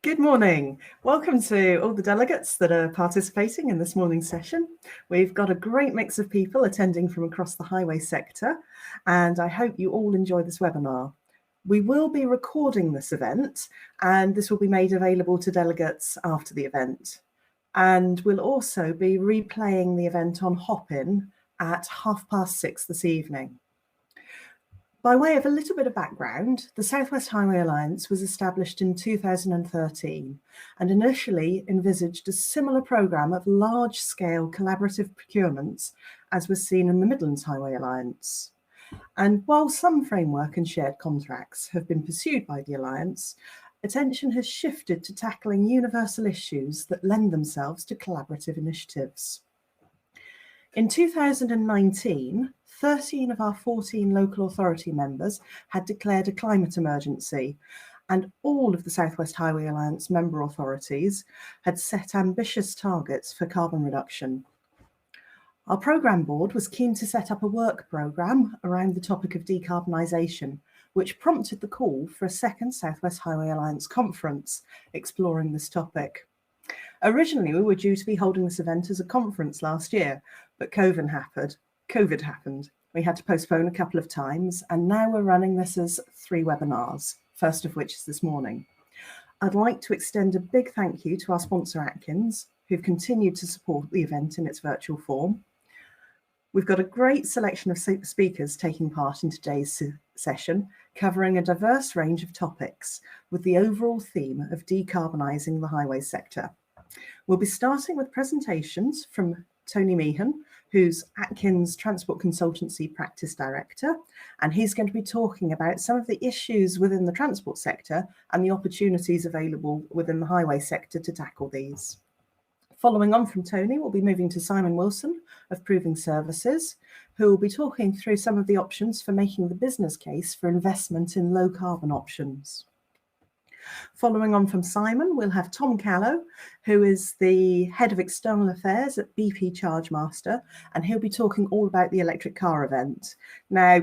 Good morning. Welcome to all the delegates that are participating in this morning's session. We've got a great mix of people attending from across the highway sector, and I hope you all enjoy this webinar. We will be recording this event, and this will be made available to delegates after the event. And we'll also be replaying the event on Hopin at 6:30 this evening. By way of a little bit of background, the South West Highway Alliance was established in 2013 and initially envisaged a similar programme of large-scale collaborative procurements as was seen in the Midlands Highway Alliance. And while some framework and shared contracts have been pursued by the Alliance, attention has shifted to tackling universal issues that lend themselves to collaborative initiatives. In 2019, 13 of our 14 local authority members had declared a climate emergency, and all of the South West Highway Alliance member authorities had set ambitious targets for carbon reduction. Our programme board was keen to set up a work programme around the topic of decarbonisation, which prompted the call for a second South West Highway Alliance conference exploring this topic. Originally, we were due to be holding this event as a conference last year, but COVID happened. We had to postpone a couple of times, and now we're running this as 3 webinars, first of which is this morning. I'd like to extend a big thank you to our sponsor Atkins, who've continued to support the event in its virtual form. We've got a great selection of speakers taking part in today's session, covering a diverse range of topics with the overall theme of decarbonising the highway sector. We'll be starting with presentations from Tony Meehan, who's Atkins Transport Consultancy Practice Director, and he's going to be talking about some of the issues within the transport sector and the opportunities available within the highway sector to tackle these. Following on from Tony, we'll be moving to Simon Wilson of Proving Services, who will be talking through some of the options for making the business case for investment in low carbon options. Following on from Simon, we'll have Tom Callow, who is the Head of External Affairs at BP Chargemaster, and he'll be talking all about the electric car event. Now,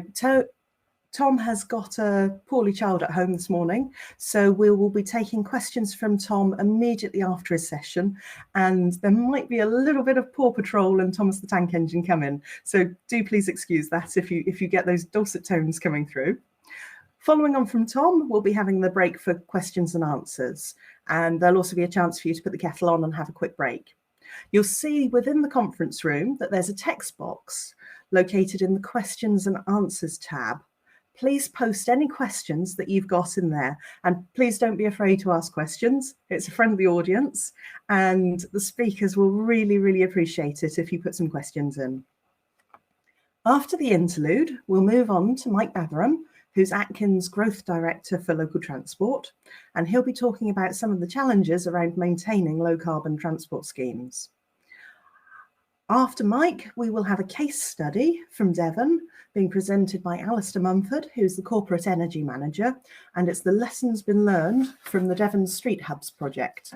Tom has got a poorly child at home this morning, so we will be taking questions from Tom immediately after his session, and there might be a little bit of Paw Patrol and Thomas the Tank Engine coming, so do please excuse that if you get those dulcet tones coming through. Following on from Tom, we'll be having the break for questions and answers, and there'll also be a chance for you to put the kettle on and have a quick break. You'll see within the conference room that there's a text box located in the questions and answers tab. Please post any questions that you've got in there, and please don't be afraid to ask questions. It's a friendly audience, and the speakers will really, really appreciate it if you put some questions in. After the interlude, we'll move on to Mike Batheram, who's Atkins Growth Director for Local Transport, and he'll be talking about some of the challenges around maintaining low carbon transport schemes. After Mike, we will have a case study from Devon being presented by Alistair Mumford, who's the Corporate Energy Manager, and it's the lessons been learned from the Devon Street Hubs project.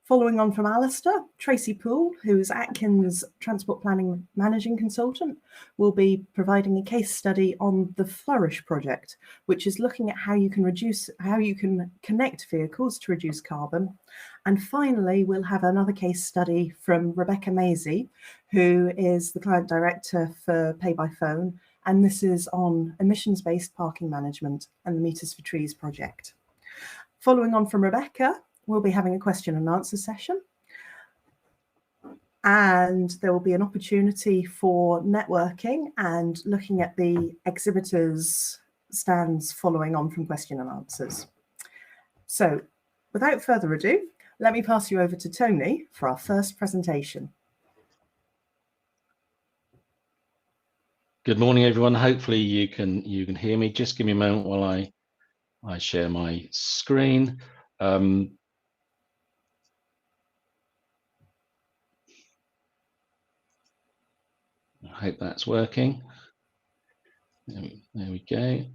Following on from Alistair, Tracy Poole, who's Atkins Transport Planning Managing Consultant, will be providing a case study on the FLOURISH project, which is looking at how you can connect vehicles to reduce carbon. And finally, we'll have another case study from Rebecca Maisie, who is the Client Director for Pay by Phone, and this is on emissions-based parking management and the Meters for Trees project. Following on from Rebecca, we'll be having a question and answer session, and there will be an opportunity for networking and looking at the exhibitors' stands following on from question and answers. So without further ado, let me pass you over to Tony for our first presentation. Good morning, everyone. Hopefully you can hear me. Just give me a moment while I share my screen. I hope that's working. There we go.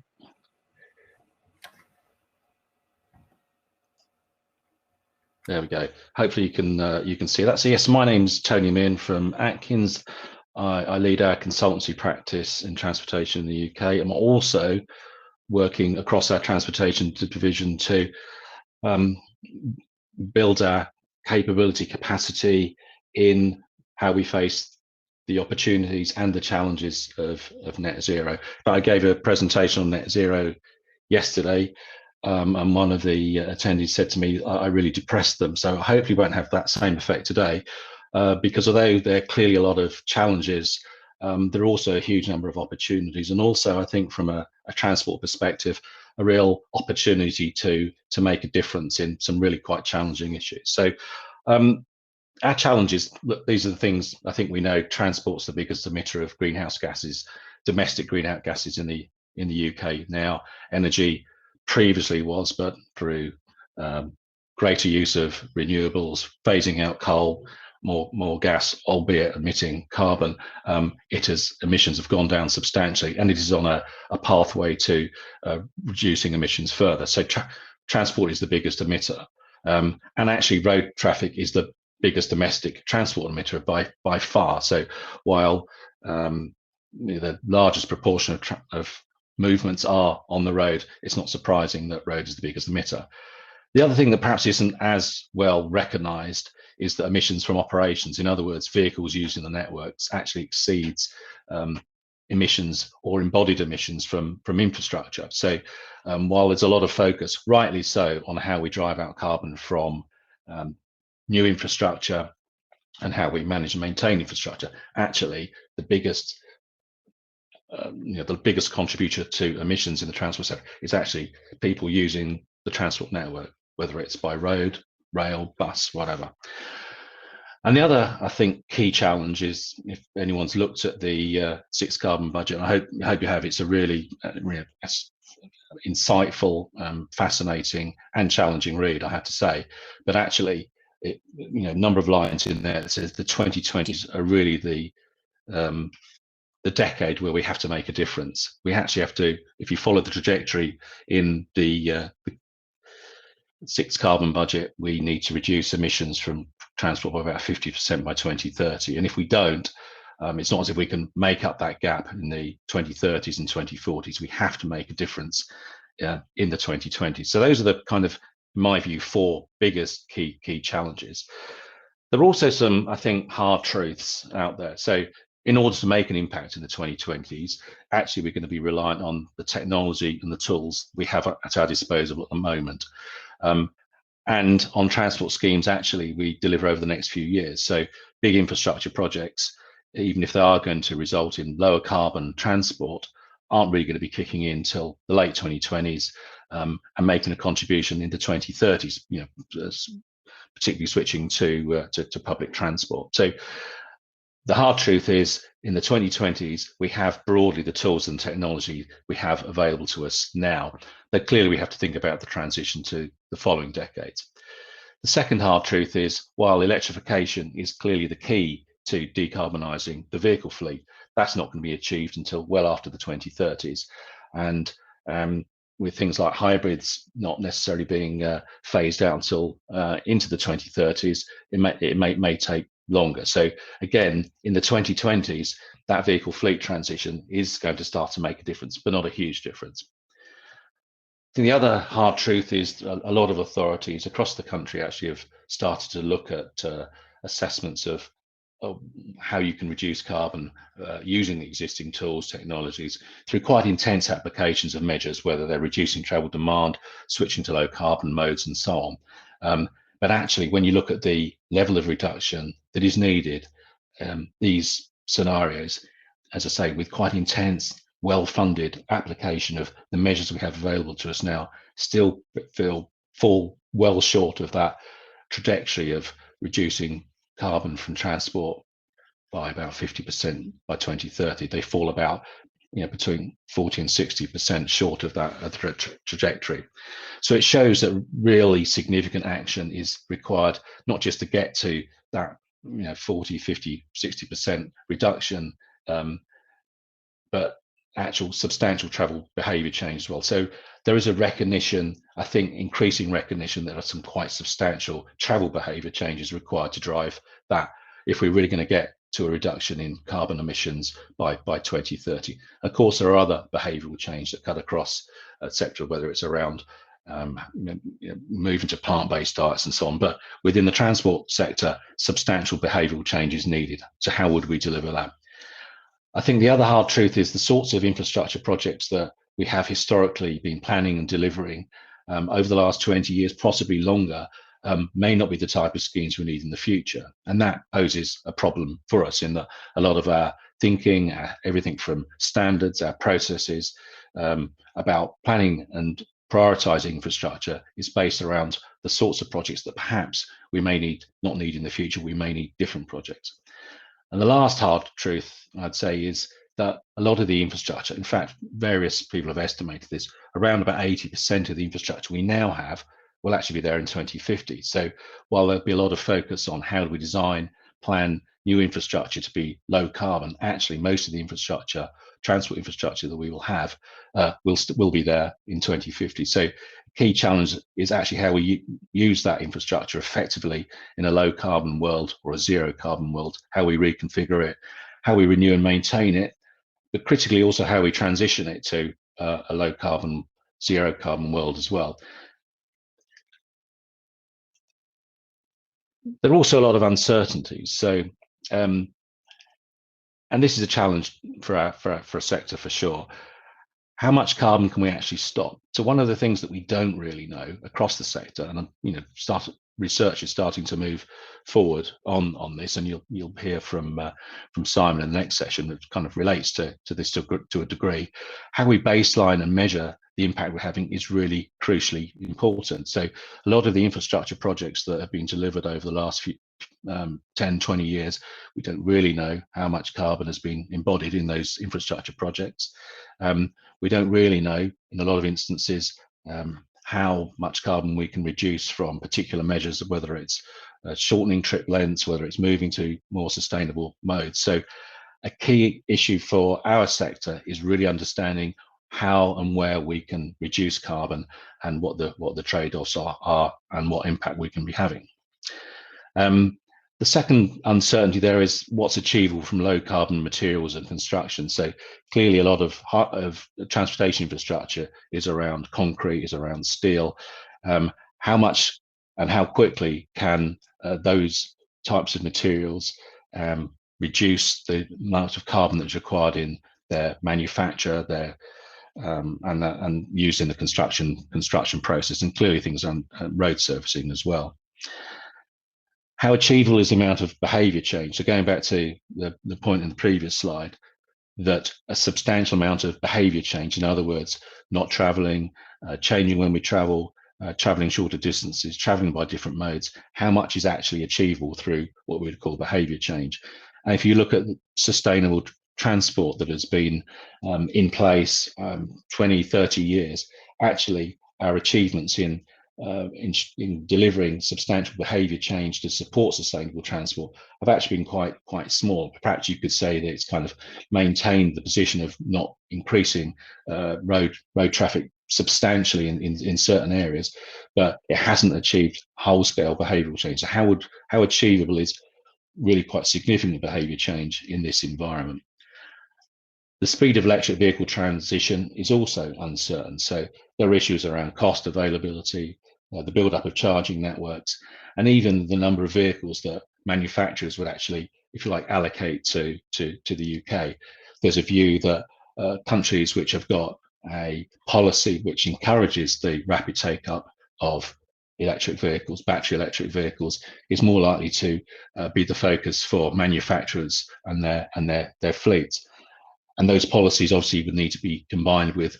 There we go. Hopefully you can see that. So yes, my name's Tony Meehan from Atkins. I lead our consultancy practice in transportation in the UK. I'm also working across our transportation division to build our capacity in how we face the opportunities and the challenges of net zero. But I gave a presentation on net zero yesterday, and one of the attendees said to me, I really depressed them. So I hopefully won't have that same effect today, because although there are clearly a lot of challenges, there are also a huge number of opportunities. And also, I think from a transport perspective, a real opportunity to make a difference in some really quite challenging issues. So our challenges, look, these are the things I think we know. Transport's the biggest emitter of greenhouse gases, domestic greenhouse gases in the UK now. Energy previously was, but through greater use of renewables, phasing out coal, more gas, albeit emitting carbon, emissions have gone down substantially, and it is on a pathway to reducing emissions further. So transport is the biggest emitter, and actually road traffic is the biggest domestic transport emitter by far. So while the largest proportion of movements are on the road, it's not surprising that road is the biggest emitter. The other thing that perhaps isn't as well recognised is that emissions from operations, in other words, vehicles used in the networks, actually exceeds emissions or embodied emissions from infrastructure. So while there's a lot of focus, rightly so, on how we drive out carbon from new infrastructure and how we manage and maintain infrastructure, actually the biggest contributor to emissions in the transport sector is actually people using the transport network, whether it's by road, rail, bus, whatever. And the other, I think, key challenge is, if anyone's looked at the sixth carbon budget, and I hope you have, it's a really insightful, fascinating and challenging read, I have to say. But actually, a number of lines in there that says the 2020s are really the decade where we have to make a difference. We actually have to, if you follow the trajectory in the sixth carbon budget, we need to reduce emissions from transport by about 50% by 2030. And if we don't, it's not as if we can make up that gap in the 2030s and 2040s. We have to make a difference in the 2020s. So those are the kind of, in my view, four biggest key challenges. There are also some, I think, hard truths out there. So in order to make an impact in the 2020s, actually we're going to be reliant on the technology and the tools we have at our disposal at the moment. And on transport schemes, actually, we deliver over the next few years. So big infrastructure projects, even if they are going to result in lower carbon transport, aren't really going to be kicking in until the late 2020s and making a contribution in the 2030s, particularly switching to public transport. So the hard truth is, in the 2020s, we have broadly the tools and technology we have available to us now. But clearly, we have to think about the transition to the following decades. The second hard truth is, while electrification is clearly the key to decarbonising the vehicle fleet, that's not going to be achieved until well after the 2030s. And with things like hybrids not necessarily being phased out until into the 2030s, it may take longer. So again, in the 2020s, that vehicle fleet transition is going to start to make a difference, but not a huge difference. The other hard truth is a lot of authorities across the country actually have started to look at assessments of how you can reduce carbon using the existing tools, technologies, through quite intense applications of measures, whether they're reducing travel demand, switching to low carbon modes, and so on. But actually, when you look at the level of reduction that is needed, these scenarios, as I say, with quite intense, well-funded application of the measures we have available to us now, still fall well short of that trajectory of reducing carbon from transport by about 50% by 2030. They fall about between 40 and 60% short of that trajectory. So it shows that really significant action is required, not just to get to that 40, 50, 60% reduction, but actual substantial travel behavior change as well. So there is a recognition, I think, increasing recognition that there are some quite substantial travel behavior changes required to drive that if we're really going to get to a reduction in carbon emissions by 2030. Of course, there are other behavioural changes that cut across a sector, whether it's around moving to plant-based diets and so on. But within the transport sector, substantial behavioural change is needed. So how would we deliver that? I think the other hard truth is the sorts of infrastructure projects that we have historically been planning and delivering over the last 20 years, possibly longer, may not be the type of schemes we need in the future. And that poses a problem for us in that a lot of our thinking, everything from standards, our processes, about planning and prioritising infrastructure is based around the sorts of projects that perhaps we may not need in the future. We may need different projects. And the last hard truth, I'd say, is that a lot of the infrastructure, in fact, various people have estimated this, around about 80% of the infrastructure we now have will actually be there in 2050. So while there'll be a lot of focus on how do we design, plan new infrastructure to be low carbon, actually most of the infrastructure, transport infrastructure that we will have will be there in 2050. So key challenge is actually how we use that infrastructure effectively in a low carbon world or a zero carbon world, how we reconfigure it, how we renew and maintain it, but critically also how we transition it to a low carbon, zero carbon world as well. There are also a lot of uncertainties. So, and this is a challenge for a sector for sure. How much carbon can we actually stop? So one of the things that we don't really know across the sector, and research is starting to move forward on this, and you'll hear from Simon in the next session that kind of relates to this to a degree. How we baseline and measure the impact we're having is really crucially important. So a lot of the infrastructure projects that have been delivered over the last few 10, 20 years, we don't really know how much carbon has been embodied in those infrastructure projects. We don't really know, in a lot of instances, how much carbon we can reduce from particular measures, whether it's shortening trip lengths, whether it's moving to more sustainable modes. So a key issue for our sector is really understanding how and where we can reduce carbon and what the trade-offs are and what impact we can be having. The second uncertainty there is what's achievable from low carbon materials and construction. So clearly a lot of transportation infrastructure is around concrete, is around steel. How much and how quickly can those types of materials reduce the amount of carbon that's required in their manufacture, and used in the construction process, and clearly things on road surfacing as well. How achievable is the amount of behaviour change? So going back to the point in the previous slide, that a substantial amount of behaviour change, in other words, not travelling, changing when we travel, travelling shorter distances, travelling by different modes, how much is actually achievable through what we would call behaviour change? And if you look at sustainable transport that has been in place 20, 30 years, actually our achievements in delivering substantial behaviour change to support sustainable transport have actually been quite small. Perhaps you could say that it's kind of maintained the position of not increasing road traffic substantially in certain areas, but it hasn't achieved whole-scale behavioural change. So how achievable is really quite significant behaviour change in this environment? The speed of electric vehicle transition is also uncertain. So there are issues around cost availability, the build-up of charging networks, and even the number of vehicles that manufacturers would actually, if you like, allocate to the UK. There's a view that countries which have got a policy which encourages the rapid take-up of electric vehicles, battery electric vehicles, is more likely to be the focus for manufacturers and their fleets. And those policies obviously would need to be combined with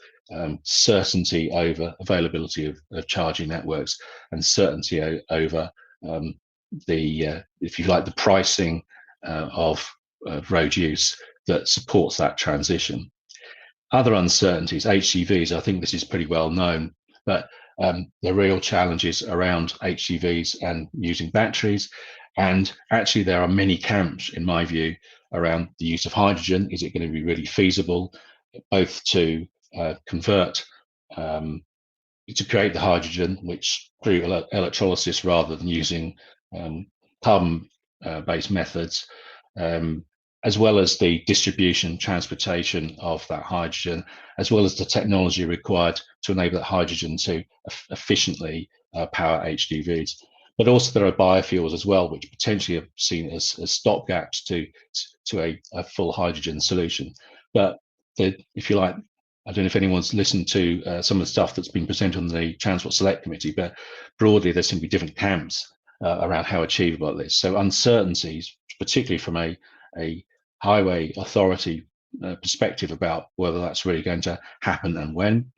certainty over availability of charging networks and certainty over if you like, the pricing of road use that supports that transition. Other uncertainties, HGVs, I think this is pretty well known, but the real challenges around HGVs and using batteries. And actually there are many camps, in my view, around the use of hydrogen. Is it going to be really feasible both to convert, to create the hydrogen, which through electrolysis rather than using carbon-based methods, as well as the distribution, transportation of that hydrogen, as well as the technology required to enable that hydrogen to efficiently power HDVs. But also there are biofuels as well, which potentially are seen as stopgaps to a full hydrogen solution. But if you like, I don't know if anyone's listened to some of the stuff that's been presented on the Transport Select Committee, but broadly there seem to be different camps around how achievable it is. So uncertainties, particularly from a highway authority perspective about whether that's really going to happen and when.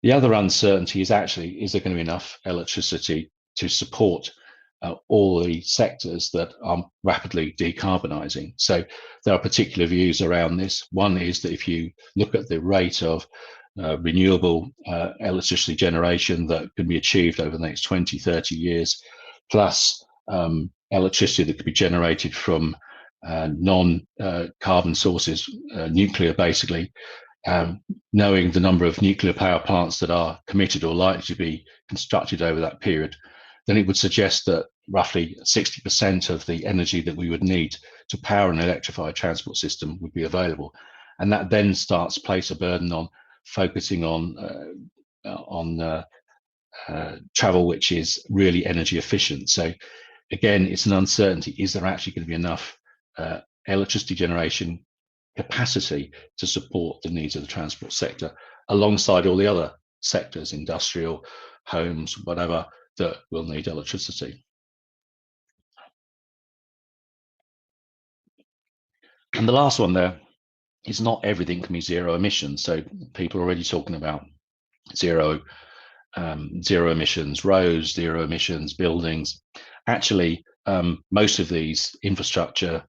The other uncertainty is actually, is there going to be enough electricity to support all the sectors that are rapidly decarbonising? So there are particular views around this. One is that if you look at the rate of renewable electricity generation that can be achieved over the next 20, 30 years, plus electricity that could be generated from non-carbon sources, nuclear basically, knowing the number of nuclear power plants that are committed or likely to be constructed over that period, then it would suggest that roughly 60% of the energy that we would need to power an electrified transport system would be available. And that then starts to place a burden on focusing on travel which is really energy efficient. So again, it's an uncertainty. Is there actually going to be enough electricity generation capacity to support the needs of the transport sector alongside all the other sectors, industrial, homes, whatever, that will need electricity? And the last one there is not everything can be zero emissions. So people are already talking about zero emissions roads, zero emissions buildings. Actually, most of these infrastructure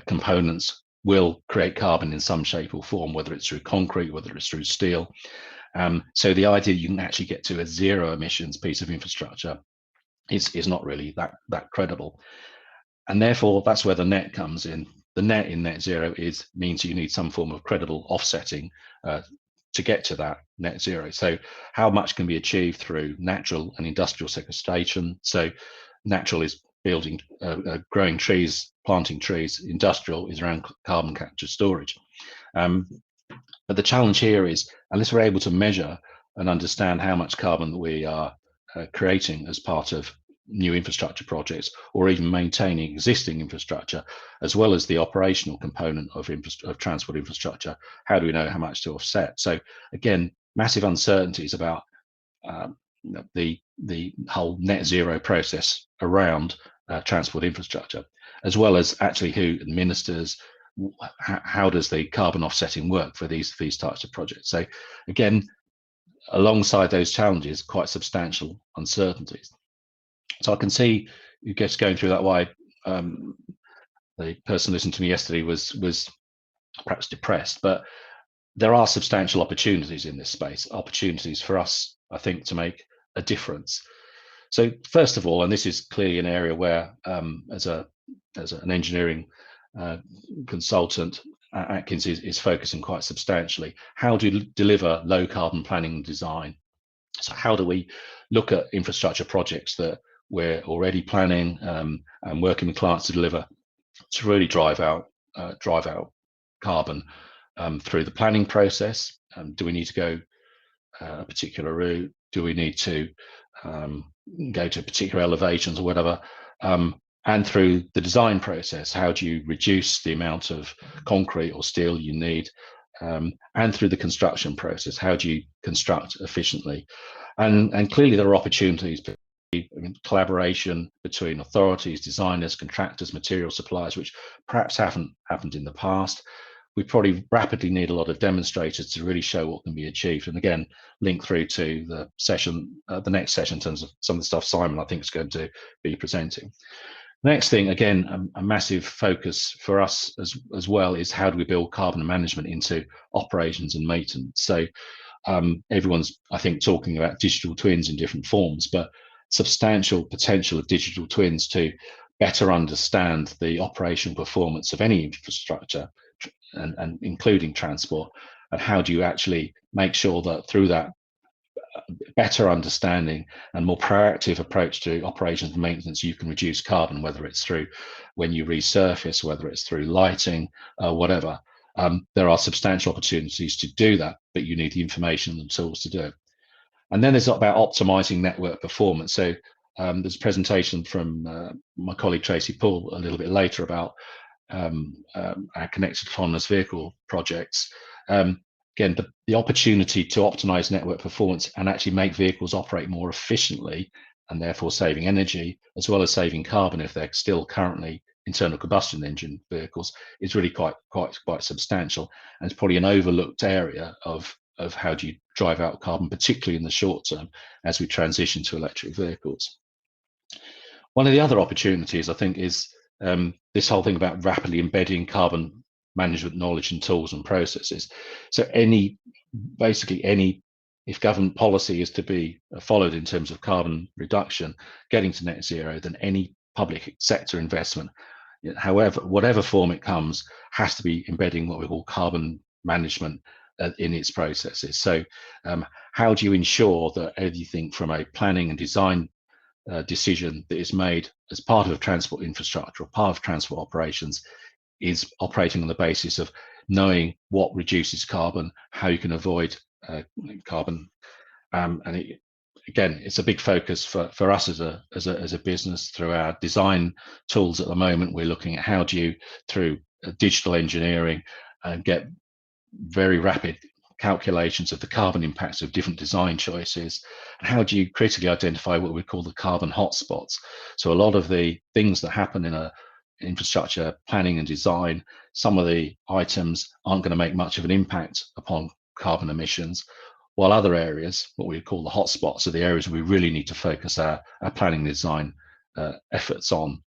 components will create carbon in some shape or form, whether it's through concrete, whether it's through steel. So the idea you can actually get to a zero emissions piece of infrastructure is not really that credible. And therefore, that's where the net comes in. The net in net zero means you need some form of credible offsetting to get to that net zero. So how much can be achieved through natural and industrial sequestration? So natural is building, growing trees, planting trees. Industrial is around carbon capture storage. But the challenge here is, unless we're able to measure and understand how much carbon we are creating as part of new infrastructure projects, or even maintaining existing infrastructure, as well as the operational component of transport infrastructure, how do we know how much to offset? So again, massive uncertainties about the whole net zero process around transport infrastructure, as well as actually who administers, how does the carbon offsetting work for these types of projects. So again, alongside those challenges, quite substantial uncertainties. So I can see, you guess, going through that why the person listening to me yesterday was perhaps depressed, but there are substantial opportunities in this space, opportunities for us, I think, to make a difference. So first of all, and this is clearly an area where, as an engineering consultant, Atkins is focusing quite substantially. How do you deliver low carbon planning and design? So how do we look at infrastructure projects that we're already planning and working with clients to deliver, to really drive out carbon through the planning process? Do we need to go a particular route? Do we need to go to particular elevations or whatever? And through the design process, how do you reduce the amount of concrete or steel you need? And through the construction process, how do you construct efficiently? And clearly there are opportunities, collaboration between authorities, designers, contractors, material suppliers, which perhaps haven't happened in the past. We probably rapidly need a lot of demonstrators to really show what can be achieved. And again, link through to the session, the next session, in terms of some of the stuff Simon, I think, is going to be presenting. Next thing, again, a massive focus for us as well is how do we build carbon management into operations and maintenance. So everyone's, I think, talking about digital twins in different forms, but substantial potential of digital twins to better understand the operational performance of any infrastructure, and including transport, and how do you actually make sure that through that better understanding and more proactive approach to operations and maintenance, you can reduce carbon, whether it's through when you resurface, whether it's through lighting, whatever. There are substantial opportunities to do that, but you need the information and tools to do it. And then there's about optimizing network performance. So there's a presentation from my colleague Tracy Poole a little bit later about our connected autonomous vehicle projects. Again, the opportunity to optimize network performance and actually make vehicles operate more efficiently, and therefore saving energy as well as saving carbon if they're still currently internal combustion engine vehicles, is really quite substantial, and it's probably an overlooked area of how do you drive out carbon, particularly in the short term as we transition to electric vehicles. One of the other opportunities, I think, is this whole thing about rapidly embedding carbon management knowledge and tools and processes. So basically any, if government policy is to be followed in terms of carbon reduction, getting to net zero, then any public sector investment, however, whatever form it comes, has to be embedding what we call carbon management in its processes. So how do you ensure that everything from a planning and design decision that is made as part of transport infrastructure or part of transport operations is operating on the basis of knowing what reduces carbon, how you can avoid carbon, and again, it's a big focus for us as a business through our design tools. At the moment, we're looking at how do you, through digital engineering, get very rapid calculations of the carbon impacts of different design choices, and how do you critically identify what we call the carbon hotspots. So a lot of the things that happen in a infrastructure planning and design, some of the items aren't going to make much of an impact upon carbon emissions, while other areas, what we call the hotspots, are the areas we really need to focus our planning and design efforts on.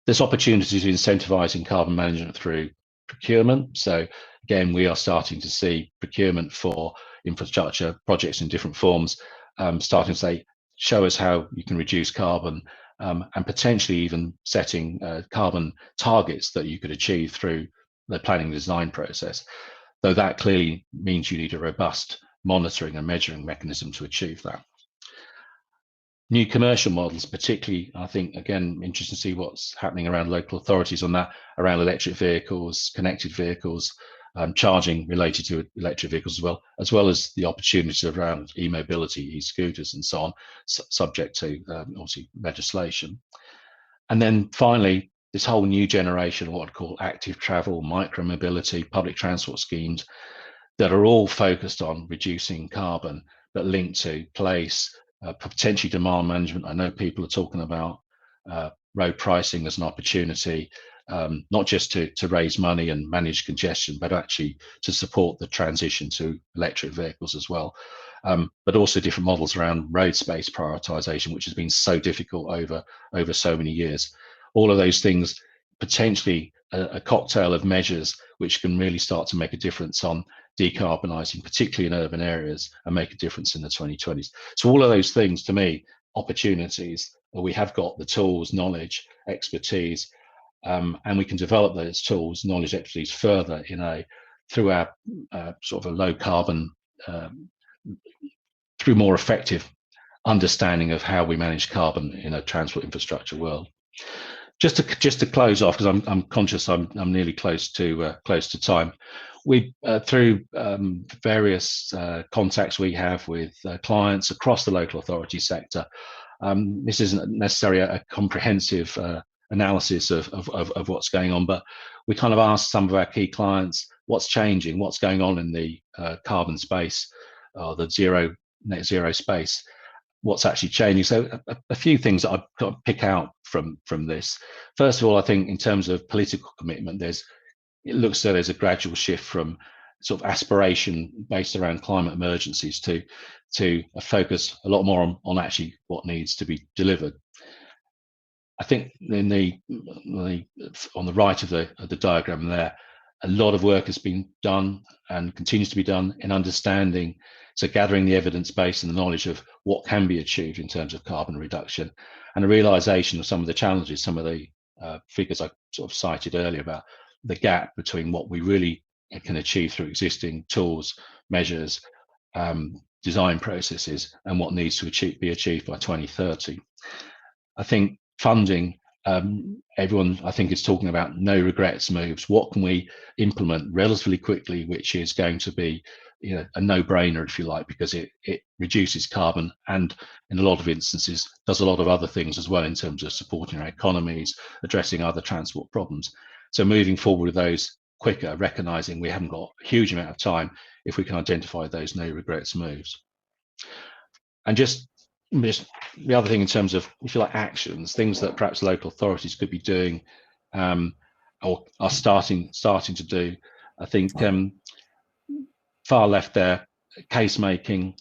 There's opportunities to incentivizing carbon management through procurement. So again, we are starting to see procurement for infrastructure projects in different forms, starting to say, show us how you can reduce carbon, and potentially even setting carbon targets that you could achieve through the planning and design process. Though that clearly means you need a robust monitoring and measuring mechanism to achieve that. New commercial models, particularly, I think, again, interesting to see what's happening around local authorities on that, around electric vehicles, connected vehicles, charging related to electric vehicles, as well as the opportunities around e-mobility, e-scooters and so on, subject to obviously legislation. And then finally, this whole new generation of what I'd call active travel, micro-mobility, public transport schemes that are all focused on reducing carbon, but linked to place, potentially demand management. I know people are talking about road pricing as an opportunity, not just to raise money and manage congestion, but actually to support the transition to electric vehicles as well. But also different models around road space prioritization, which has been so difficult over so many years. All of those things, potentially a cocktail of measures which can really start to make a difference on decarbonising, particularly in urban areas, and make a difference in the 2020s. So all of those things, to me, opportunities where we have got the tools, knowledge, expertise, and we can develop those tools, knowledge, expertise further through our sort of a low carbon, through more effective understanding of how we manage carbon in a transport infrastructure world. Just to close off, because I'm conscious I'm nearly close to time. We through various contacts we have with clients across the local authority sector. This isn't necessarily a comprehensive analysis of what's going on, but we kind of asked some of our key clients what's changing, what's going on in the carbon space, or the net zero space. What's actually changing. So a few things that I've got to pick out from this. First of all, I think in terms of political commitment, it looks as though there's a gradual shift from sort of aspiration based around climate emergencies to a focus a lot more on actually what needs to be delivered. I think on the right of the diagram there, a lot of work has been done and continues to be done in understanding, so gathering the evidence base and the knowledge of what can be achieved in terms of carbon reduction, and a realization of some of the challenges, some of the figures I sort of cited earlier about the gap between what we really can achieve through existing tools, measures, design processes and what needs to be achieved by 2030. I think funding, everyone I think is talking about no regrets moves. What can we implement relatively quickly, which is going to be a no-brainer, if you like, because it reduces carbon and in a lot of instances does a lot of other things as well in terms of supporting our economies, addressing other transport problems. So moving forward with those quicker, recognizing we haven't got a huge amount of time if we can identify those no regrets moves. And just the other thing in terms of, if you like, actions, things that perhaps local authorities could be doing or are starting to do. I think far left there, case making,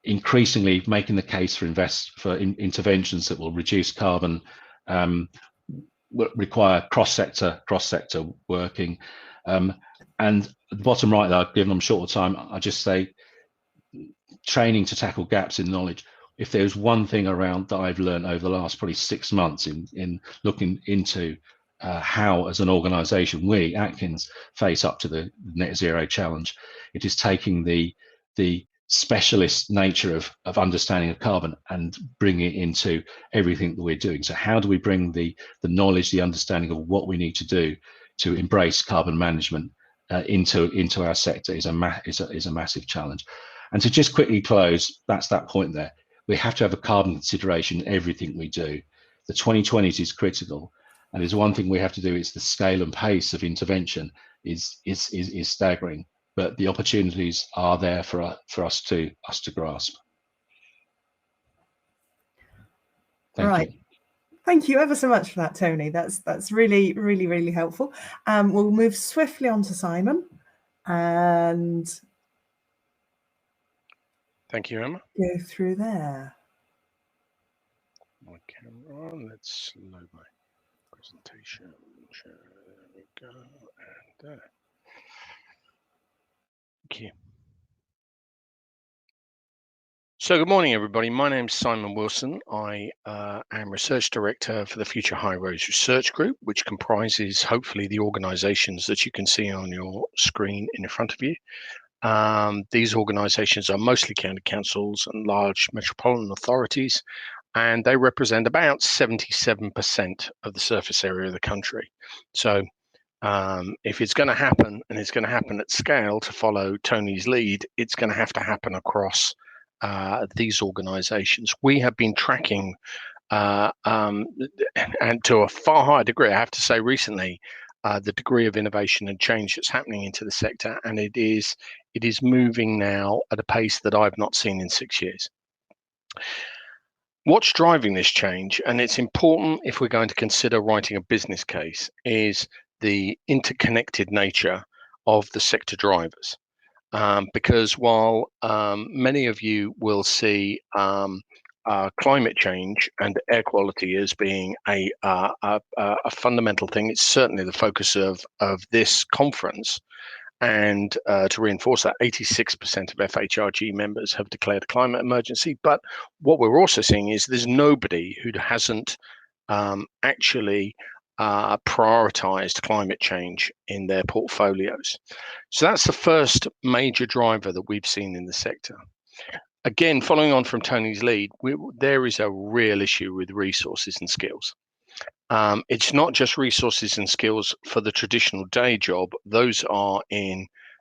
increasingly making the case for interventions that will reduce carbon, require cross-sector working. And at the bottom right there, given I'm short of time, I just say training to tackle gaps in knowledge. If there's one thing around that I've learned over the last probably 6 months in looking into how, as an organisation, we Atkins face up to the net zero challenge, it is taking the specialist nature of understanding of carbon and bringing it into everything that we're doing. So how do we bring the knowledge, the understanding of what we need to do to embrace carbon management into our sector is a massive challenge. And to just quickly close, that's that point there. We have to have a carbon consideration in everything we do. The 2020s is critical, and there's one thing we have to do is the scale and pace of intervention is staggering, but the opportunities are there for us to grasp. Thank you. Thank you ever so much for that, Tony. That's really, really, really helpful. We'll move swiftly on to Simon, and thank you, Emma. Go through there. My camera on. Let's load my presentation. There we go, and there. Thank you. So good morning, everybody. My name's Simon Wilson. I am Research Director for the Future Highways Research Group, which comprises, hopefully, the organisations that you can see on your screen in front of you. These organisations are mostly county councils and large metropolitan authorities, and they represent about 77% of the surface area of the country. So if it's going to happen, and it's going to happen at scale to follow Tony's lead, it's going to have to happen across these organisations. We have been tracking, and to a far higher degree, I have to say recently, the degree of innovation and change that's happening into the sector, and it is moving now at a pace that I've not seen in 6 years. What's driving this change, and it's important if we're going to consider writing a business case, is the interconnected nature of the sector drivers. Because while many of you will see climate change and air quality as being a fundamental thing, it's certainly the focus of this conference. And to reinforce that, 86% of FHRG members have declared a climate emergency. But what we're also seeing is there's nobody who hasn't actually prioritized climate change in their portfolios. So that's the first major driver that we've seen in the sector. Again, following on from Tony's lead, there is a real issue with resources and skills. It's not just resources and skills for the traditional day job. Those are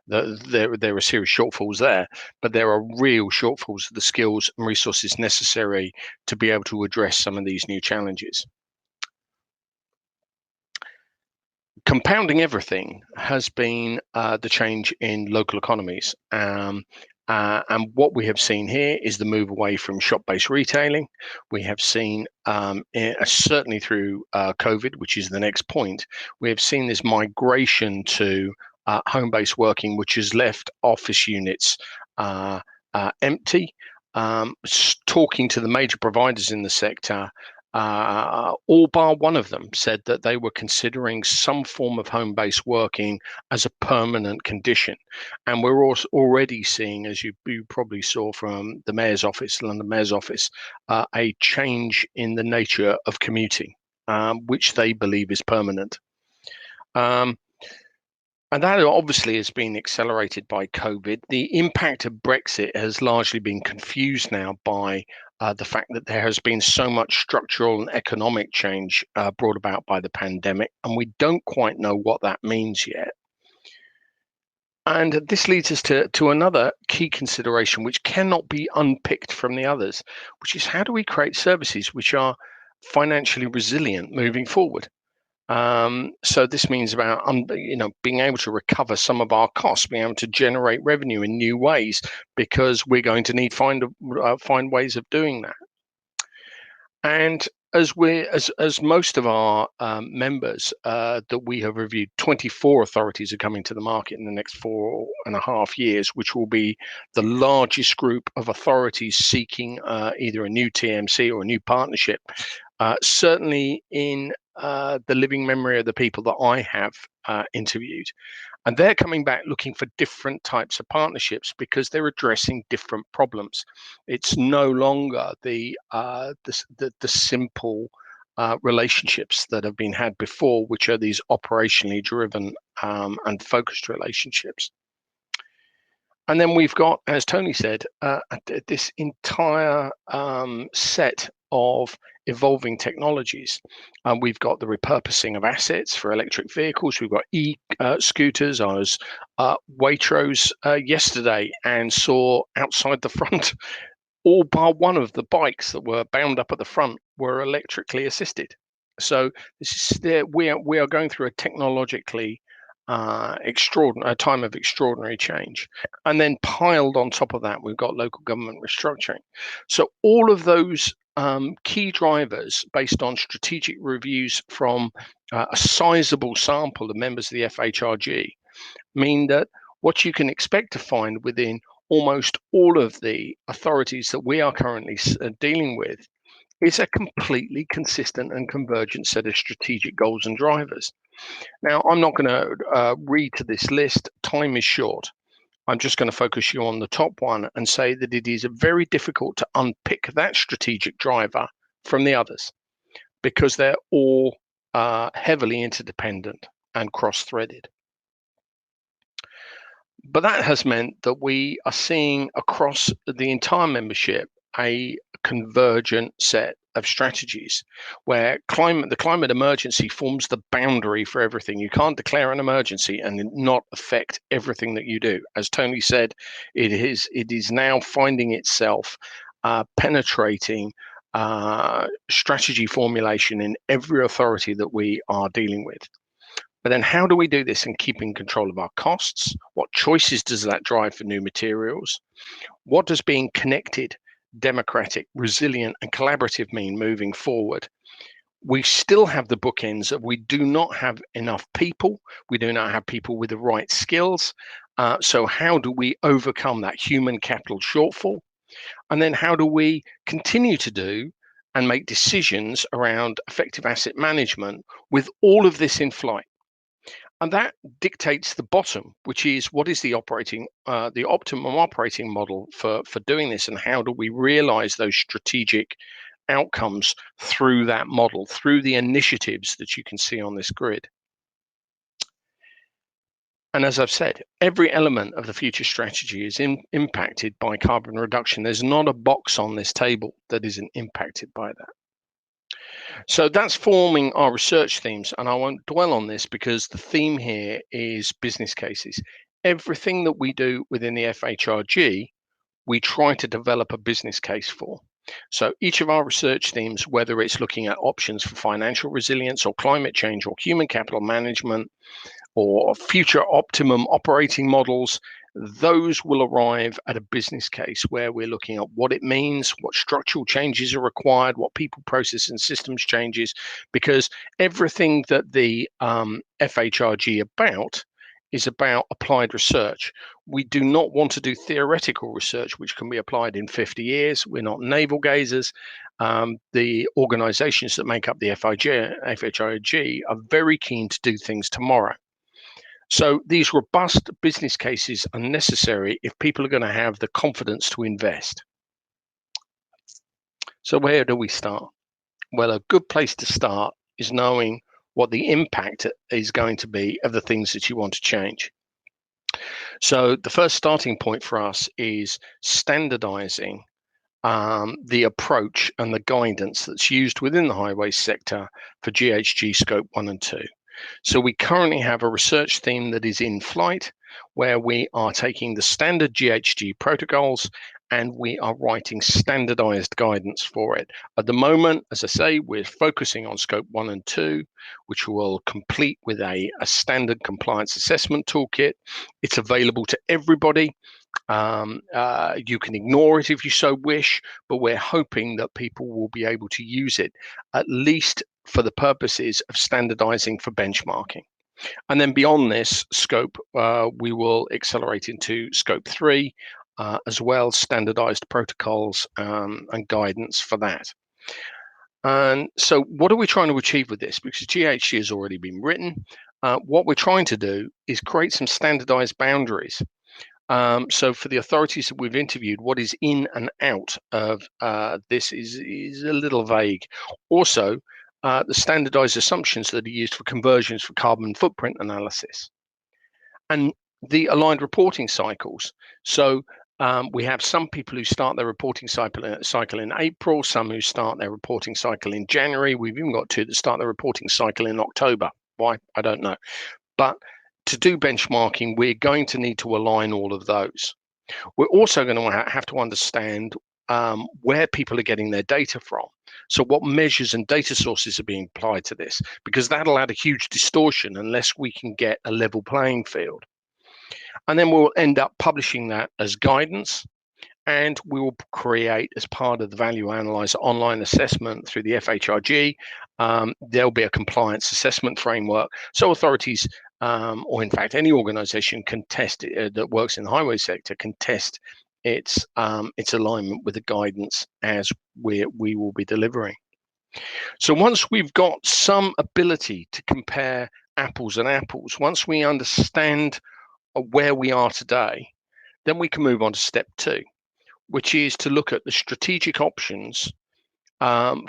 there are serious shortfalls there, but there are real shortfalls of the skills and resources necessary to be able to address some of these new challenges. Compounding everything has been the change in local economies. And what we have seen here is the move away from shop-based retailing. We have seen, certainly through COVID, which is the next point, we have seen this migration to home-based working, which has left office units empty. Talking to the major providers in the sector, all bar one of them said that they were considering some form of home-based working as a permanent condition. And we're also already seeing, as you probably saw from the Mayor's office, London Mayor's office, a change in the nature of commuting, which they believe is permanent. And that obviously has been accelerated by COVID. The impact of Brexit has largely been confused now by the fact that there has been so much structural and economic change brought about by the pandemic, and we don't quite know what that means yet. And this leads us to another key consideration, which cannot be unpicked from the others, which is how do we create services which are financially resilient moving forward? So this means about being able to recover some of our costs, being able to generate revenue in new ways, because we're going to need find ways of doing that. And as most of our members that we have reviewed, 24 authorities are coming to the market in the next 4.5 years, which will be the largest group of authorities seeking either a new TMC or a new partnership. Certainly in the living memory of the people that I have interviewed. And they're coming back looking for different types of partnerships because they're addressing different problems. It's no longer the simple relationships that have been had before, which are these operationally driven and focused relationships. And then we've got, as Tony said, this entire set of evolving technologies. We've got the repurposing of assets for electric vehicles. We've got e-scooters. I was Waitrose yesterday and saw outside the front, all bar one of the bikes that were bound up at the front were electrically assisted. So this is we are going through a technologically extraordinary time of extraordinary change. And then piled on top of that, we've got local government restructuring. So all of those key drivers, based on strategic reviews from a sizable sample of members of the FHRG, mean that what you can expect to find within almost all of the authorities that we are currently dealing with is a completely consistent and convergent set of strategic goals and drivers. Now, I'm not going to read to this list. Time is short. I'm just going to focus you on the top one and say that it is very difficult to unpick that strategic driver from the others because they're all heavily interdependent and cross-threaded. But that has meant that we are seeing across the entire membership a convergent set of strategies where the climate emergency forms the boundary for everything. You can't declare an emergency and not affect everything that you do. As Tony said, it is now finding itself penetrating strategy formulation in every authority that we are dealing with. But then how do we do this and keep in control of our costs? What choices does that drive for new materials? What does being connected, democratic, resilient, and collaborative mean moving forward? We still have the bookends of we do not have enough people. We do not have people with the right skills. So how do we overcome that human capital shortfall? And then how do we continue to do and make decisions around effective asset management with all of this in flight? And that dictates the bottom, which is what is the optimum operating model for doing this, and how do we realize those strategic outcomes through that model, through the initiatives that you can see on this grid. And as I've said, every element of the future strategy is impacted by carbon reduction. There's not a box on this table that isn't impacted by that. So that's forming our research themes, and I won't dwell on this because the theme here is business cases. Everything that we do within the FHRG, we try to develop a business case for. So each of our research themes, whether it's looking at options for financial resilience or climate change or human capital management or future optimum operating models, those will arrive at a business case where we're looking at what it means, what structural changes are required, what people, process, and systems changes, because everything that the FHRG is about applied research. We do not want to do theoretical research, which can be applied in 50 years. We're not navel gazers. The organizations that make up the FHRG are very keen to do things tomorrow. So these robust business cases are necessary if people are going to have the confidence to invest. So where do we start? Well, a good place to start is knowing what the impact is going to be of the things that you want to change. So the first starting point for us is standardizing the approach and the guidance that's used within the highway sector for GHG Scope 1 and 2. So we currently have a research team that is in flight where we are taking the standard GHG protocols and we are writing standardized guidance for it. At the moment, as I say, we're focusing on Scope 1 and 2, which will complete with a standard compliance assessment toolkit. It's available to everybody. You can ignore it if you so wish, but we're hoping that people will be able to use it, at least for the purposes of standardizing for benchmarking. And then beyond this scope, we will accelerate into Scope 3, as well, standardized protocols and guidance for that. And so what are we trying to achieve with this? Because GHG has already been written. What we're trying to do is create some standardized boundaries. So for the authorities that we've interviewed, what is in and out of this is a little vague. Also, the standardized assumptions that are used for conversions for carbon footprint analysis. And the aligned reporting cycles. So we have some people who start their reporting cycle in April, some who start their reporting cycle in January. We've even got two that start their reporting cycle in October. Why? I don't know. But to do benchmarking, we're going to need to align all of those. We're also going to have to understand where people are getting their data from. So what measures and data sources are being applied to this, because that'll add a huge distortion unless we can get a level playing field. And then we'll end up publishing that as guidance, and we will create, as part of the Value Analyzer online assessment through the FHRG, there'll be a compliance assessment framework. So authorities, or in fact any organization can test it, that works in the highway sector, can test its alignment with the guidance as we will be delivering. So once we've got some ability to compare apples and apples, once we understand where we are today, then we can move on to step 2, which is to look at the strategic options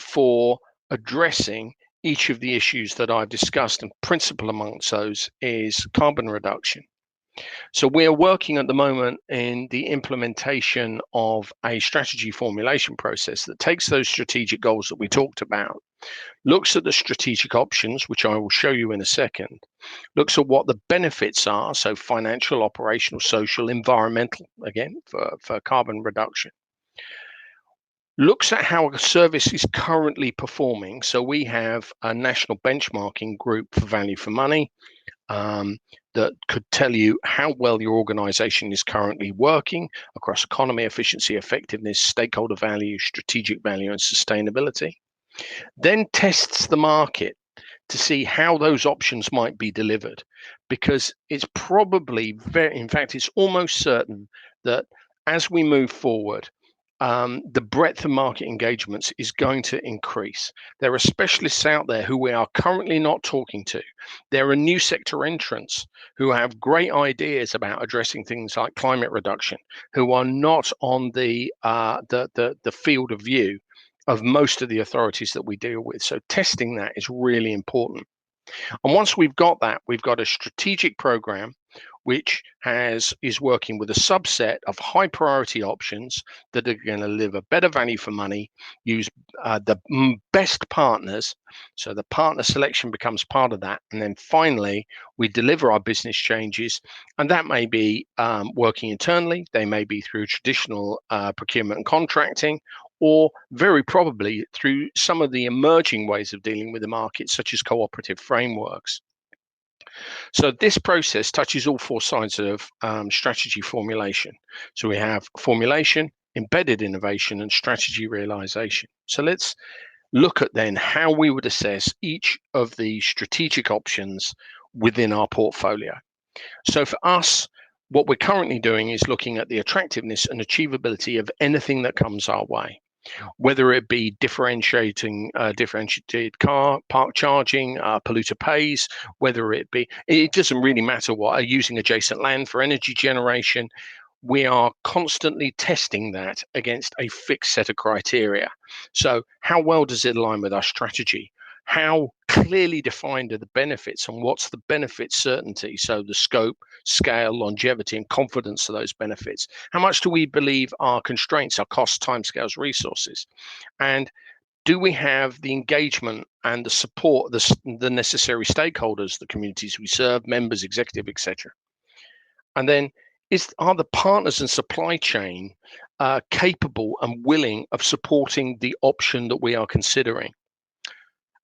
for addressing each of the issues that I've discussed, and principal amongst those is carbon reduction. So we're working at the moment in the implementation of a strategy formulation process that takes those strategic goals that we talked about, looks at the strategic options, which I will show you in a second, looks at what the benefits are, so financial, operational, social, environmental, again, for carbon reduction. Looks at how a service is currently performing. So we have a national benchmarking group for value for money that could tell you how well your organization is currently working across economy, efficiency, effectiveness, stakeholder value, strategic value, and sustainability. Then tests the market to see how those options might be delivered, because it's probably in fact, it's almost certain that as we move forward, the breadth of market engagements is going to increase. There are specialists out there who we are currently not talking to. There are new sector entrants who have great ideas about addressing things like climate reduction, who are not on the field of view of most of the authorities that we deal with. So testing that is really important. And once we've got that, we've got a strategic program which is working with a subset of high priority options that are going to deliver better value for money, use the best partners. So the partner selection becomes part of that. And then finally, we deliver our business changes. And that may be working internally. They may be through traditional procurement and contracting, or very probably through some of the emerging ways of dealing with the market, such as cooperative frameworks. So this process touches all 4 sides of strategy formulation. So we have formulation, embedded innovation, and strategy realization. So let's look at then how we would assess each of the strategic options within our portfolio. So for us, what we're currently doing is looking at the attractiveness and achievability of anything that comes our way, whether it be differentiated car park charging, polluter pays, whether it be, it doesn't really matter what, using adjacent land for energy generation. We are constantly testing that against a fixed set of criteria. So how well does it align with our strategy? How clearly defined are the benefits and what's the benefit certainty? So the scope, scale, longevity, and confidence of those benefits. How much do we believe are constraints, our costs, timescales, resources? And do we have the engagement and the support, the necessary stakeholders, the communities we serve, members, executive, etc.? And then are the partners and supply chain capable and willing of supporting the option that we are considering?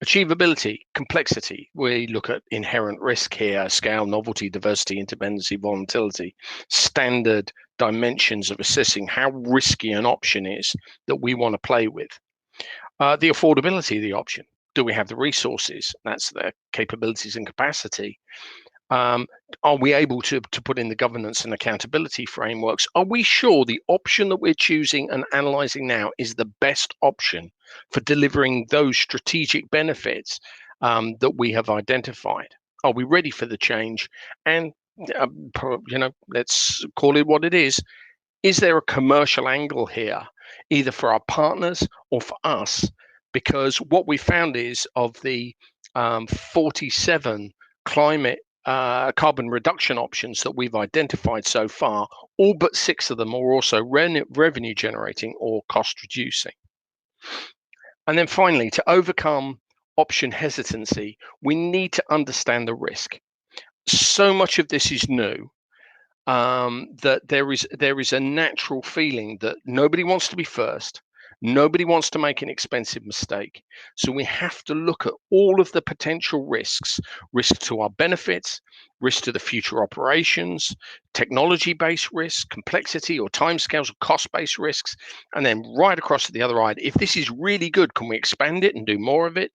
Achievability, complexity. We look at inherent risk here, scale, novelty, diversity, interdependency, volatility, standard dimensions of assessing how risky an option is that we want to play with. The affordability of the option. Do we have the resources? That's the capabilities and capacity. Are we able to put in the governance and accountability frameworks? Are we sure the option that we're choosing and analyzing now is the best option for delivering those strategic benefits that we have identified? Are we ready for the change? And let's call it what it is. Is there a commercial angle here, either for our partners or for us? Because what we found is of the 47 climate carbon reduction options that we've identified so far, all but 6 of them are also revenue generating or cost reducing. And then finally, to overcome option hesitancy, we need to understand the risk. So much of this is new that there is a natural feeling that nobody wants to be first. Nobody wants to make an expensive mistake. So we have to look at all of the potential risks, risk to our benefits, risk to the future operations, technology-based risk, complexity or timescales or cost-based risks, and then right across to the other side. If this is really good, can we expand it and do more of it?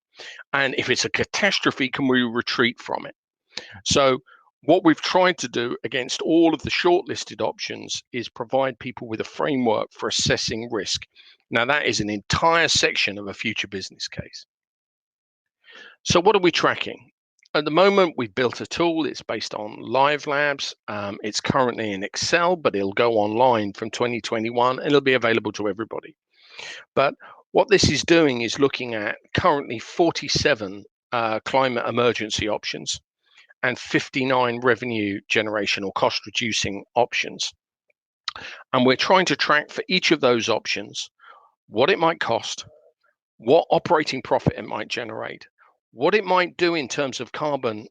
And if it's a catastrophe, can we retreat from it? So what we've tried to do against all of the shortlisted options is provide people with a framework for assessing risk. Now, that is an entire section of a future business case. So what are we tracking? At the moment, we've built a tool. It's based on Live Labs. It's currently in Excel, but it'll go online from 2021 and it'll be available to everybody. But what this is doing is looking at currently 47 climate emergency options and 59 revenue generation or cost reducing options. And we're trying to track for each of those options what it might cost, what operating profit it might generate, what it might do in terms of carbon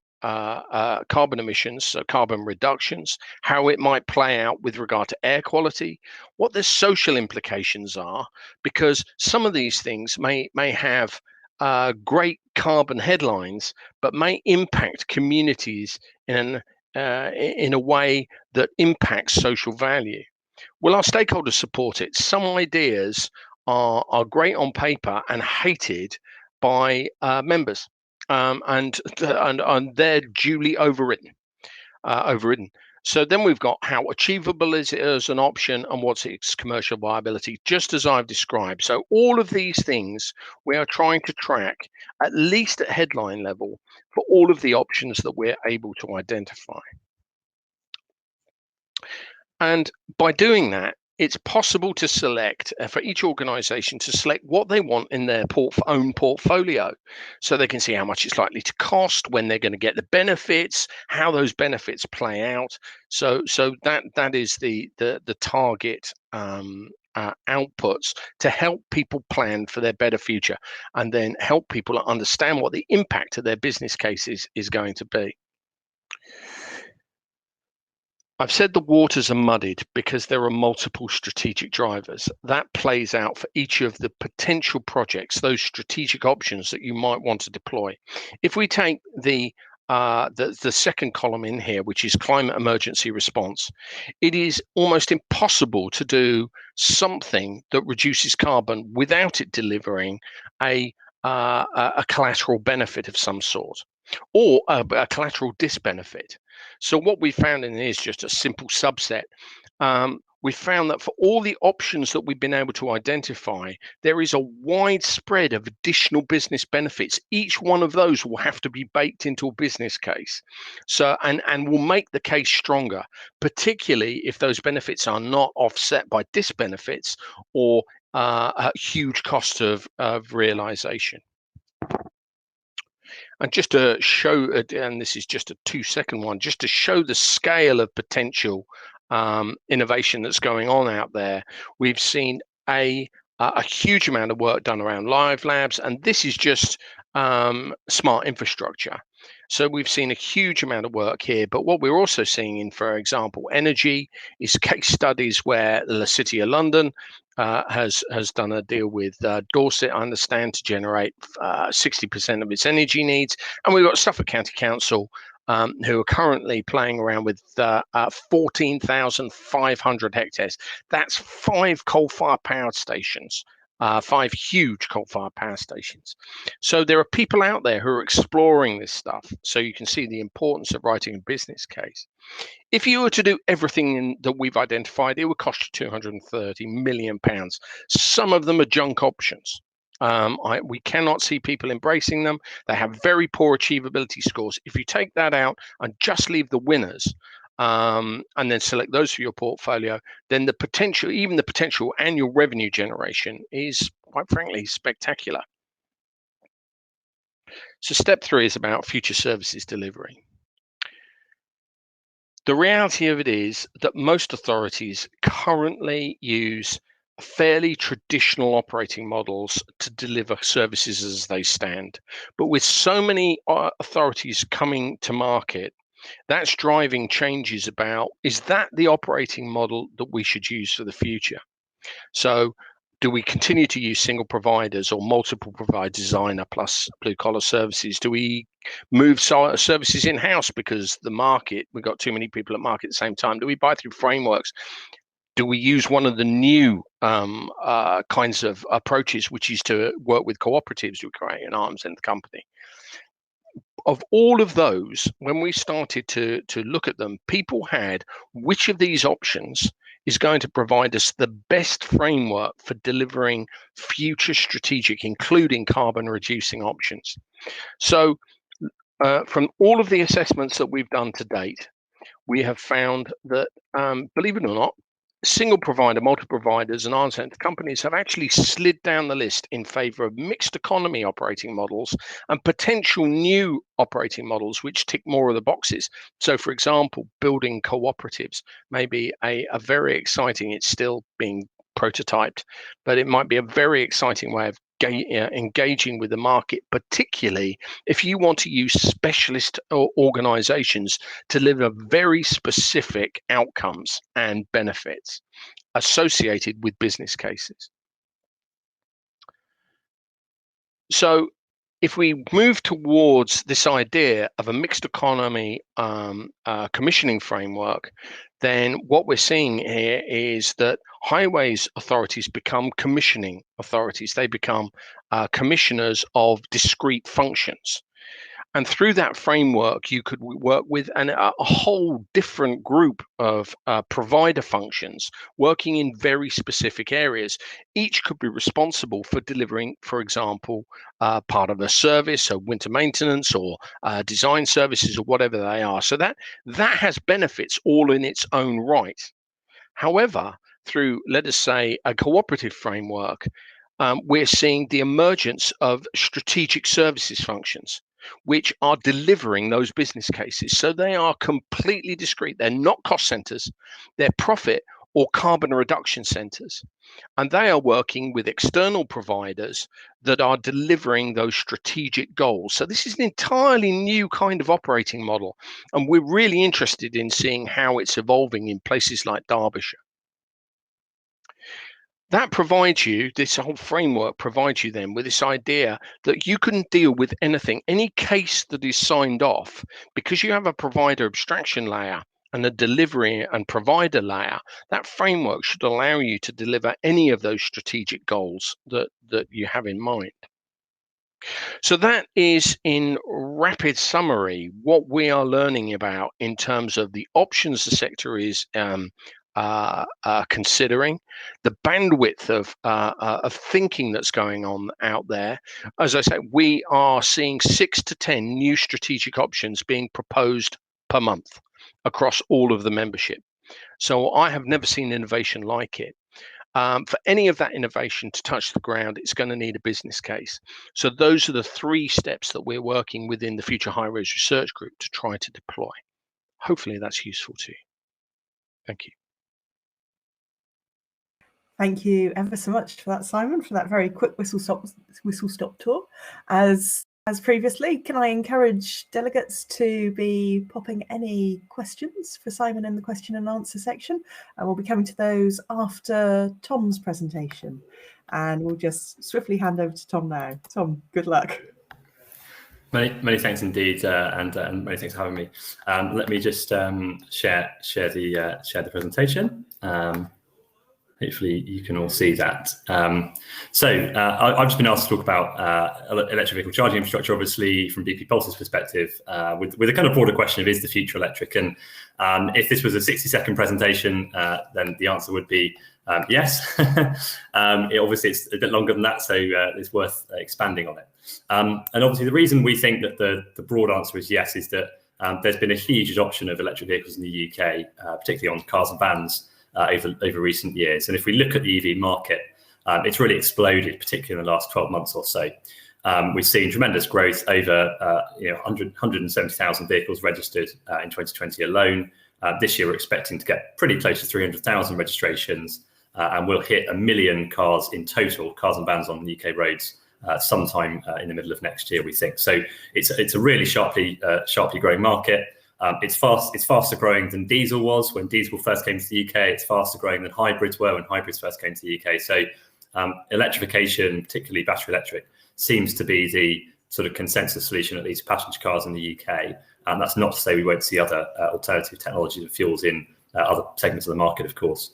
emissions, so carbon reductions, how it might play out with regard to air quality, what the social implications are, because some of these things may have great carbon headlines, but may impact communities in a way that impacts social value. Will our stakeholders support it? Some ideas are great on paper and hated by members, and they're duly overridden. So then we've got how achievable is it as an option and what's its commercial viability, just as I've described. So all of these things we are trying to track, at least at headline level, for all of the options that we're able to identify. And by doing that, it's possible to select, for each organization, to select what they want in their own portfolio. So they can see how much it's likely to cost, when they're going to get the benefits, how those benefits play out. So that is the target outputs to help people plan for their better future, and then help people understand what the impact of their business case is going to be. I've said the waters are muddied because there are multiple strategic drivers. That plays out for each of the potential projects, those strategic options that you might want to deploy. If we take the second column in here, which is climate emergency response, it is almost impossible to do something that reduces carbon without it delivering a collateral benefit of some sort, or a collateral disbenefit. So what we found in is just a simple subset. We found that for all the options that we've been able to identify, there is a wide spread of additional business benefits. Each one of those will have to be baked into a business case. So and will make the case stronger, particularly if those benefits are not offset by disbenefits or a huge cost of realization. And just to show, and this is just a 2-second one, just to show the scale of potential innovation that's going on out there, we've seen a huge amount of work done around live labs, and this is just smart infrastructure. So we've seen a huge amount of work here, but what we're also seeing in, for example, energy is case studies where the City of London has done a deal with Dorset, I understand, to generate 60% of its energy needs. And we've got Suffolk County Council who are currently playing around with 14,500 hectares. That's 5 coal-fired power stations. 5 huge coal-fired power stations. So there are people out there who are exploring this stuff. So you can see the importance of writing a business case. If you were to do everything that we've identified, it would cost you £230 million. Some of them are junk options. We cannot see people embracing them. They have very poor achievability scores. If you take that out and just leave the winners, and then select those for your portfolio, then the potential annual revenue generation is, quite frankly, spectacular. So step 3 is about future services delivery. The reality of it is that most authorities currently use fairly traditional operating models to deliver services as they stand. But with so many authorities coming to market, that's driving changes about, is that the operating model that we should use for the future? So do we continue to use single providers or multiple provider designer plus blue collar services? Do we move services in-house because the market, we've got too many people at market at the same time? Do we buy through frameworks? Do we use one of the new kinds of approaches, which is to work with cooperatives to create an arm's length company? Of all of those, when we started to look at them, people had which of these options is going to provide us the best framework for delivering future strategic, including carbon reducing options. So from all of the assessments that we've done to date, we have found that, believe it or not, single provider, multiple providers, and arm's length companies have actually slid down the list in favor of mixed economy operating models and potential new operating models which tick more of the boxes. So, for example, building cooperatives may be a very exciting, it's still being prototyped, but it might be a very exciting way of engaging with the market, particularly if you want to use specialist organizations to deliver very specific outcomes and benefits associated with business cases. So if we move towards this idea of a mixed economy commissioning framework, then what we're seeing here is that highways authorities become commissioning authorities. They become commissioners of discrete functions. And through that framework, you could work with a whole different group of provider functions working in very specific areas. Each could be responsible for delivering, for example, part of a service, so winter maintenance or design services or whatever they are. So that has benefits all in its own right. However, through, let us say, a cooperative framework, we're seeing the emergence of strategic services functions, which are delivering those business cases. So they are completely discrete. They're not cost centers, they're profit or carbon reduction centers. And they are working with external providers that are delivering those strategic goals. So this is an entirely new kind of operating model. And we're really interested in seeing how it's evolving in places like Derbyshire. That provides you, this whole framework provides you then with this idea that you can deal with anything, any case that is signed off, because you have a provider abstraction layer and a delivery and provider layer. That framework should allow you to deliver any of those strategic goals that you have in mind. So that is, in rapid summary, what we are learning about in terms of the options the sector is considering, the bandwidth of thinking that's going on out there. As I say, we are seeing 6 to 10 new strategic options being proposed per month across all of the membership. So I have never seen innovation like it. For any of that innovation to touch the ground, it's going to need a business case. So those are the 3 steps that we're working within the Future Highways Research Group to try to deploy. Hopefully that's useful to you. Thank you. Thank you ever so much for that, Simon, for that very quick whistle-stop tour. As previously, can I encourage delegates to be popping any questions for Simon in the question and answer section? And we'll be coming to those after Tom's presentation. And we'll just swiftly hand over to Tom now. Tom, good luck. Many thanks indeed, and many thanks for having me. Let me just share the presentation. Hopefully you can all see that. I've just been asked to talk about electric vehicle charging infrastructure, obviously from BP Pulse's perspective, with a kind of broader question of is the future electric? And if this was a 60-second presentation, then the answer would be yes. Obviously it's a bit longer than that, so it's worth expanding on it. And obviously the reason we think that the broad answer is yes is that there's been a huge adoption of electric vehicles in the UK, particularly on cars and vans, over recent years. And if we look at the EV market, it's really exploded, particularly in the last 12 months or so. We've seen tremendous growth, over 170,000 vehicles registered in 2020 alone. This year we're expecting to get pretty close to 300,000 registrations, and we'll hit 1 million cars in total, cars and vans on UK roads, sometime in the middle of next year, we think. So it's a really sharply growing market. It's faster growing than diesel was when diesel first came to the UK. It's faster growing than hybrids were when hybrids first came to the UK. So electrification, particularly battery electric, seems to be the sort of consensus solution, at least passenger cars in the UK. And that's not to say we won't see other alternative technologies and fuels in other segments of the market, of course.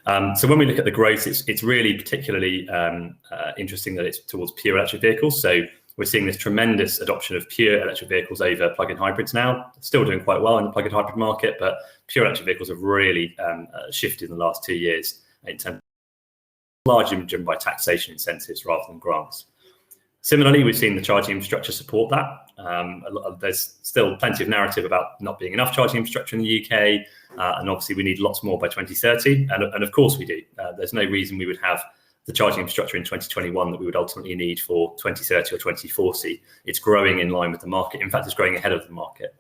So when we look at the growth, it's really particularly interesting that it's towards pure electric vehicles. So we're seeing this tremendous adoption of pure electric vehicles over plug-in hybrids now. Still doing quite well in the plug-in hybrid market, but pure electric vehicles have really shifted in the last 2 years in terms of largely driven by taxation incentives rather than grants. Similarly, we've seen the charging infrastructure support that. There's still plenty of narrative about not being enough charging infrastructure in the UK, and obviously we need lots more by 2030, and of course we do. There's no reason we would have the charging infrastructure in 2021 that we would ultimately need for 2030 or 2040. It's growing in line with the market. In fact, it's growing ahead of the market.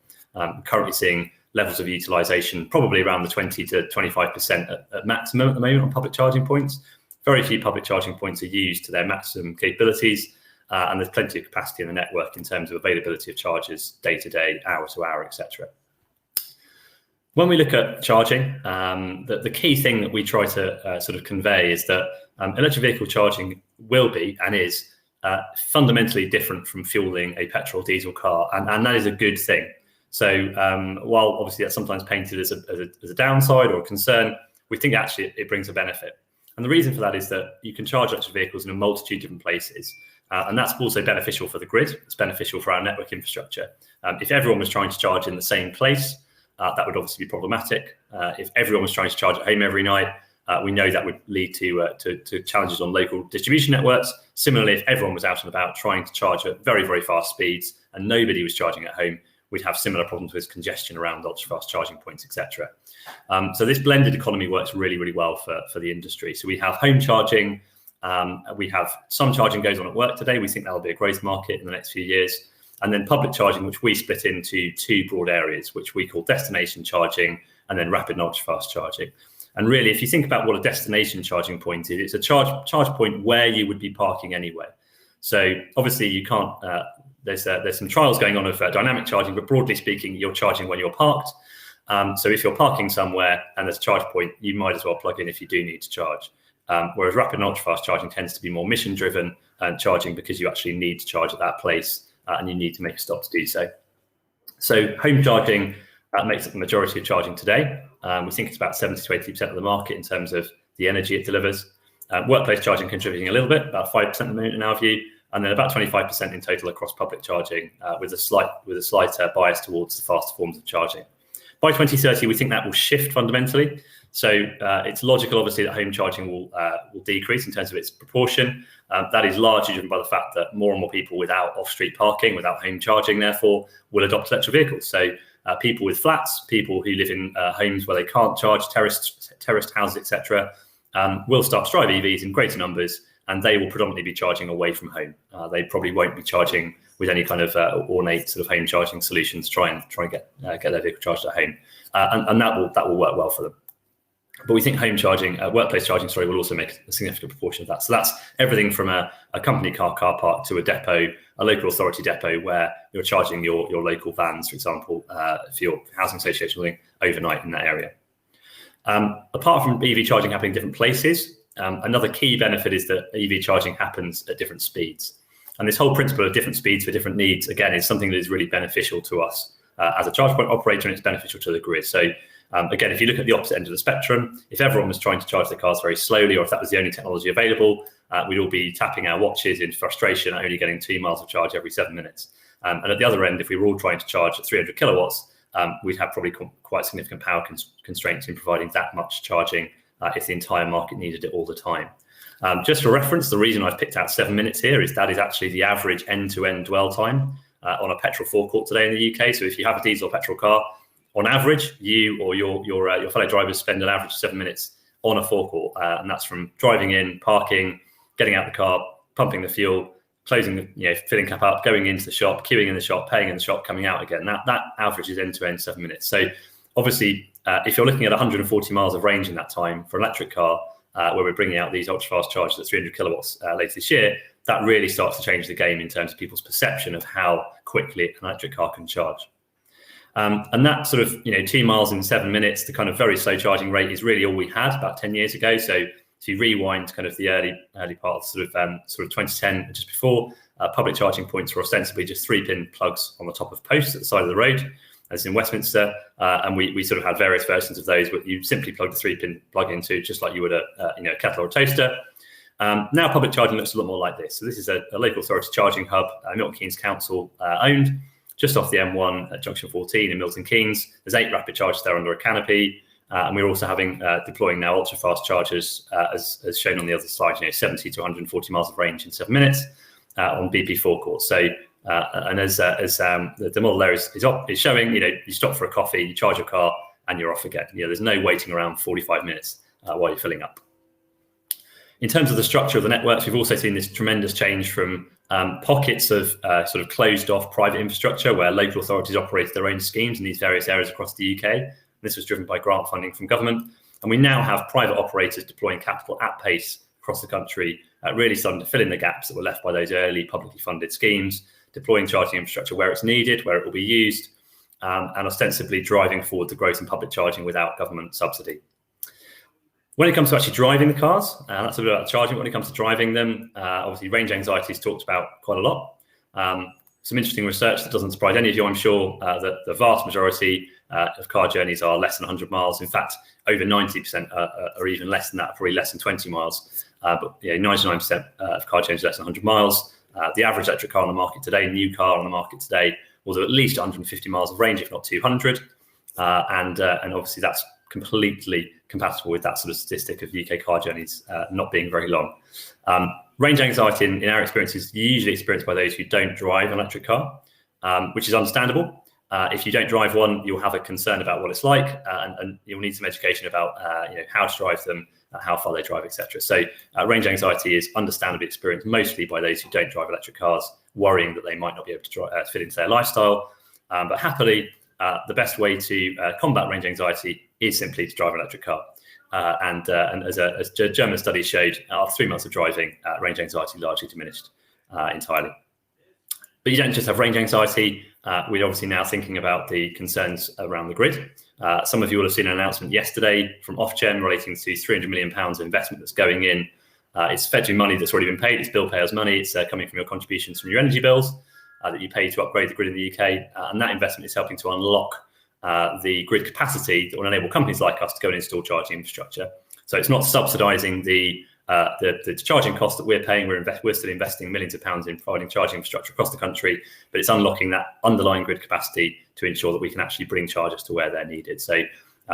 Currently seeing levels of utilisation probably around the 20 to 25% at maximum at the moment on public charging points. Very few public charging points are used to their maximum capabilities, and there's plenty of capacity in the network in terms of availability of chargers day to day, hour to hour, etc. When we look at charging, the key thing that we try to sort of convey is that electric vehicle charging will be and is fundamentally different from fueling a petrol diesel car, and that is a good thing. So while obviously that's sometimes painted as a downside or a concern, we think actually it brings a benefit. And the reason for that is that you can charge electric vehicles in a multitude of different places. And that's also beneficial for the grid. It's beneficial for our network infrastructure. If everyone was trying to charge in the same place, that would obviously be problematic. If everyone was trying to charge at home every night, we know that would lead to challenges on local distribution networks. Similarly, if everyone was out and about trying to charge at very, very fast speeds and nobody was charging at home, we'd have similar problems with congestion around ultra-fast charging points, etc. So this blended economy works really, really well for the industry. So we have home charging. We have some charging goes on at work today. We think that'll be a growth market in the next few years. And then public charging, which we split into 2 broad areas, which we call destination charging and then rapid and ultra-fast charging. And really, if you think about what a destination charging point is, it's a charge point where you would be parking anyway. So obviously you can't, there's some trials going on of dynamic charging, but broadly speaking, you're charging when you're parked. So if you're parking somewhere and there's a charge point, you might as well plug in if you do need to charge. Whereas rapid and ultra-fast charging tends to be more mission-driven and charging because you actually need to charge at that place and you need to make a stop to do so. So home charging makes up the majority of charging today. We think it's about 70 to 80% of the market in terms of the energy it delivers. Workplace charging contributing a little bit, about 5% at the moment in our view, and then about 25% in total across public charging, with a slight bias towards the faster forms of charging. By 2030, we think that will shift fundamentally. So it's logical, obviously, that home charging will decrease in terms of its proportion. That is largely driven by the fact that more and more people without off-street parking, without home charging, therefore, will adopt electric vehicles. So people with flats, people who live in homes where they can't charge, terraced houses, etc., will start to drive EVs in greater numbers, and they will predominantly be charging away from home. They probably won't be charging with any kind of ornate sort of home charging solutions. Try and get their vehicle charged at home, and that will work well for them. But we think home charging, workplace charging, will also make a significant proportion of that. So that's everything from a company car park to a depot, a local authority depot where you're charging your local vans, for example, for your housing association living overnight in that area. Apart from EV charging happening in different places, another key benefit is that EV charging happens at different speeds. And this whole principle of different speeds for different needs, again, is something that is really beneficial to us as a charge point operator, and it's beneficial to the grid. So again, if you look at the opposite end of the spectrum, if everyone was trying to charge their cars very slowly, or if that was the only technology available, we'd all be tapping our watches in frustration at only getting 2 miles of charge every 7 minutes. And at the other end, if we were all trying to charge at 300 kilowatts, we'd have probably quite significant power constraints in providing that much charging if the entire market needed it all the time. Just for reference, the reason I've picked out 7 minutes here is that is actually the average end-to-end dwell time on a petrol forecourt today in the UK. So if you have a diesel or petrol car, on average, you or your fellow drivers spend an average of 7 minutes on a forecourt, and that's from driving in, parking, getting out the car, pumping the fuel, closing the filling cap up, going into the shop, queuing in the shop, paying in the shop, coming out again. That average is end to end 7 minutes. So obviously, if you're looking at 140 miles of range in that time for an electric car, where we're bringing out these ultra fast chargers at 300 kilowatts later this year, that really starts to change the game in terms of people's perception of how quickly an electric car can charge. And that sort of 2 miles in 7 minutes, the kind of very slow charging rate, is really all we had about 10 years ago. So if you rewind kind of the early part of sort of 2010, just before, public charging points were ostensibly just 3-pin plugs on the top of posts at the side of the road, as in Westminster, and we sort of had various versions of those, but you simply plug the 3-pin plug into, just like you would a kettle or a toaster. Now public charging looks a lot more like this. So this is a local authority charging hub, Milton Keynes Council owned, just off the M1 at junction 14 in Milton Keynes. There's 8 rapid chargers there under a canopy, and we're also deploying now ultra fast chargers, as shown on the other slide, 70 to 140 miles of range in 7 minutes on BP forecourts. So and as the model there is showing, you stop for a coffee, you charge your car, and you're off again. There's no waiting around 45 minutes while you're filling up. In terms of the structure of the networks, we've also seen this tremendous change from pockets of sort of closed off private infrastructure where local authorities operated their own schemes in these various areas across the UK. This was driven by grant funding from government. And we now have private operators deploying capital at pace across the country, really starting to fill in the gaps that were left by those early publicly funded schemes, deploying charging infrastructure where it's needed, where it will be used, and ostensibly driving forward the growth in public charging without government subsidy. When it comes to actually driving the cars, that's a bit about charging. When it comes to driving them, obviously range anxiety is talked about quite a lot. Some interesting research that doesn't surprise any of you, I'm sure, that the vast majority of car journeys are less than 100 miles. In fact, over 90% are even less than that, probably less than 20 miles. But 99% of car journeys are less than 100 miles. The average electric car on the market today, new car on the market today, will do at least 150 miles of range, if not 200. And obviously that's completely compatible with that sort of statistic of UK car journeys not being very long. Range anxiety, in our experience, is usually experienced by those who don't drive an electric car, which is understandable. If you don't drive one, you'll have a concern about what it's like, and you'll need some education about how to drive them, how far they drive, etc. So range anxiety is understandably experienced mostly by those who don't drive electric cars, worrying that they might not be able to fit into their lifestyle. But happily, the best way to combat range anxiety is simply to drive an electric car. And as German studies showed, after 3 months of driving, range anxiety largely diminished entirely. But you don't just have range anxiety. We're obviously now thinking about the concerns around the grid. Some of you will have seen an announcement yesterday from Ofgem relating to £300 million of investment that's going in. It's effectively money that's already been paid. It's bill payers' money. It's coming from your contributions from your energy bills that you pay to upgrade the grid in the UK. And that investment is helping to unlock the grid capacity that will enable companies like us to go and install charging infrastructure. So it's not subsidising the charging cost that we're paying. We're still investing millions of pounds in providing charging infrastructure across the country, but it's unlocking that underlying grid capacity to ensure that we can actually bring chargers to where they're needed. So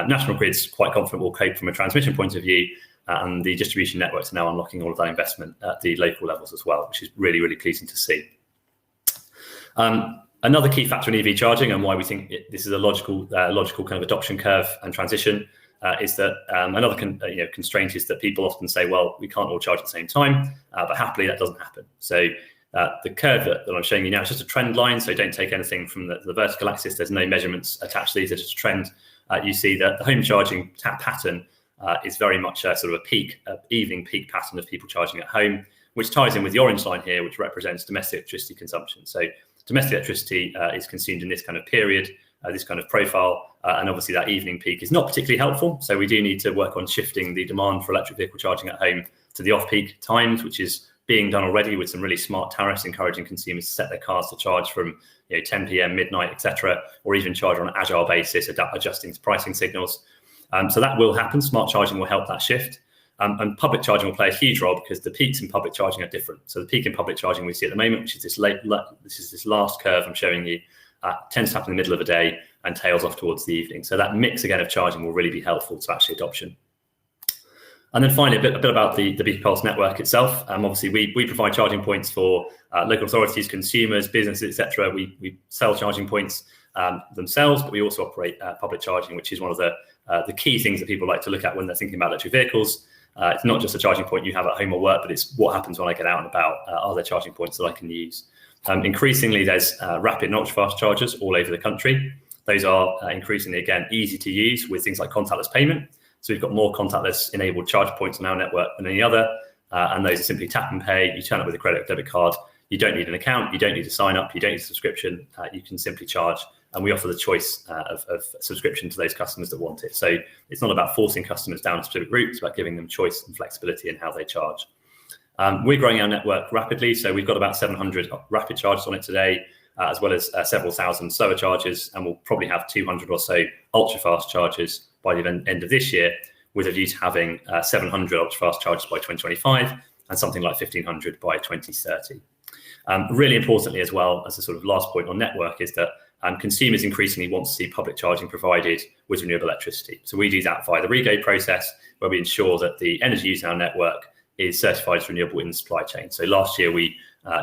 National Grid's quite confident we'll cope from a transmission point of view, and the distribution networks are now unlocking all of that investment at the local levels as well, which is really, really pleasing to see. Another key factor in EV charging, and why we think this is a logical kind of adoption curve and transition, is that another constraint is that people often say, well, we can't all charge at the same time, but happily that doesn't happen. So the curve that I'm showing you now is just a trend line, so don't take anything from the vertical axis. There's no measurements attached to these, it's just a trend. You see that the home charging pattern is very much a sort of evening peak pattern of people charging at home, which ties in with the orange line here, which represents domestic electricity consumption. So domestic electricity is consumed in this kind of period, this kind of profile, and obviously that evening peak is not particularly helpful. So we do need to work on shifting the demand for electric vehicle charging at home to the off-peak times, which is being done already with some really smart tariffs encouraging consumers to set their cars to charge from 10 p.m, midnight, etc., or even charge on an agile basis, adjusting to pricing signals. So that will happen. Smart charging will help that shift. And public charging will play a huge role because the peaks in public charging are different. So the peak in public charging we see at the moment, which is this last curve I'm showing you, tends to happen in the middle of the day and tails off towards the evening. So that mix again of charging will really be helpful to actually adoption. And then finally, a bit about the BP Pulse network itself. Obviously, we provide charging points for local authorities, consumers, businesses, etc. We sell charging points themselves, but we also operate public charging, which is one of the key things that people like to look at when they're thinking about electric vehicles. It's not just a charging point you have at home or work, but it's what happens when I get out and about. Are there charging points that I can use? Increasingly, there's rapid and ultra-fast chargers all over the country. Those are increasingly, again, easy to use with things like contactless payment. So we've got more contactless enabled charge points on our network than any other. And those are simply tap and pay. You turn up with a credit or debit card. You don't need an account. You don't need to sign up. You don't need a subscription. You can simply charge. And we offer the choice of subscription to those customers that want it. So it's not about forcing customers down a specific route. It's about giving them choice and flexibility in how they charge. We're growing our network rapidly. So we've got about 700 rapid charges on it today, as well as several thousand slower charges. And we'll probably have 200 or so ultra-fast charges by the end of this year, with a view to having 700 ultra-fast charges by 2025 and something like 1,500 by 2030. Really importantly as well, as a sort of last point on network, is that consumers increasingly want to see public charging provided with renewable electricity. So we do that via the REGO process, where we ensure that the energy used in our network is certified as renewable in the supply chain. So last year we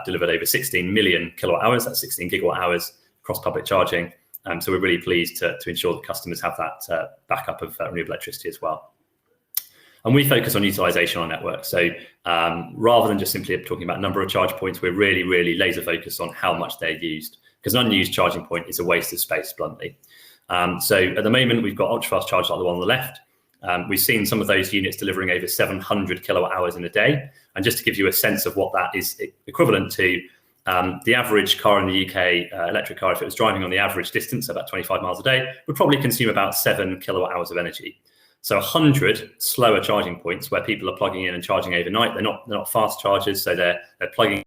delivered over 16 million kilowatt hours, that's 16 gigawatt hours across public charging. So we're really pleased to ensure that customers have that backup of renewable electricity as well. And we focus on utilization on our network. So rather than just simply talking about number of charge points, we're really laser focused on how much they're used, because an unused charging point is a waste of space, bluntly. So at the moment, we've got ultra-fast chargers like the one on the left. We've seen some of those units delivering over 700 kilowatt hours in a day. And just to give you a sense of what that is equivalent to, the average car in the UK, electric car, if it was driving on the average distance, about 25 miles a day, would probably consume about 7 kilowatt hours of energy. So 100 slower charging points where people are plugging in and charging overnight. They're not fast chargers, so they're plugging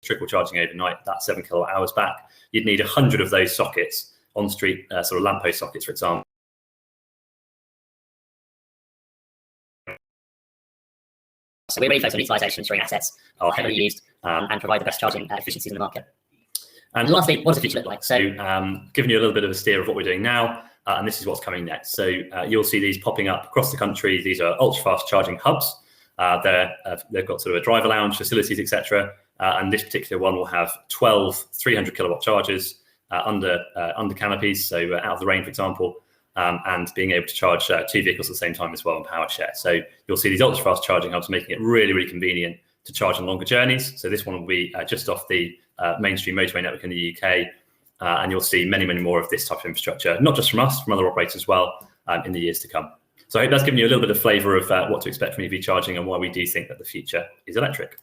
trickle charging overnight, that's 7 kilowatt hours back. You'd need 100 of those sockets on street, sort of lamppost sockets, for example. So we're really focused on utilisation, ensuring assets are heavily used and provide the best charging efficiencies in the market. And lastly, what does the future look like? So giving you a little bit of a steer of what we're doing now, and this is what's coming next. So you'll see these popping up across the country. These are ultra-fast charging hubs. They've got sort of a driver lounge, facilities, etc. And this particular one will have 12 300 kilowatt chargers under canopies, so out of the rain, for example, and being able to charge 2 vehicles at the same time as well on power share. So you'll see these ultra-fast charging hubs making it really convenient to charge on longer journeys. So this one will be just off the mainstream motorway network in the UK. And you'll see many more of this type of infrastructure, not just from us, from other operators as well, in the years to come. So I hope that's given you a little bit of flavour of what to expect from EV charging and why we do think that the future is electric.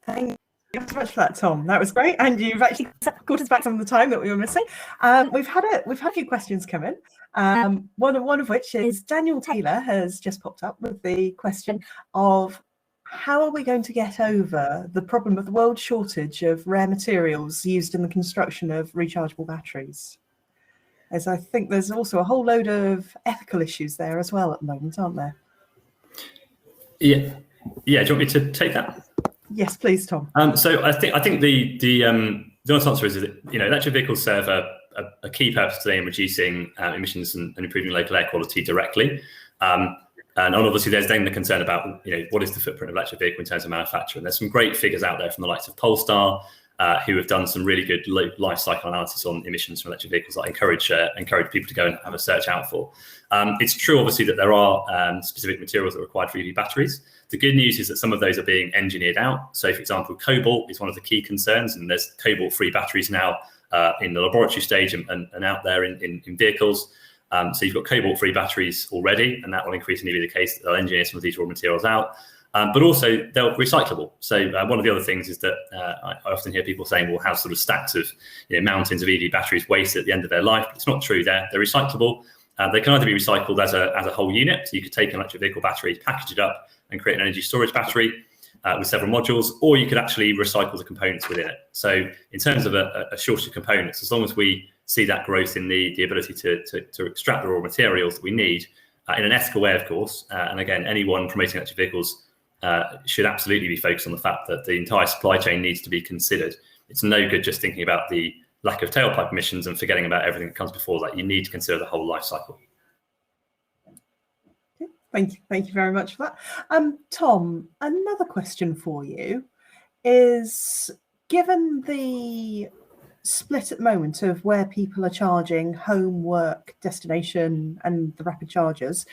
Thank you so much for that, Tom. That was great, and you've actually caught us back some of the time that we were missing. We've had a few questions come in. One of which is Daniel Taylor has just popped up with the question of how are we going to get over the problem of the world shortage of rare materials used in the construction of rechargeable batteries? As I think there's also a whole load of ethical issues there as well at the moment, aren't there? Yeah. Do you want me to take that? Yes, please, Tom. So I think the honest answer is that electric vehicles serve a key purpose today in reducing emissions and improving local air quality directly. And obviously, there's then the concern about what is the footprint of electric vehicle in terms of manufacturing. There's some great figures out there from the likes of Polestar who have done some really good life cycle analysis on emissions from electric vehicles that I encourage people to go and have a search out for. It's true, obviously, that there are specific materials that are required for EV batteries. The good news is that some of those are being engineered out. So, for example, cobalt is one of the key concerns, and there's cobalt-free batteries now in the laboratory stage and out there in vehicles. So you've got cobalt-free batteries already, and that will increasingly be the case. They'll engineer some of these raw materials out, but also they're recyclable. So one of the other things is that I often hear people saying, "Well, have sort of stacks of mountains of EV batteries wasted at the end of their life." But it's not true. They're recyclable. They can either be recycled as a whole unit, so you could take an electric vehicle battery, package it up, and create an energy storage battery with several modules, or you could actually recycle the components within it. So in terms of a shortage of components, as long as we see that growth in the ability to extract the raw materials that we need in an ethical way, of course, and again, anyone promoting electric vehicles should absolutely be focused on the fact that the entire supply chain needs to be considered. It's no good just thinking about the lack of tailpipe emissions and forgetting about everything that comes before that. You need to consider the whole life cycle. Thank you very much for that. Tom, another question for you is, given the split at the moment of where people are charging, home, work, destination, and the rapid chargers,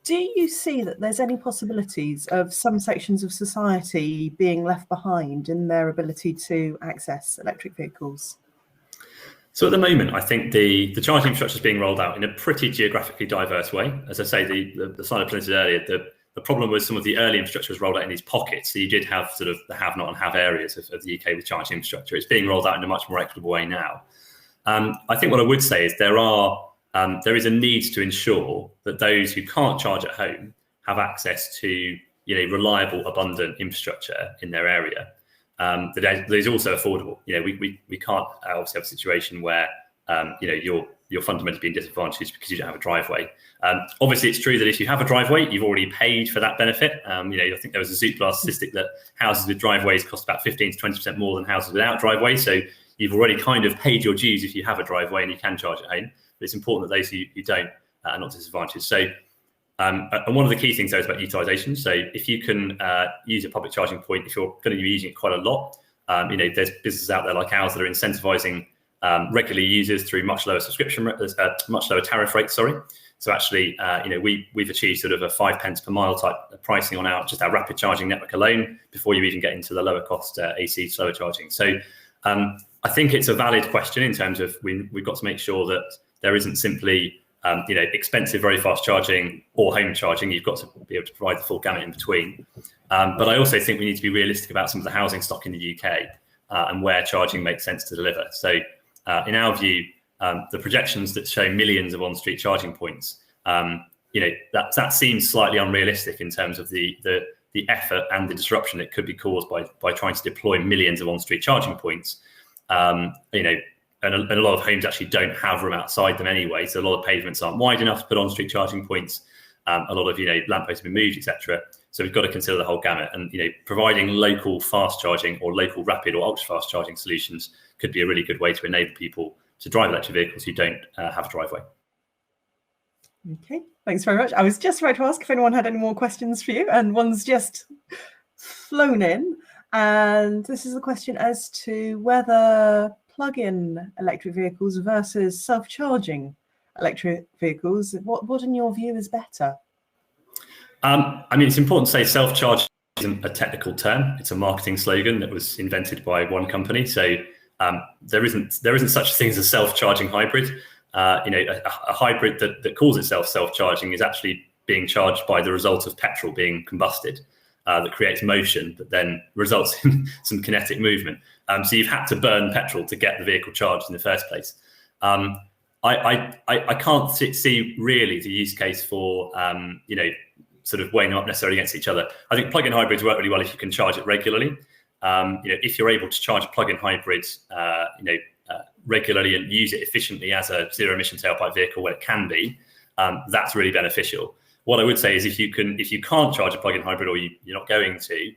do you see that there's any possibilities of some sections of society being left behind in their ability to access electric vehicles? So at the moment, I think the charging infrastructure is being rolled out in a pretty geographically diverse way. As I say, the slide I presented earlier, the problem was some of the early infrastructure was rolled out in these pockets. So you did have sort of the have not and have areas of the UK with charging infrastructure. It's being rolled out in a much more equitable way now. I think what I would say is there is a need to ensure that those who can't charge at home have access to reliable, abundant infrastructure in their area. That is also affordable. We can't obviously have a situation where you're fundamentally being disadvantaged because you don't have a driveway. Obviously, it's true that if you have a driveway, you've already paid for that benefit. I think there was a Zoopla statistic that houses with driveways cost about 15 to 20% more than houses without driveways. So you've already kind of paid your dues if you have a driveway and you can charge at home. But it's important that those who don't are not disadvantaged. So, and one of the key things though is about utilisation. So if you can use a public charging point, if you're going to be using it quite a lot, there's businesses out there like ours that are incentivising regular users through much lower much lower tariff rates. So actually, we've achieved sort of a 5 pence per mile type pricing on our rapid charging network alone before you even get into the lower cost AC slower charging. So I think it's a valid question in terms of we've got to make sure that there isn't simply expensive, very fast charging or home charging. You've got to be able to provide the full gamut in between. But I also think we need to be realistic about some of the housing stock in the UK and where charging makes sense to deliver. So in our view, the projections that show millions of on-street charging points, that seems slightly unrealistic in terms of the effort and the disruption that could be caused by trying to deploy millions of on-street charging points. And a lot of homes actually don't have room outside them anyway. So a lot of pavements aren't wide enough to put on-street charging points. A lot of lampposts have been moved, etc. So we've got to consider the whole gamut. And providing local fast charging or local rapid or ultra fast charging solutions could be a really good way to enable people to drive electric vehicles who don't have a driveway. Okay, thanks very much. I was just about to ask if anyone had any more questions for you, and one's just flown in. And this is a question as to whether plug-in electric vehicles versus self-charging electric vehicles, what in your view is better? It's important to say self-charge isn't a technical term. It's a marketing slogan that was invented by one company. So there isn't such a thing as a self-charging hybrid. A hybrid that calls itself self-charging is actually being charged by the result of petrol being combusted. That creates motion that then results in some kinetic movement. So you've had to burn petrol to get the vehicle charged in the first place. I can't see really the use case for sort of weighing them up necessarily against each other. I think plug-in hybrids work really well if you can charge it regularly. If you're able to charge a plug-in hybrid regularly and use it efficiently as a zero-emission tailpipe vehicle where it can be, that's really beneficial. What I would say is if you can't charge a plug-in hybrid or you're not going to,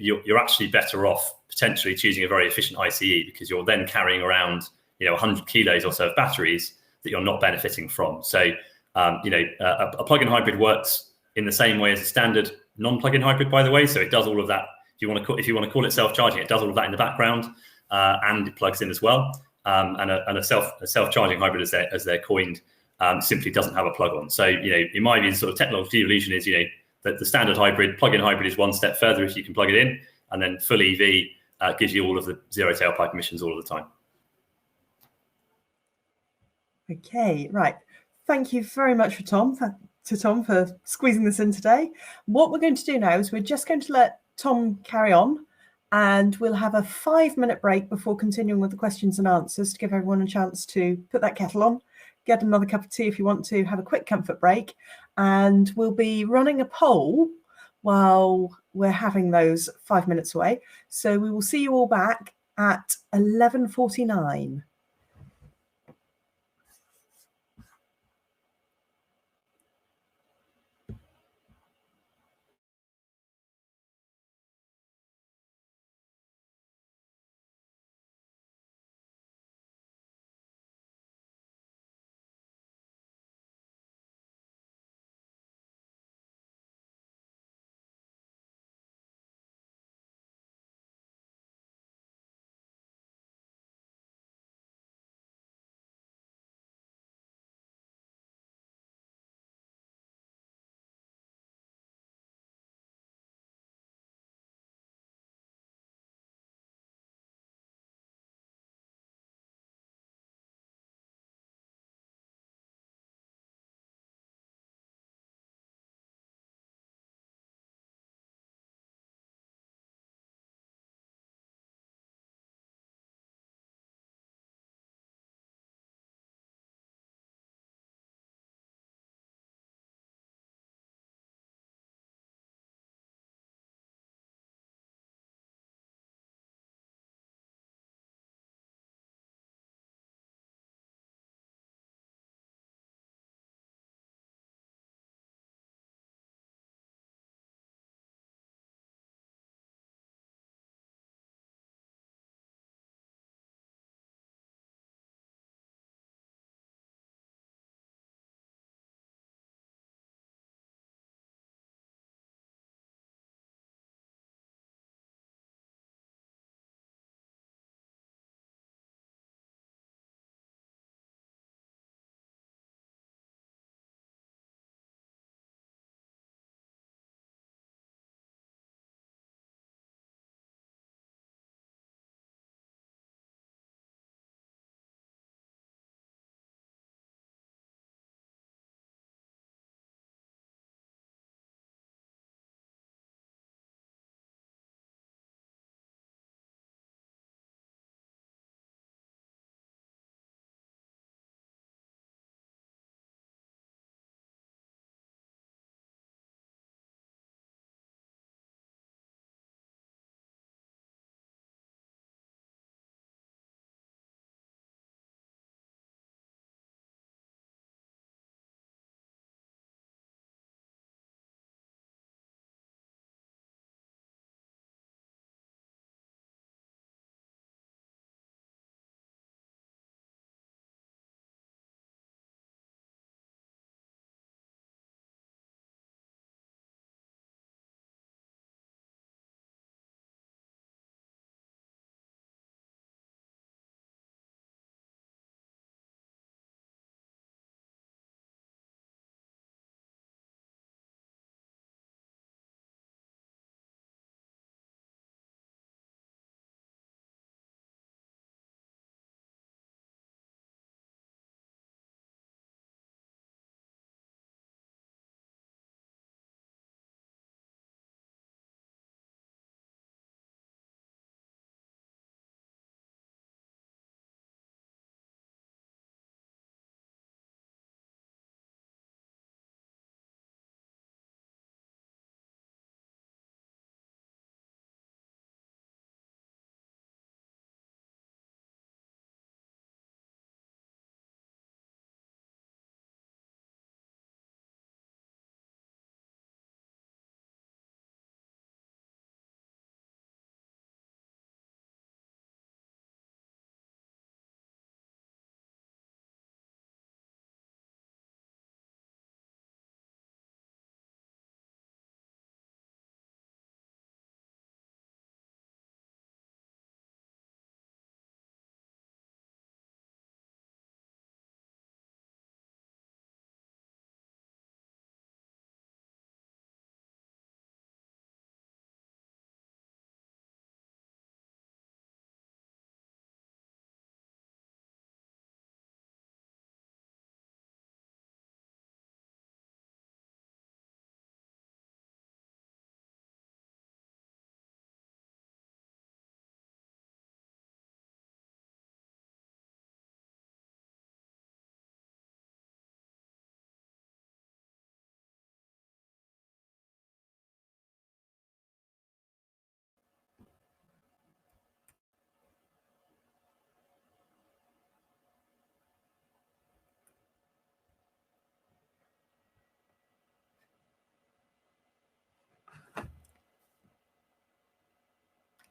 you're actually better off potentially choosing a very efficient ICE because you're then carrying around 100 kilos or so of batteries that you're not benefiting from. So a plug-in hybrid works in the same way as a standard non-plug-in hybrid, by the way. So it does all of that if you want to call it self-charging, it does all of that in the background, and it plugs in as well. And a self-charging hybrid, as they're coined, simply doesn't have a plug on. So, in my view, sort of technology evolution is, that the standard hybrid, plug-in hybrid, is one step further if you can plug it in, and then full EV gives you all of the zero tailpipe emissions all of the time. Okay, right. Thank you very much for Tom for squeezing this in today. What we're going to do now is we're just going to let Tom carry on, and we'll have a 5-minute break before continuing with the questions and answers to give everyone a chance to put that kettle on, get another cup of tea if you want to, have a quick comfort break, and we'll be running a poll while we're having those 5 minutes away. So we will see you all back at 11:49.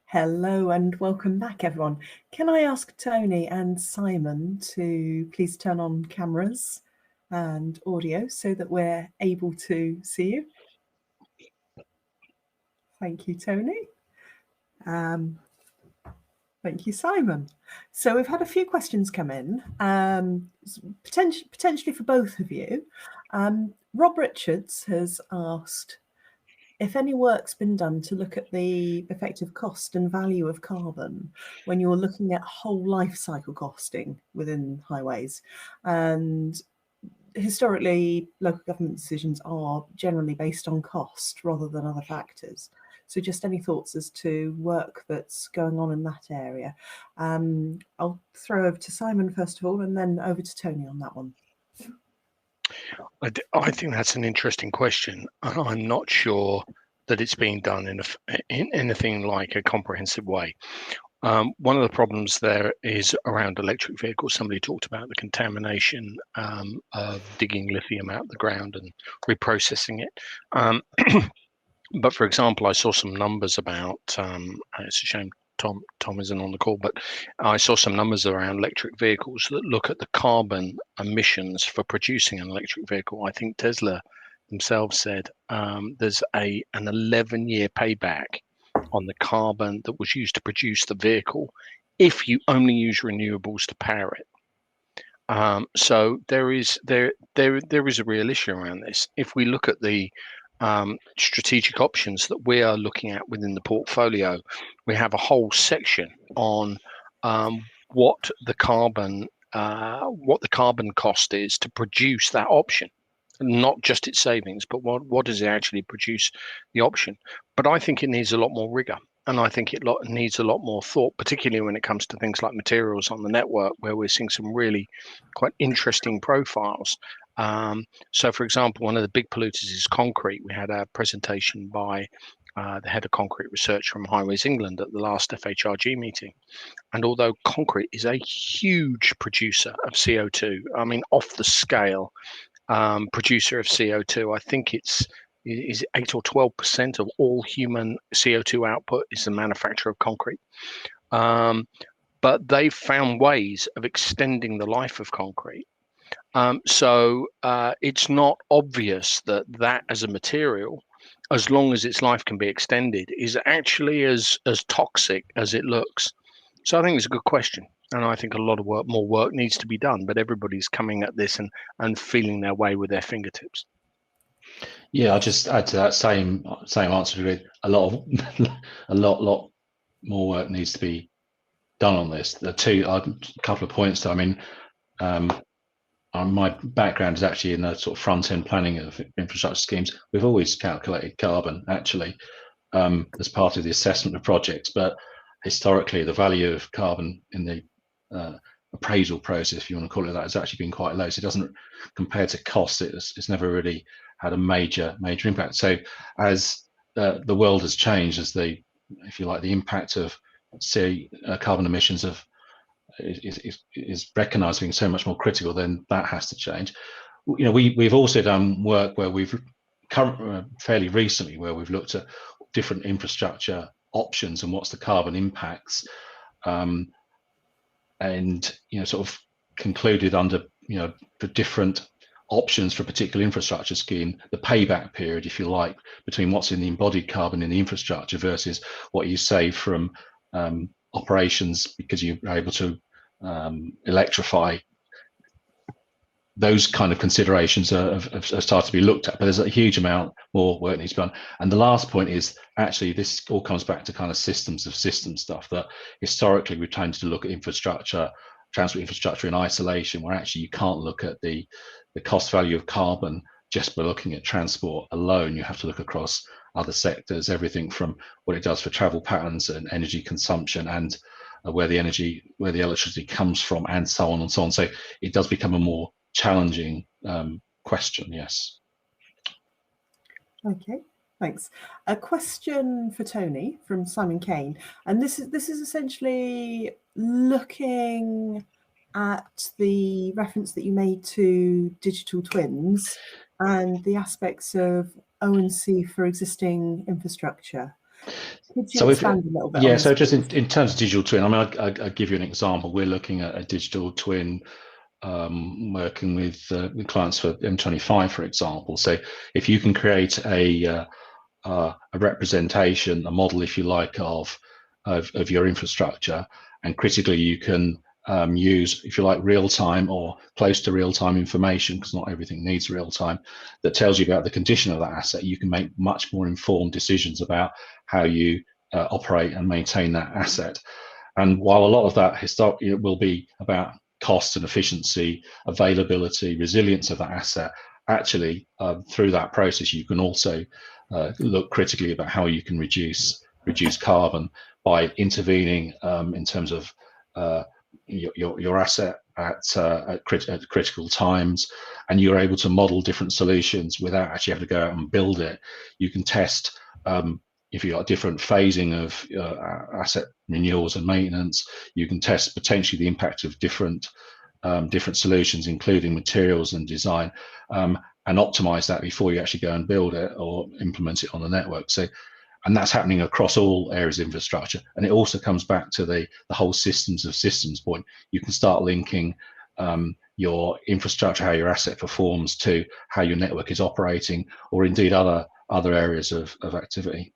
Hello and welcome back, everyone. Can I ask Tony and Simon to please turn on cameras and audio so that we're able to see you? Thank you, Tony. Thank you, Simon. So we've had a few questions come in, potentially for both of you. Rob Richards has asked if any work's been done to look at the effective cost and value of carbon when you're looking at whole life cycle costing within highways. And historically, local government decisions are generally based on cost rather than other factors. So just any thoughts as to work that's going on in that area? I'll throw over to Simon first of all, and then over to Tony on that one. I think that's an interesting question. I'm not sure that it's being done in anything like a comprehensive way. One of the problems there is around electric vehicles. Somebody talked about the contamination of digging lithium out of the ground and reprocessing it. But for example, I saw some numbers about, it's a shame Tom isn't on the call, but I saw some numbers around electric vehicles that look at the carbon emissions for producing an electric vehicle. I think Tesla themselves said there's an 11-year payback on the carbon that was used to produce the vehicle if you only use renewables to power it. So there is a real issue around this. If we look at the strategic options that we are looking at within the portfolio, we have a whole section on what the carbon cost is to produce that option, not just its savings, but what does it actually produce the option. But I think it needs a lot more rigor, and I think it needs a lot more thought, particularly when it comes to things like materials on the network, where we're seeing some really quite interesting profiles. So, for example, one of the big polluters is concrete. We had a presentation by the head of concrete research from Highways England at the last FHRG meeting. And although concrete is a huge producer of CO2, I mean, off the scale producer of CO2, I think is 8 or 12% of all human CO2 output is the manufacture of concrete. But they've found ways of extending the life of concrete. So it's not obvious that as a material, as long as its life can be extended, is actually as toxic as it looks. So I think it's a good question, and I think a lot of more work needs to be done, but everybody's coming at this and feeling their way with their fingertips. Yeah, I'll just add to that same answer. A lot more work needs to be done on this. A couple of points though. I mean, my background is actually in the sort of front end planning of infrastructure schemes. We've always calculated carbon actually as part of the assessment of projects, but historically the value of carbon in the appraisal process, if you want to call it that, has actually been quite low. So it doesn't, compared to cost, it's never really had a major impact. So as the world has changed, as if you like, the impact of carbon emissions is recognised being so much more critical, then that has to change. You know, we've also done work where we've fairly recently where we've looked at different infrastructure options and what's the carbon impacts, and you know, sort of concluded under, you know, the different options for a particular infrastructure scheme, the payback period, if you like, between what's in the embodied carbon in the infrastructure versus what you save from operations because you're able to electrify. Those kind of considerations have started to be looked at, but there's a huge amount more work needs to be done. And the last point is actually this all comes back to kind of systems stuff that historically we've tended to look at infrastructure, transport infrastructure in isolation, where actually you can't look at the cost value of carbon just by looking at transport alone. You have to look across other sectors, everything from what it does for travel patterns and energy consumption and where the electricity comes from, and so on and so on. So it does become a more challenging question. Yes. Okay, thanks. A question for Tony from Simon Kane, and this is essentially looking at the reference that you made to digital twins and the aspects of O&C for existing infrastructure. Could you So expand a little bit on this? so just in terms of digital twin, I mean, I'll give you an example. We're looking at a digital twin, working with clients for M25, for example. So if you can create a representation, a model, if you like, of your infrastructure, and critically you can use, if you like, real-time or close to real-time information, because not everything needs real-time, that tells you about the condition of that asset, you can make much more informed decisions about how you operate and maintain that asset. And while a lot of that historically will be about cost and efficiency, availability, resilience of that asset, actually through that process you can also look critically about how you can reduce carbon by intervening in terms of your asset at critical times, and you're able to model different solutions without actually having to go out and build it. You can test if you've got different phasing of asset renewals and maintenance. You can test potentially the impact of different solutions, including materials and design, and optimize that before you actually go and build it or implement it on the network. So, and that's happening across all areas of infrastructure. And it also comes back to the whole systems of systems point. You can start linking your infrastructure, how your asset performs, to how your network is operating, or indeed other areas of activity.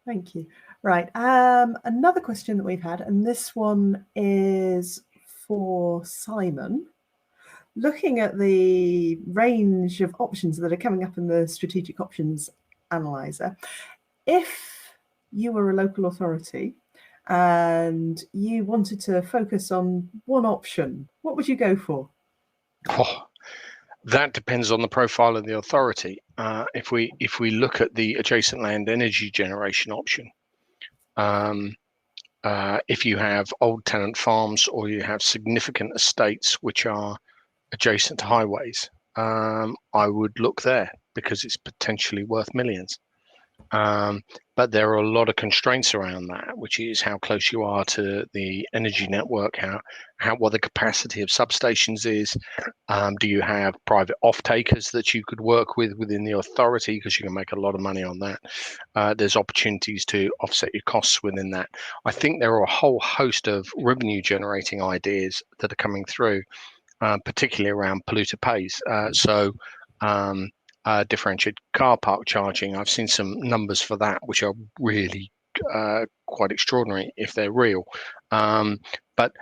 Thank you. Right. Another question that we've had, and this one is for Simon. Looking at the range of options that are coming up in the strategic options analyzer, if you were a local authority and you wanted to focus on one option, what would you go for? Oh, that depends on the profile of the authority. If we look at the adjacent land energy generation option, if you have old tenant farms or you have significant estates which are adjacent to highways, I would look there because it's potentially worth millions. But there are a lot of constraints around that, which is how close you are to the energy network, what the capacity of substations is. Do you have private off-takers that you could work with within the authority, because you can make a lot of money on that. There's opportunities to offset your costs within that. I think there are a whole host of revenue generating ideas that are coming through, particularly around polluter pays. Differentiated car park charging. I've seen some numbers for that, which are really quite extraordinary if they're real. But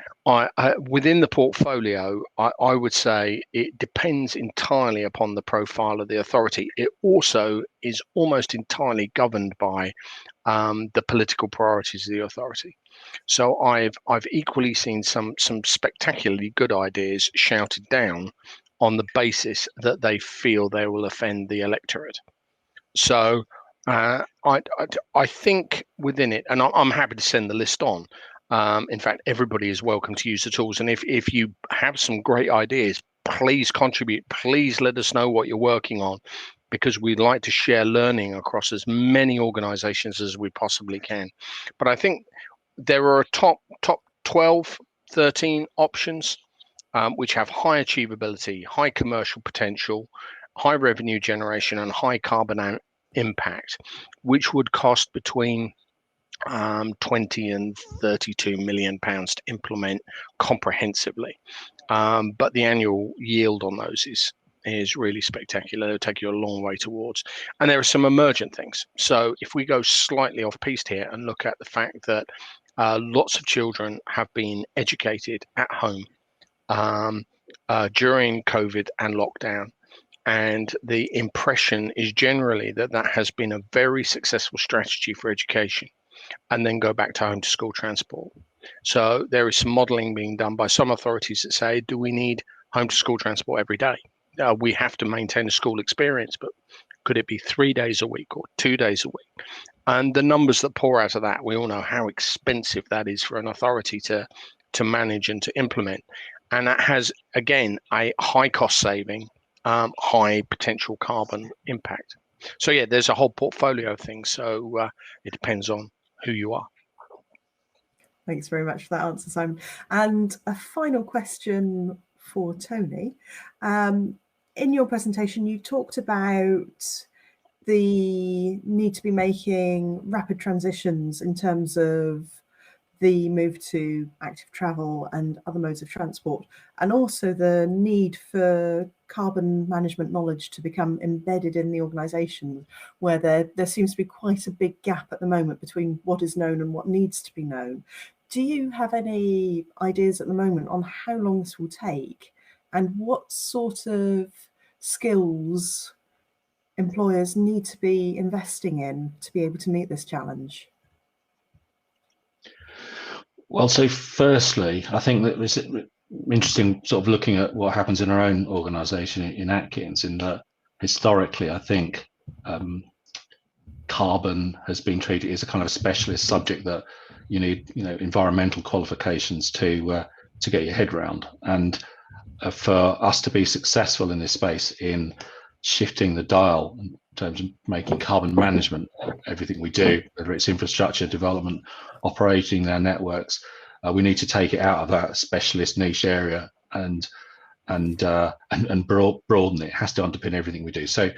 within the portfolio, I would say it depends entirely upon the profile of the authority. It also is almost entirely governed by the political priorities of the authority. So I've equally seen some spectacularly good ideas shouted down on the basis that they feel they will offend the electorate. So I think within it, and I'm happy to send the list on. In fact, everybody is welcome to use the tools. And if you have some great ideas, please contribute. Please let us know what you're working on, because we'd like to share learning across as many organizations as we possibly can. But I think there are a top 12, 13 options which have high achievability, high commercial potential, high revenue generation, and high carbon impact, which would cost between 20 and 32 million pounds to implement comprehensively. But the annual yield on those is really spectacular. It'll take you a long way towards. And there are some emergent things. So if we go slightly off piste here and look at the fact that lots of children have been educated at home during COVID and lockdown, and the impression is generally that has been a very successful strategy for education, and then go back to home to school transport. So there is some modelling being done by some authorities that say, do we need home to school transport every day? We have to maintain a school experience, but could it be 3 days a week or 2 days a week? And the numbers that pour out of that, we all know how expensive that is for an authority to manage and to implement. And that has, again, a high cost saving, high potential carbon impact. So yeah, there's a whole portfolio of things. So it depends on who you are. Thanks very much for that answer, Simon. And a final question for Tony. In your presentation, you talked about the need to be making rapid transitions in terms of the move to active travel and other modes of transport, and also the need for carbon management knowledge to become embedded in the organisation, where there seems to be quite a big gap at the moment between what is known and what needs to be known. Do you have any ideas at the moment on how long this will take, and what sort of skills employers need to be investing in to be able to meet this challenge? Well, so firstly, I think that it's interesting sort of looking at what happens in our own organisation in Atkins, in that historically, I think carbon has been treated as a kind of specialist subject that you need, environmental qualifications to get your head around. And for us to be successful in this space in shifting the dial in terms of making carbon management everything we do, whether it's infrastructure development, operating our networks, we need to take it out of that specialist niche area and broaden it. It has to underpin everything we do. So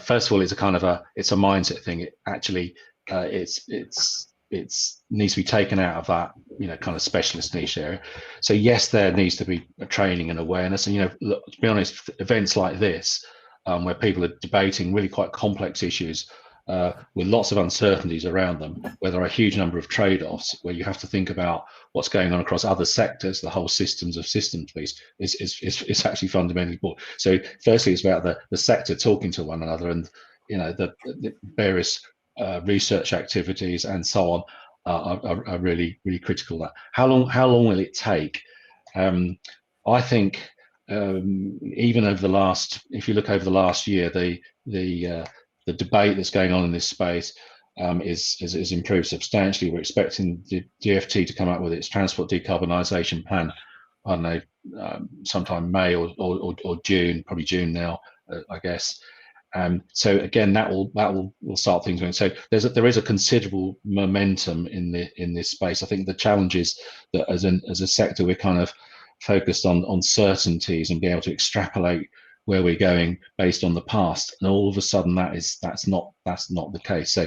first of all, it's a mindset thing. It actually it's needs to be taken out of that kind of specialist niche area. So yes, there needs to be a training and awareness, and to be honest, events like this where people are debating really quite complex issues with lots of uncertainties around them, where there are a huge number of trade-offs, where you have to think about what's going on across other sectors, the whole systems piece is actually fundamentally important. So firstly, it's about the sector talking to one another, and the various research activities and so on are really critical. That how long will it take? I think even over the last, if you look over the last year, the debate that's going on in this space is improved substantially. We're expecting the DfT to come up with its transport decarbonisation plan, I don't know, sometime May or June, probably June now, I guess. So again, that will start things going. So there is a considerable momentum in this space. I think the challenge is that as a sector, we're kind of focused on certainties and being able to extrapolate where we're going based on the past, and all of a sudden that's not the case. So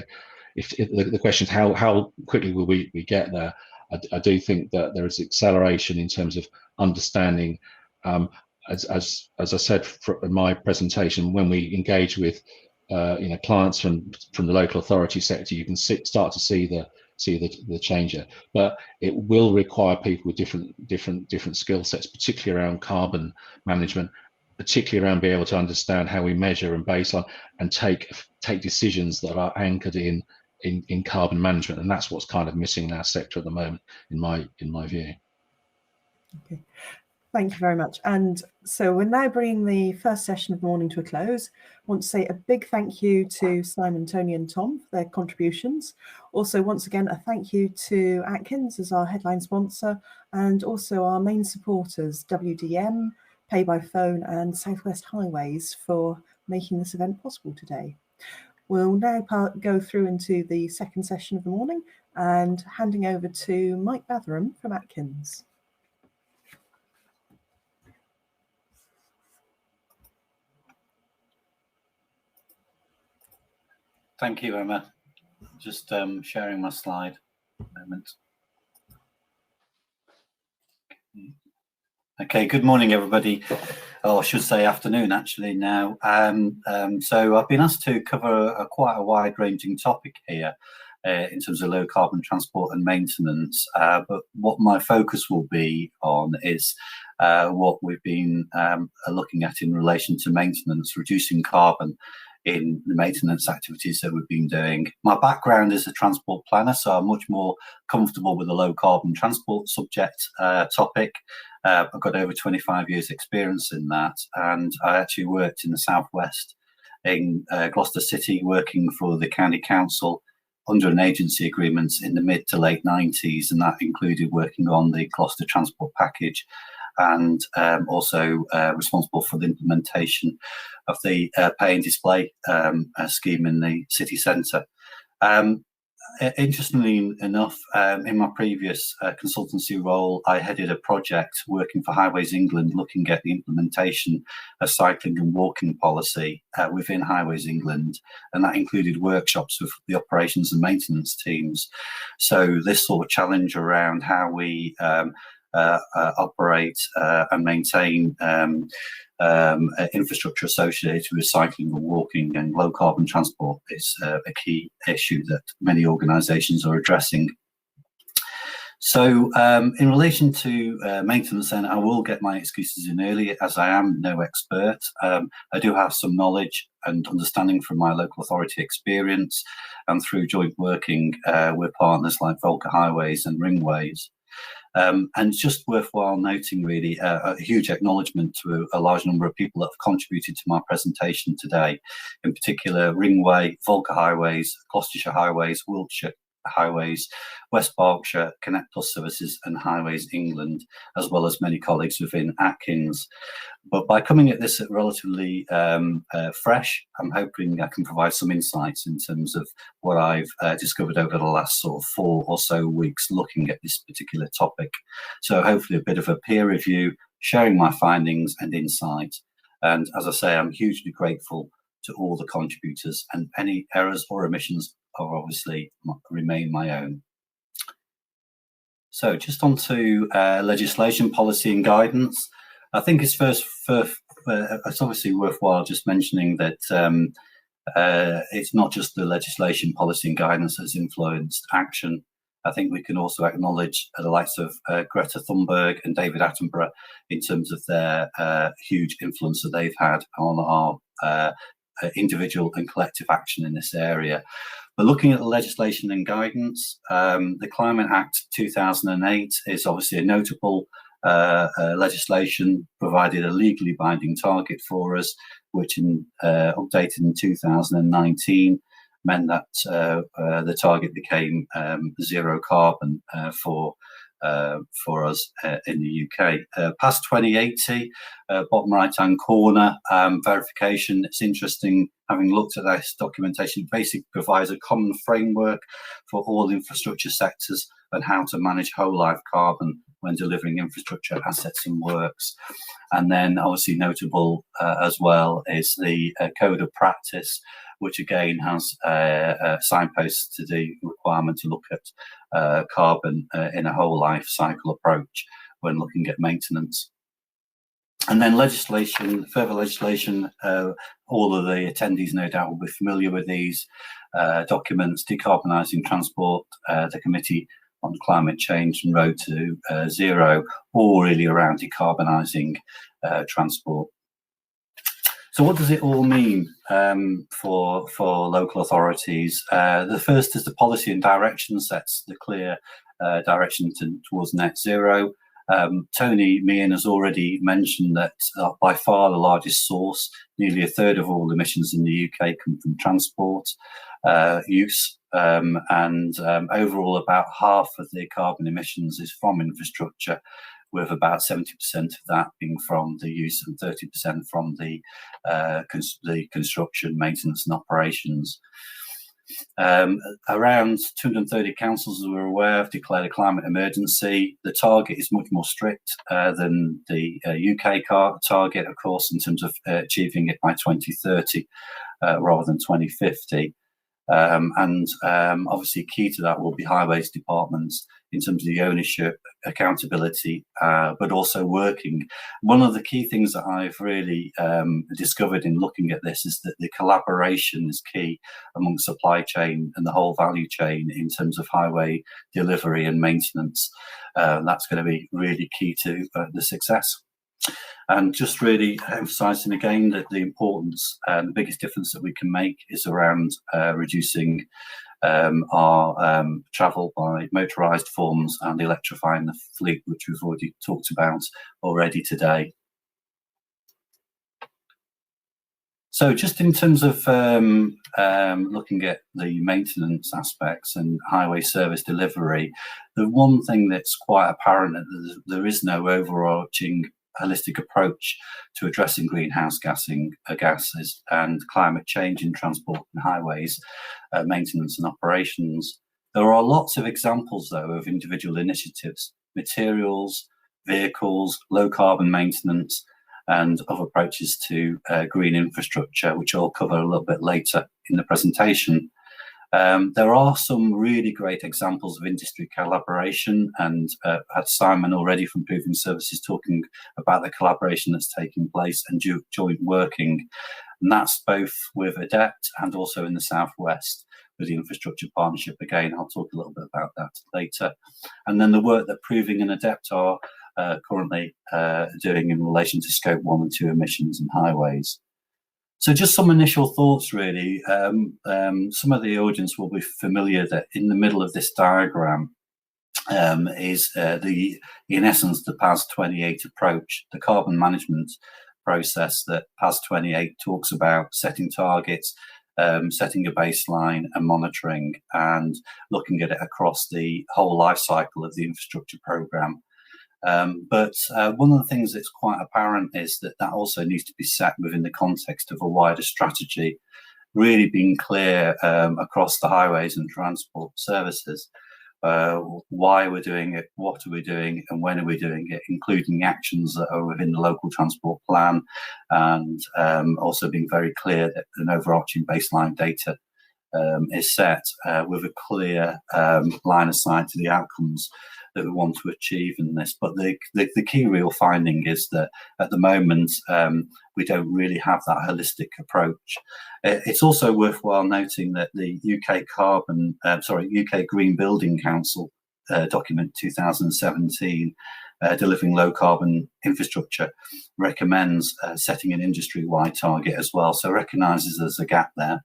if the question is how quickly will we get there, I do think that there is acceleration in terms of understanding. As I said in my presentation, when we engage with clients from the local authority sector, you can start to see the change here. But it will require people with different skill sets, particularly around carbon management, particularly around being able to understand how we measure and baseline and take decisions that are anchored in carbon management, and that's what's kind of missing in our sector at the moment, in my view. Okay. Thank you very much. And so we're now bringing the first session of the morning to a close. I want to say a big thank you to Simon, Tony and Tom for their contributions. Also, once again, a thank you to Atkins as our headline sponsor, and also our main supporters, WDM, Pay by Phone and Southwest Highways, for making this event possible today. We'll now go through into the second session of the morning and handing over to Mike Batheram from Atkins. Thank you, Emma. Just sharing my slide a moment. Okay, good morning, everybody. Oh, I should say afternoon, actually, now. So I've been asked to cover quite a wide-ranging topic here in terms of low-carbon transport and maintenance. But what my focus will be on is what we've been looking at in relation to maintenance, reducing carbon in the maintenance activities that we've been doing. My background is a transport planner, so I'm much more comfortable with the low carbon transport subject topic. I've got over 25 years experience in that, and I actually worked in the southwest in Gloucester City, working for the county council under an agency agreement in the mid to late 90s, and that included working on the Gloucester transport package, and also responsible for the implementation of the pay and display scheme in the city centre. interestingly enough, in my previous consultancy role, I headed a project working for Highways England, looking at the implementation of cycling and walking policy within Highways England, and that included workshops with the operations and maintenance teams. So this sort of challenge around how we operate and maintain infrastructure associated with cycling and walking and low carbon transport is a key issue that many organisations are addressing. So in relation to maintenance, then I will get my excuses in early, as I am no expert. I do have some knowledge and understanding from my local authority experience and through joint working with partners like Volker Highways and Ringways. And just worthwhile noting, really, a huge acknowledgement to a large number of people that have contributed to my presentation today, in particular Ringway, Volker Highways, Gloucestershire Highways, Wiltshire Highways, West Berkshire, Connect Plus Services and Highways England, as well as many colleagues within Atkins. But by coming at this relatively fresh, I'm hoping I can provide some insights in terms of what I've discovered over the last sort of 4 or so weeks looking at this particular topic. So hopefully a bit of a peer review, sharing my findings and insight. And as I say, I'm hugely grateful to all the contributors, and any errors or omissions are obviously remain my own. So just on to legislation, policy and guidance. I think it's it's obviously worthwhile just mentioning that it's not just the legislation, policy and guidance that's influenced action. I think we can also acknowledge the likes of Greta Thunberg and David Attenborough in terms of their huge influence that they've had on our individual and collective action in this area. But looking at the legislation and guidance, the Climate Act 2008 is obviously a notable legislation, provided a legally binding target for us, which updated in 2019 meant that the target became zero carbon for us in the UK. Past 2080, bottom right hand corner, verification. It's interesting, having looked at this documentation, it basically provides a common framework for all infrastructure sectors and how to manage whole life carbon when delivering infrastructure assets and works. And then obviously notable as well is the code of practice, which again has signposts to the requirement to look at carbon in a whole life cycle approach when looking at maintenance. And then legislation, further legislation, all of the attendees no doubt will be familiar with these documents: Decarbonising Transport, the Committee on Climate Change and Road to Zero, all really around decarbonising transport. So what does it all mean for local authorities? The first is the policy and direction sets the clear direction towards net zero. Tony Meehan has already mentioned that by far the largest source, nearly a third of all emissions in the UK come from transport use, and overall about half of the carbon emissions is from infrastructure, with about 70% of that being from the use and 30% from the construction, maintenance and operations. Around 230 councils, as we're aware, have declared a climate emergency. The target is much more strict than the UK target, of course, in terms of achieving it by 2030 rather than 2050. And obviously key to that will be highways departments in terms of the ownership, accountability, but also working. One of the key things that I've really discovered in looking at this is that the collaboration is key among supply chain and the whole value chain in terms of highway delivery and maintenance. That's going to be really key to the success. And just really emphasising again that the importance and the biggest difference that we can make is around reducing our travel by motorised forms and electrifying the fleet, which we've already talked about already today. So just in terms of looking at the maintenance aspects and highway service delivery, the one thing that's quite apparent is that there is no overarching holistic approach to addressing greenhouse gases and climate change in transport and highways maintenance and operations. There are lots of examples, though, of individual initiatives, materials, vehicles, low carbon maintenance, and other approaches to green infrastructure, which I'll cover a little bit later in the presentation. There are some really great examples of industry collaboration, and had Simon already from Proving Services talking about the collaboration that's taking place and joint working, and that's both with Adept and also in the Southwest with the Infrastructure Partnership. Again, I'll talk a little bit about that later. And then the work that Proving and Adept are currently doing in relation to Scope 1 and 2 emissions and highways. So just some initial thoughts, really. Some of the audience will be familiar that in the middle of this diagram is in essence, the PAS 28 approach, the carbon management process that PAS 28 talks about: setting targets, setting a baseline and monitoring, and looking at it across the whole life cycle of the infrastructure programme. But one of the things that's quite apparent is that that also needs to be set within the context of a wider strategy, really being clear across the highways and transport services, why we're doing it, what are we doing, and when are we doing it, including actions that are within the local transport plan, and also being very clear that an overarching baseline data is set with a clear line of sight to the outcomes that we want to achieve in this. But the key real finding is that at the moment we don't really have that holistic approach. It's also worthwhile noting that the UK Green Building Council document 2017, delivering low carbon infrastructure, recommends setting an industry-wide target as well, so recognises there's a gap there.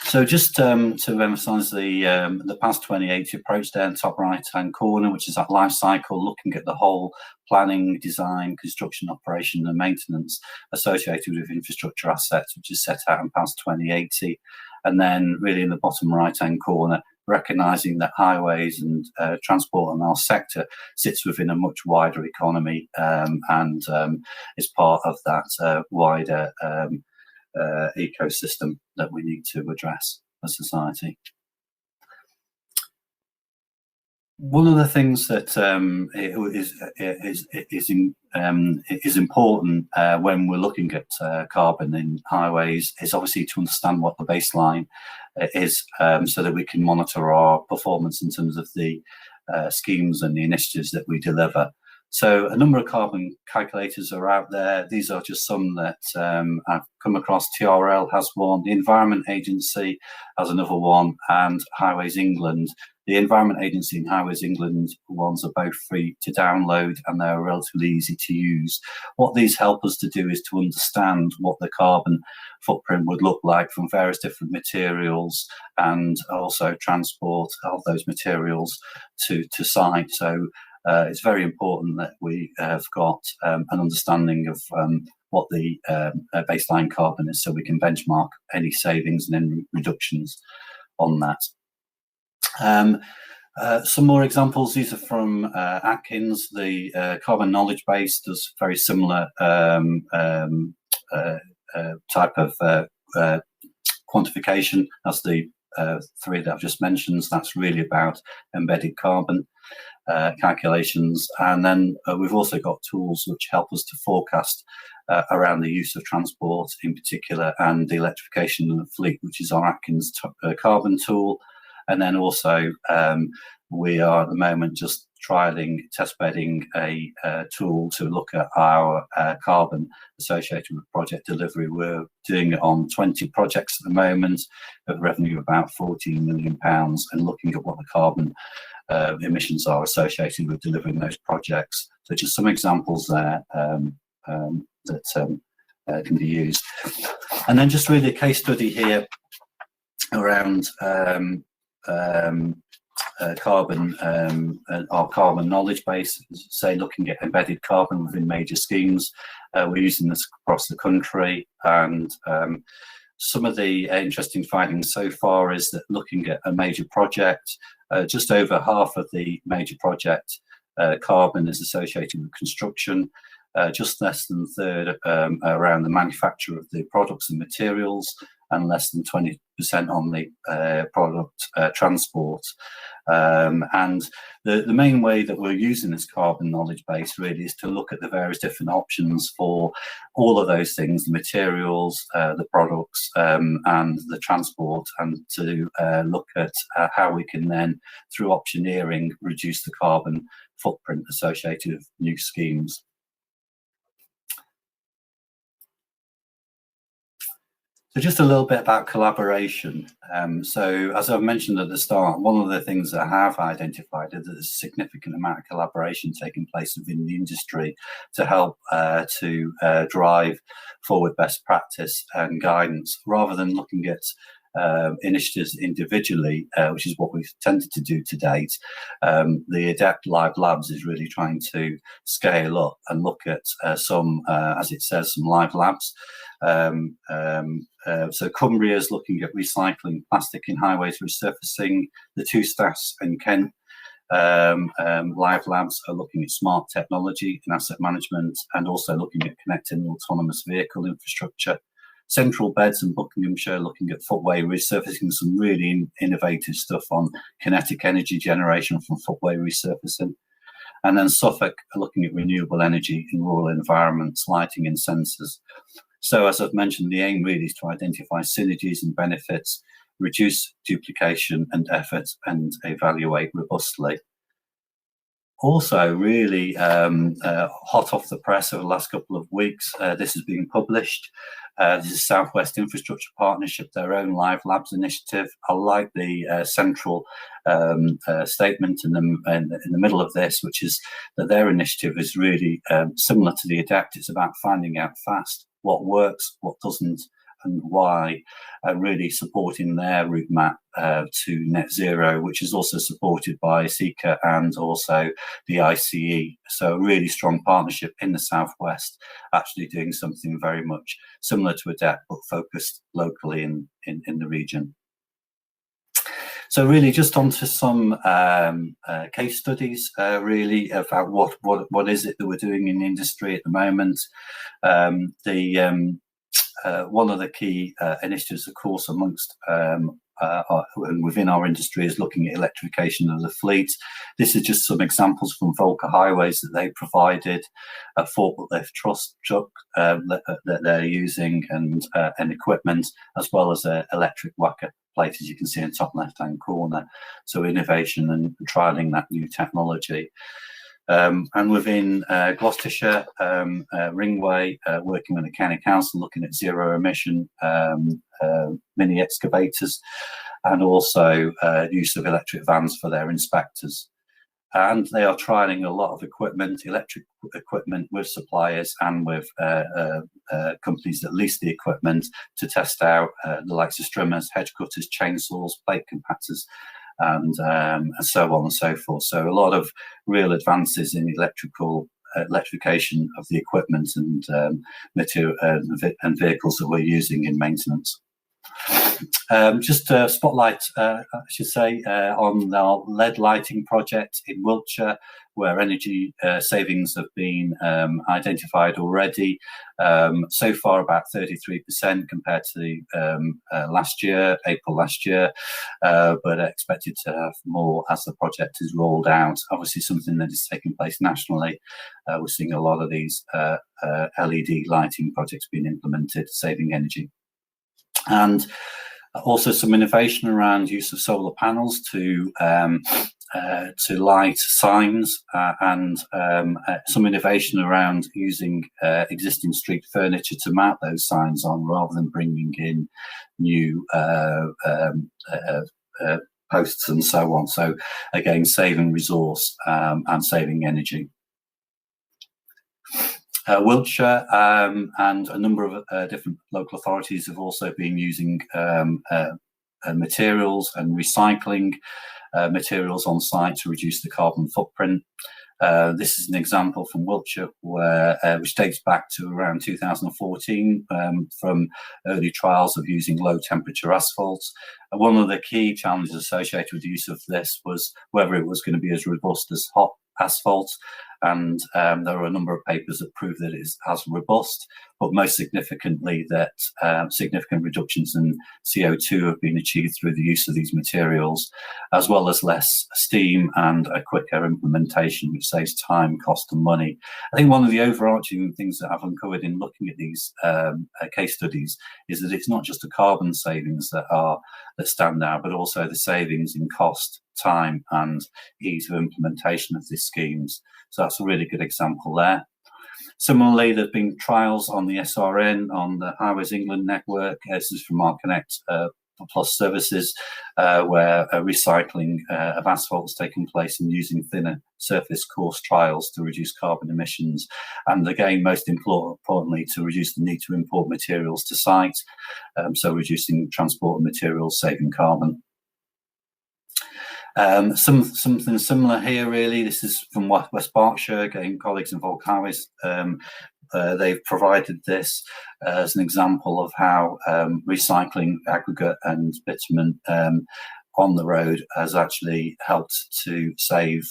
So just to emphasise the PAS 28 approach there in the top right-hand corner, which is that life cycle, looking at the whole planning, design, construction, operation and maintenance associated with infrastructure assets, which is set out in PAS 2080. And then really in the bottom right-hand corner, recognising that highways and transport and our sector sits within a much wider economy and is part of that wider ecosystem that we need to address as society. One of the things that is important when we're looking at carbon in highways is obviously to understand what the baseline is, so that we can monitor our performance in terms of the schemes and the initiatives that we deliver. So a number of carbon calculators are out there. These are just some that I've come across. TRL has one, the Environment Agency has another one, and Highways England. The Environment Agency and Highways England ones are both free to download, and they're relatively easy to use. What these help us to do is to understand what the carbon footprint would look like from various different materials, and also transport of those materials to site. So it's very important that we have got an understanding of what the baseline carbon is, so we can benchmark any savings and any reductions on that. Some more examples. These are from Atkins. The carbon knowledge base does very similar type of quantification as the three that I've just mentioned. That's really about embedded carbon calculations. And then we've also got tools which help us to forecast around the use of transport in particular, and the electrification of the fleet, which is our Atkins carbon tool. And then also we are at the moment just trialling, test bedding a tool to look at our carbon associated with project delivery. We're doing it on 20 projects at the moment, of revenue of about £14 million, and looking at what the carbon emissions are associated with delivering those projects. So just some examples there that can be used. And then just really a case study here around carbon, our carbon knowledge base, say looking at embedded carbon within major schemes. We're using this across the country, and some of the interesting findings so far is that looking at a major project, just over half of the major project carbon is associated with construction. just less than a third around the manufacture of the products and materials, and less than 20% on the product transport. And the main way that we're using this carbon knowledge base really is to look at the various different options for all of those things, the materials, the products, and the transport, and to look at how we can then, through optioneering, reduce the carbon footprint associated with new schemes. So just a little bit about collaboration. So as I've mentioned at the start, one of the things that I have identified is that there's a significant amount of collaboration taking place within the industry to help to drive forward best practice and guidance, rather than looking at initiatives individually, which is what we've tended to do to date. The Adapt Live Labs is really trying to scale up and look at some, as it says, some live labs. So Cumbria is looking at recycling plastic in highways resurfacing. The two staffs in Kent live labs are looking at smart technology and asset management, and also looking at connecting autonomous vehicle infrastructure. Central Beds and Buckinghamshire looking at footway resurfacing, some really innovative stuff on kinetic energy generation from footway resurfacing. And then Suffolk are looking at renewable energy in rural environments, lighting and sensors. So as I've mentioned, the aim really is to identify synergies and benefits, reduce duplication and effort, and evaluate robustly. Also, really hot off the press over the last couple of weeks, this has been published. This is South West Infrastructure Partnership, their own Live Labs initiative. I like the central statement in the middle of this, which is that their initiative is really similar to the Adapt. It's about finding out fast what works, what doesn't, and why, really supporting their roadmap to net zero, which is also supported by SECA and also the ICE. So a really strong partnership in the Southwest, actually doing something very much similar to Adapt, but focused locally in the region. So really just onto some case studies, really about what is it that we're doing in the industry at the moment. One of the key initiatives, of course, amongst within our industry is looking at electrification of the fleet. This is just some examples from Volker Highways that they provided, a forklift truck that they're using, and equipment, as well as an electric whacker plate, as you can see in the top left-hand corner. So innovation and trialling that new technology. And within Gloucestershire, Ringway, working with the county council, looking at zero emission mini excavators, and also use of electric vans for their inspectors. And they are trialling a lot of equipment, electric equipment, with suppliers and with companies that lease the equipment to test out the likes of strimmers, hedge cutters, chainsaws, plate compactors, and so on and so forth. So a lot of real advances in electrification of the equipment and material and vehicles that we're using in maintenance. Just a spotlight, I should say, on our LED lighting project in Wiltshire, where energy savings have been identified already. So far, about 33% compared to last year, April last year, but expected to have more as the project is rolled out. Obviously, something that is taking place nationally. We're seeing a lot of these LED lighting projects being implemented, saving energy. And also some innovation around use of solar panels to light signs, and some innovation around using existing street furniture to mount those signs on, rather than bringing in new posts and so on. So again, saving resource and saving energy. Wiltshire and a number of different local authorities have also been using materials and recycling materials on site to reduce the carbon footprint. This is an example from Wiltshire, where which dates back to around 2014, from early trials of using low temperature asphalts. And one of the key challenges associated with the use of this was whether it was going to be as robust as hot asphalt. and there are a number of papers that prove that it is as robust, but most significantly that significant reductions in CO2 have been achieved through the use of these materials, as well as less steam and a quicker implementation, which saves time, cost and money. I think one of the overarching things that I've uncovered in looking at these case studies is that it's not just the carbon savings that stand out, but also the savings in cost, time and ease of implementation of these schemes. So that's a really good example there. Similarly, there have been trials on the SRN, on the Highways England network. This is from our Connect Plus services, where recycling of asphalt has taken place and using thinner surface course trials to reduce carbon emissions. And again, most importantly, to reduce the need to import materials to site, so reducing transport of materials, saving carbon. Something similar here, really. This is from West Berkshire, again, colleagues in Volk Highways. They've provided this as an example of how recycling aggregate and bitumen on the road has actually helped to save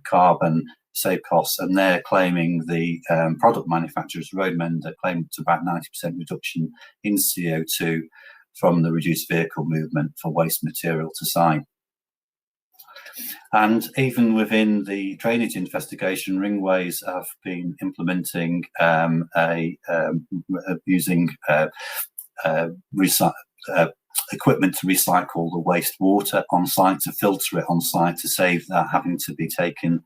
carbon, save costs, and they're claiming, the product manufacturers, Roadmen, are claiming it's about 90% reduction in CO2 from the reduced vehicle movement for waste material to site. And even within the drainage investigation, Ringways have been implementing using equipment to recycle the wastewater on site, to filter it on site, to save that having to be taken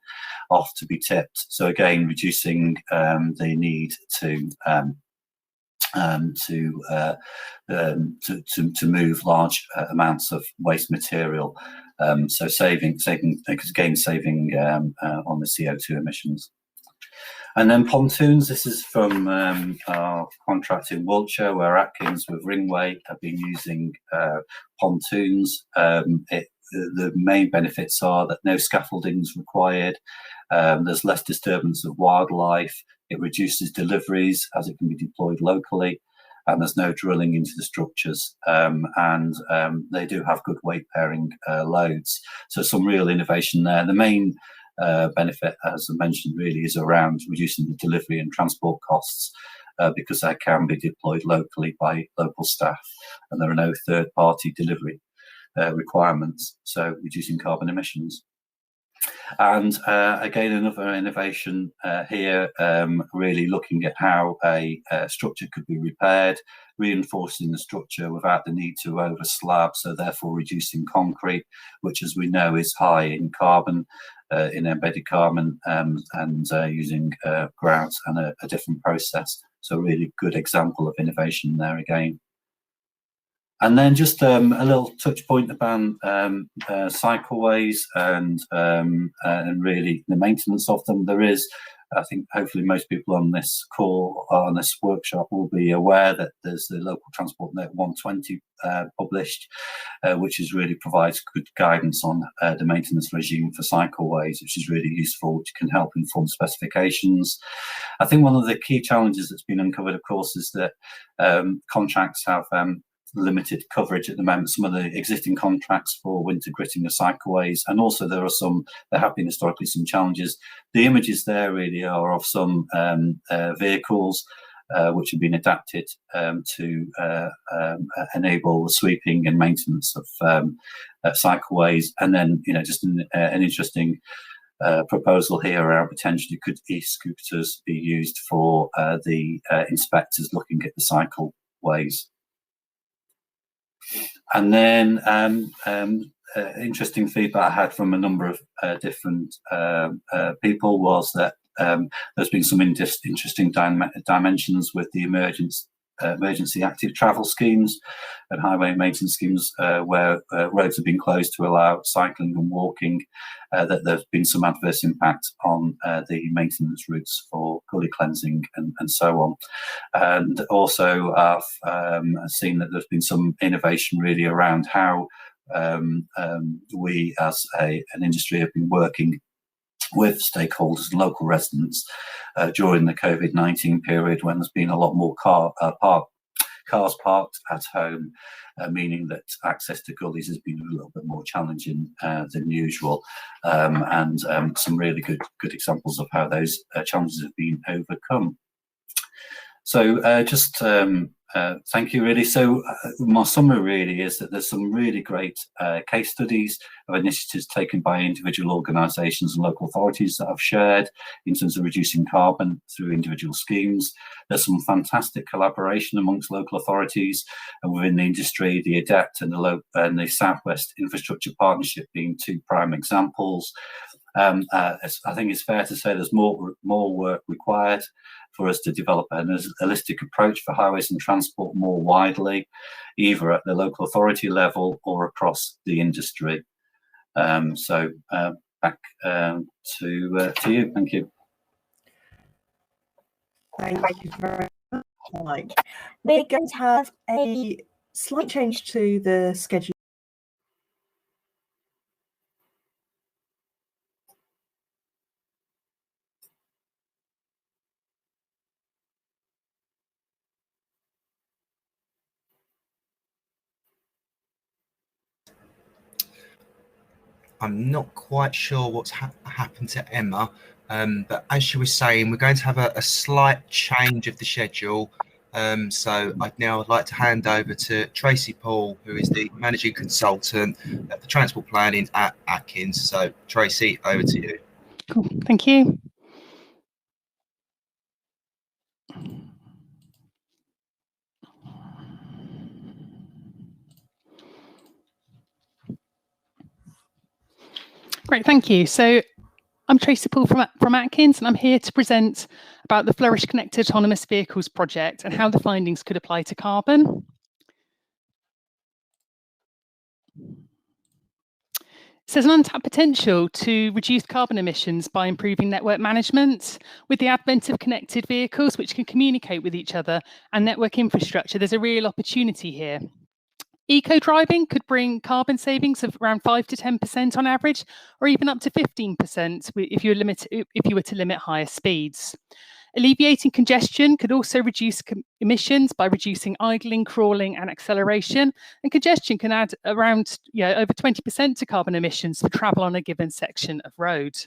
off to be tipped. So again, reducing the need to move large amounts of waste material. So saving on the CO2 emissions. And then pontoons. This is from our contract in Wiltshire, where Atkins with Ringway have been using pontoons. The main benefits are that no scaffolding is required. There's less disturbance of wildlife. It reduces deliveries as it can be deployed locally. And there's no drilling into the structures, and they do have good weight bearing loads. So some real innovation there. The main benefit, as I mentioned, really is around reducing the delivery and transport costs, because they can be deployed locally by local staff, and there are no third-party delivery requirements, so reducing carbon emissions. And again, another innovation here, really looking at how a structure could be repaired, reinforcing the structure without the need to over slab, so therefore reducing concrete, which, as we know, is high in carbon, in embedded carbon, and using grout and a different process. So really good example of innovation there again. And then just a little touch point about cycleways and really the maintenance of them. There is, I think, hopefully most people on this call, on this workshop, will be aware that there's the Local Transport Net 120 published, which really provides good guidance on the maintenance regime for cycleways, which is really useful, which can help inform specifications. I think one of the key challenges that's been uncovered, of course, is that contracts have limited coverage at the moment. Some of the existing contracts for winter gritting of cycleways, and also there have been historically some challenges. The images there really are of some vehicles which have been adapted to enable the sweeping and maintenance of cycleways. And then, just an interesting proposal here around potentially could e-scooters be used for the inspectors looking at the cycleways. And then interesting feedback I had from a number of different people was that there's been some interesting dimensions with the emergency active travel schemes and highway maintenance schemes, where roads have been closed to allow cycling and walking, that there's been some adverse impact on the maintenance routes for gully cleansing and so on. And also I've seen that there's been some innovation really around how we as an industry have been working with stakeholders and local residents during the COVID-19 period, when there's been a lot more cars parked at home, meaning that access to gullies has been a little bit more challenging than usual, and some really good examples of how those challenges have been overcome. So just thank you, really. So my summary really is that there's some really great case studies of initiatives taken by individual organisations and local authorities that I've shared in terms of reducing carbon through individual schemes. There's some fantastic collaboration amongst local authorities and within the industry, the ADEPT and the South West Infrastructure Partnership being two prime examples. I think it's fair to say there's more work required for us to develop a holistic approach for highways and transport more widely, either at the local authority level or across the industry. So back to you. Thank you. Thank you very much, Mike. We're going to have a slight change to the schedule. I'm not quite sure what's happened to Emma, but as she was saying, we're going to have a slight change of the schedule. So I'd now like to hand over to Tracy Paul, who is the Managing Consultant at the Transport Planning at Atkins. So Tracy, over to you. Cool. Thank you. Great, thank you. So I'm Tracy Paul from Atkins, and I'm here to present about the FLOURISH Connected Autonomous Vehicles project and how the findings could apply to carbon. So there's an untapped potential to reduce carbon emissions by improving network management. With the advent of connected vehicles which can communicate with each other and network infrastructure, there's a real opportunity here. Eco-driving could bring carbon savings of around 5 to 10% on average, or even up to 15% if you were to limit higher speeds. Alleviating congestion could also reduce emissions by reducing idling, crawling, and acceleration. And congestion can add around over 20% to carbon emissions for travel on a given section of road.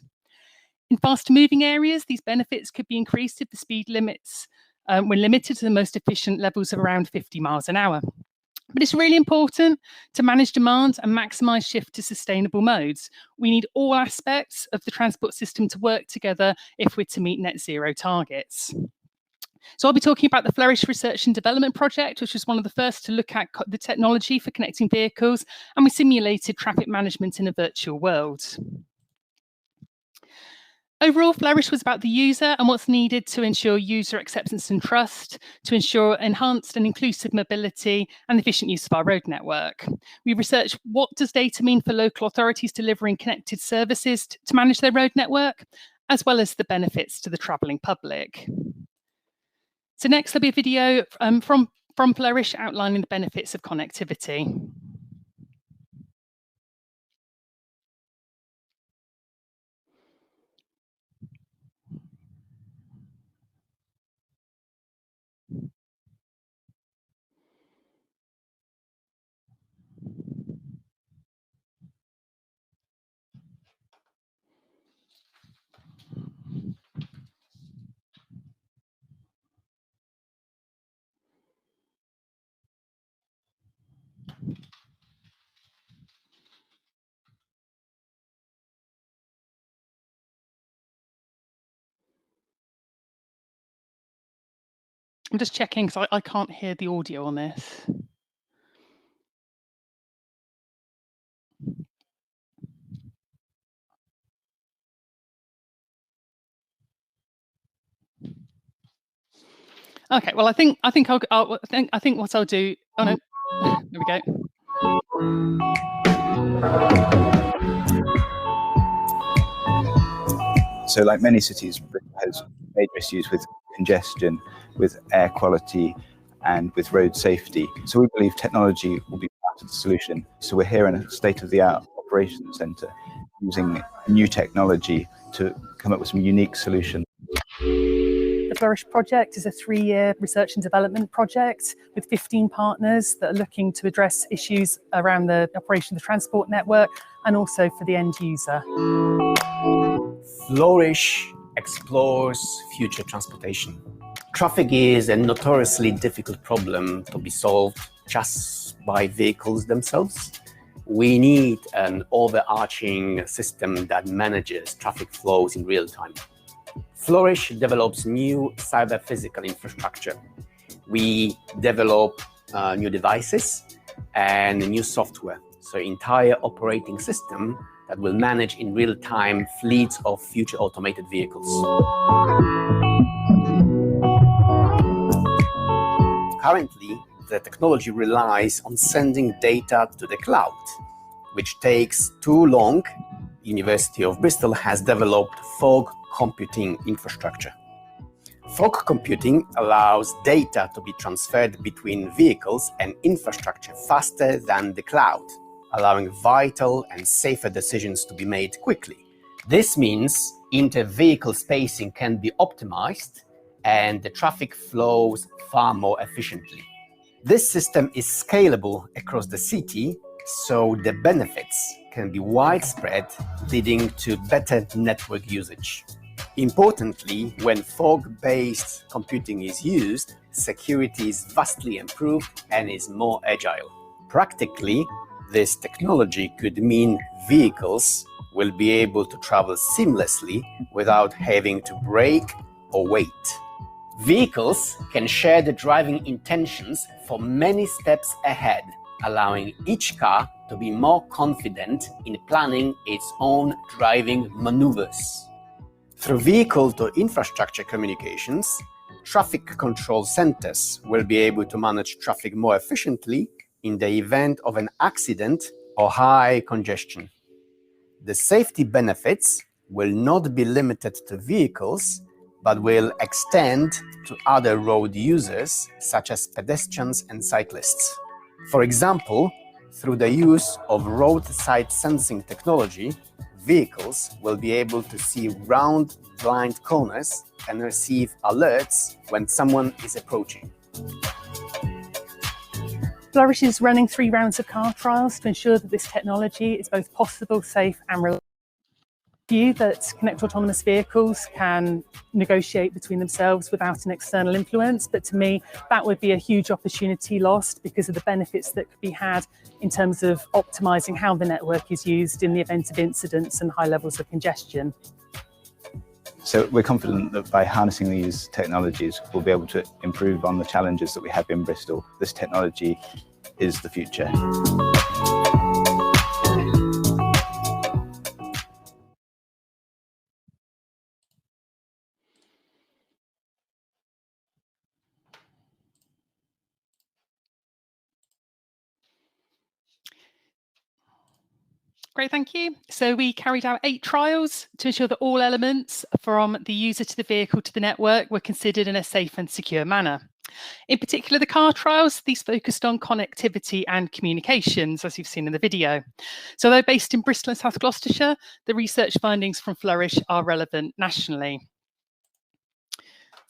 In faster-moving areas, these benefits could be increased if the speed limits were limited to the most efficient levels of around 50 miles an hour. But it's really important to manage demand and maximise shift to sustainable modes. We need all aspects of the transport system to work together if we're to meet net zero targets. So I'll be talking about the FLOURISH Research and Development Project, which was one of the first to look at the technology for connecting vehicles, and we simulated traffic management in a virtual world. Overall, FLOURISH was about the user and what's needed to ensure user acceptance and trust, to ensure enhanced and inclusive mobility and efficient use of our road network. We researched what does data mean for local authorities delivering connected services to manage their road network, as well as the benefits to the travelling public. So next there'll be a video from FLOURISH outlining the benefits of connectivity. I'm just checking because I can't hear the audio on this. Okay, well, I think what I'll do. Oh no, there we go. So, like many cities, Britain has major issues with congestion, with air quality, and with road safety. So we believe technology will be part of the solution. So we're here in a state-of-the-art operations centre using new technology to come up with some unique solutions. The The FLOURISH project is a 3-year research and development project with 15 partners that are looking to address issues around the operation of the transport network and also for the end user. FLOURISH explores future transportation. Traffic is a notoriously difficult problem to be solved just by vehicles themselves. We need an overarching system that manages traffic flows in real time. FLOURISH develops new cyber-physical infrastructure. We develop new devices and new software, so entire operating system that will manage in real time fleets of future automated vehicles. Currently, the technology relies on sending data to the cloud, which takes too long. University of Bristol has developed fog computing infrastructure. Fog computing allows data to be transferred between vehicles and infrastructure faster than the cloud, allowing vital and safer decisions to be made quickly. This means inter-vehicle spacing can be optimized and the traffic flows far more efficiently. This system is scalable across the city, so the benefits can be widespread, leading to better network usage. Importantly, when fog-based computing is used, security is vastly improved and is more agile. Practically, this technology could mean vehicles will be able to travel seamlessly without having to brake or wait. Vehicles can share the driving intentions for many steps ahead, allowing each car to be more confident in planning its own driving maneuvers. Through vehicle-to-infrastructure communications, traffic control centers will be able to manage traffic more efficiently in the event of an accident or high congestion. The safety benefits will not be limited to vehicles, but will extend to other road users, such as pedestrians and cyclists. For example, through the use of roadside sensing technology, vehicles will be able to see round blind corners and receive alerts when someone is approaching. FLOURISH is running 3 rounds of car trials to ensure that this technology is both possible, safe and reliable. View that connected autonomous vehicles can negotiate between themselves without an external influence, but to me that would be a huge opportunity lost because of the benefits that could be had in terms of optimizing how the network is used in the event of incidents and high levels of congestion. So we're confident that by harnessing these technologies, we'll be able to improve on the challenges that we have in Bristol. This technology is the future. Great, thank you. So we carried out 8 trials to ensure that all elements from the user to the vehicle to the network were considered in a safe and secure manner. In particular, the car trials, these focused on connectivity and communications, as you've seen in the video. So though based in Bristol and South Gloucestershire, the research findings from FLOURISH are relevant nationally.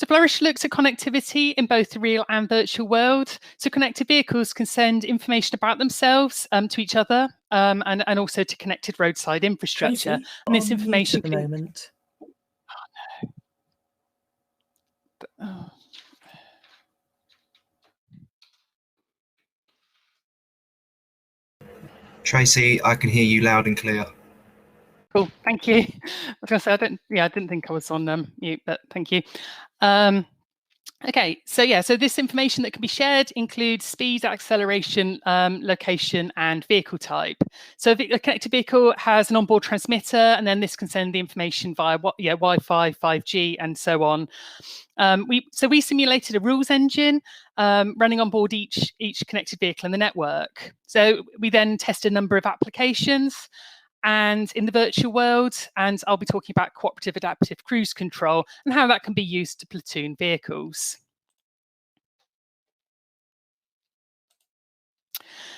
So FLOURISH looks at connectivity in both the real and virtual world. So connected vehicles can send information about themselves to each other and also to connected roadside infrastructure. Tracy, and this on information mute at the moment. Oh. Tracy, I can hear you loud and clear. Cool, thank you. I was going to say, I didn't think I was on mute, but thank you. Okay, so this information that can be shared includes speed, acceleration, location, and vehicle type. So if a connected vehicle has an onboard transmitter, and then this can send the information via Wi-Fi, 5G, and so on. We simulated a rules engine running on board each connected vehicle in the network. So we then tested a number of applications. And in the virtual world, and I'll be talking about cooperative adaptive cruise control and how that can be used to platoon vehicles.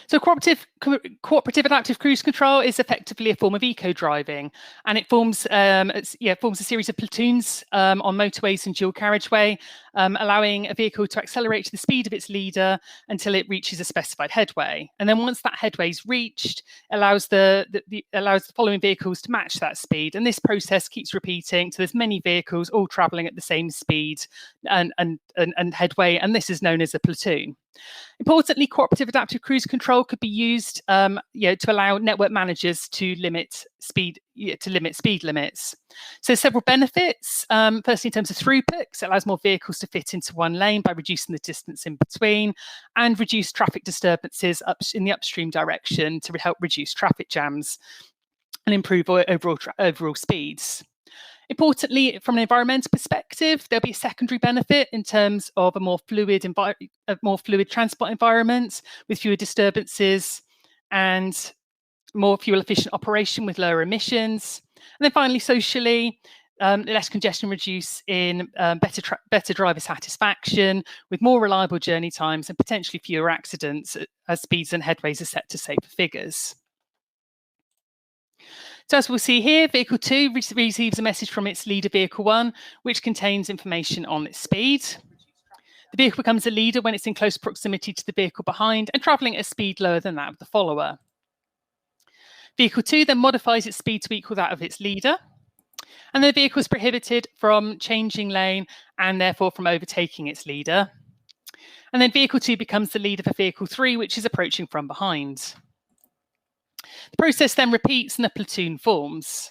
So cooperative adaptive cruise control is effectively a form of eco-driving, and it forms forms a series of platoons on motorways and dual carriageway, allowing a vehicle to accelerate to the speed of its leader until it reaches a specified headway. And then once that headway is reached, allows the following vehicles to match that speed. And this process keeps repeating, so there's many vehicles all travelling at the same speed and headway, and this is known as a platoon. Importantly, cooperative adaptive cruise control could be used to allow network managers to limit speed limits. So several benefits. Firstly, in terms of throughput, it allows more vehicles to fit into one lane by reducing the distance in between, and reduce traffic disturbances in the upstream direction to help reduce traffic jams and improve overall speeds. Importantly, from an environmental perspective, there'll be a secondary benefit in terms of a more fluid transport environment with fewer disturbances and more fuel-efficient operation with lower emissions. And then finally, socially, less congestion reduce in better driver satisfaction with more reliable journey times and potentially fewer accidents as speeds and headways are set to safer figures. So as we'll see here, Vehicle 2 receives a message from its leader Vehicle 1, which contains information on its speed. The vehicle becomes a leader when it's in close proximity to the vehicle behind and travelling at a speed lower than that of the follower. Vehicle 2 then modifies its speed to equal that of its leader. And the vehicle is prohibited from changing lane and therefore from overtaking its leader. And then Vehicle 2 becomes the leader for Vehicle 3, which is approaching from behind. The process then repeats and a platoon forms.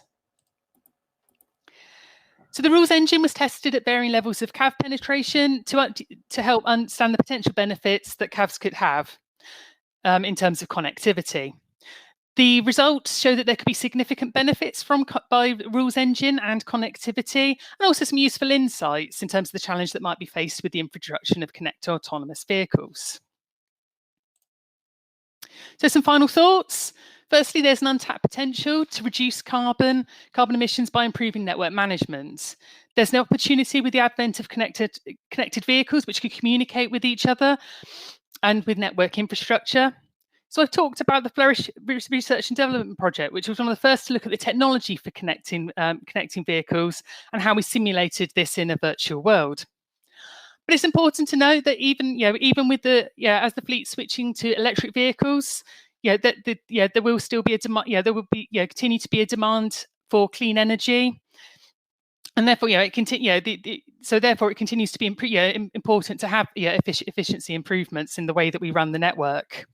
So the rules engine was tested at varying levels of CAV penetration to help understand the potential benefits that CAVs could have in terms of connectivity. The results show that there could be significant benefits by rules engine and connectivity, and also some useful insights in terms of the challenge that might be faced with the introduction of connected autonomous vehicles. So some final thoughts. Firstly, there's an untapped potential to reduce carbon emissions by improving network management. There's an opportunity with the advent of connected vehicles which can communicate with each other and with network infrastructure. So I've talked about the FLOURISH Research and Development Project, which was one of the first to look at the technology for connecting vehicles and how we simulated this in a virtual world. But it's important to note that even with as the fleet switching to electric vehicles, there will still be a demand. There will be continue to be a demand for clean energy, and therefore it continues to be important to have efficiency improvements in the way that we run the network.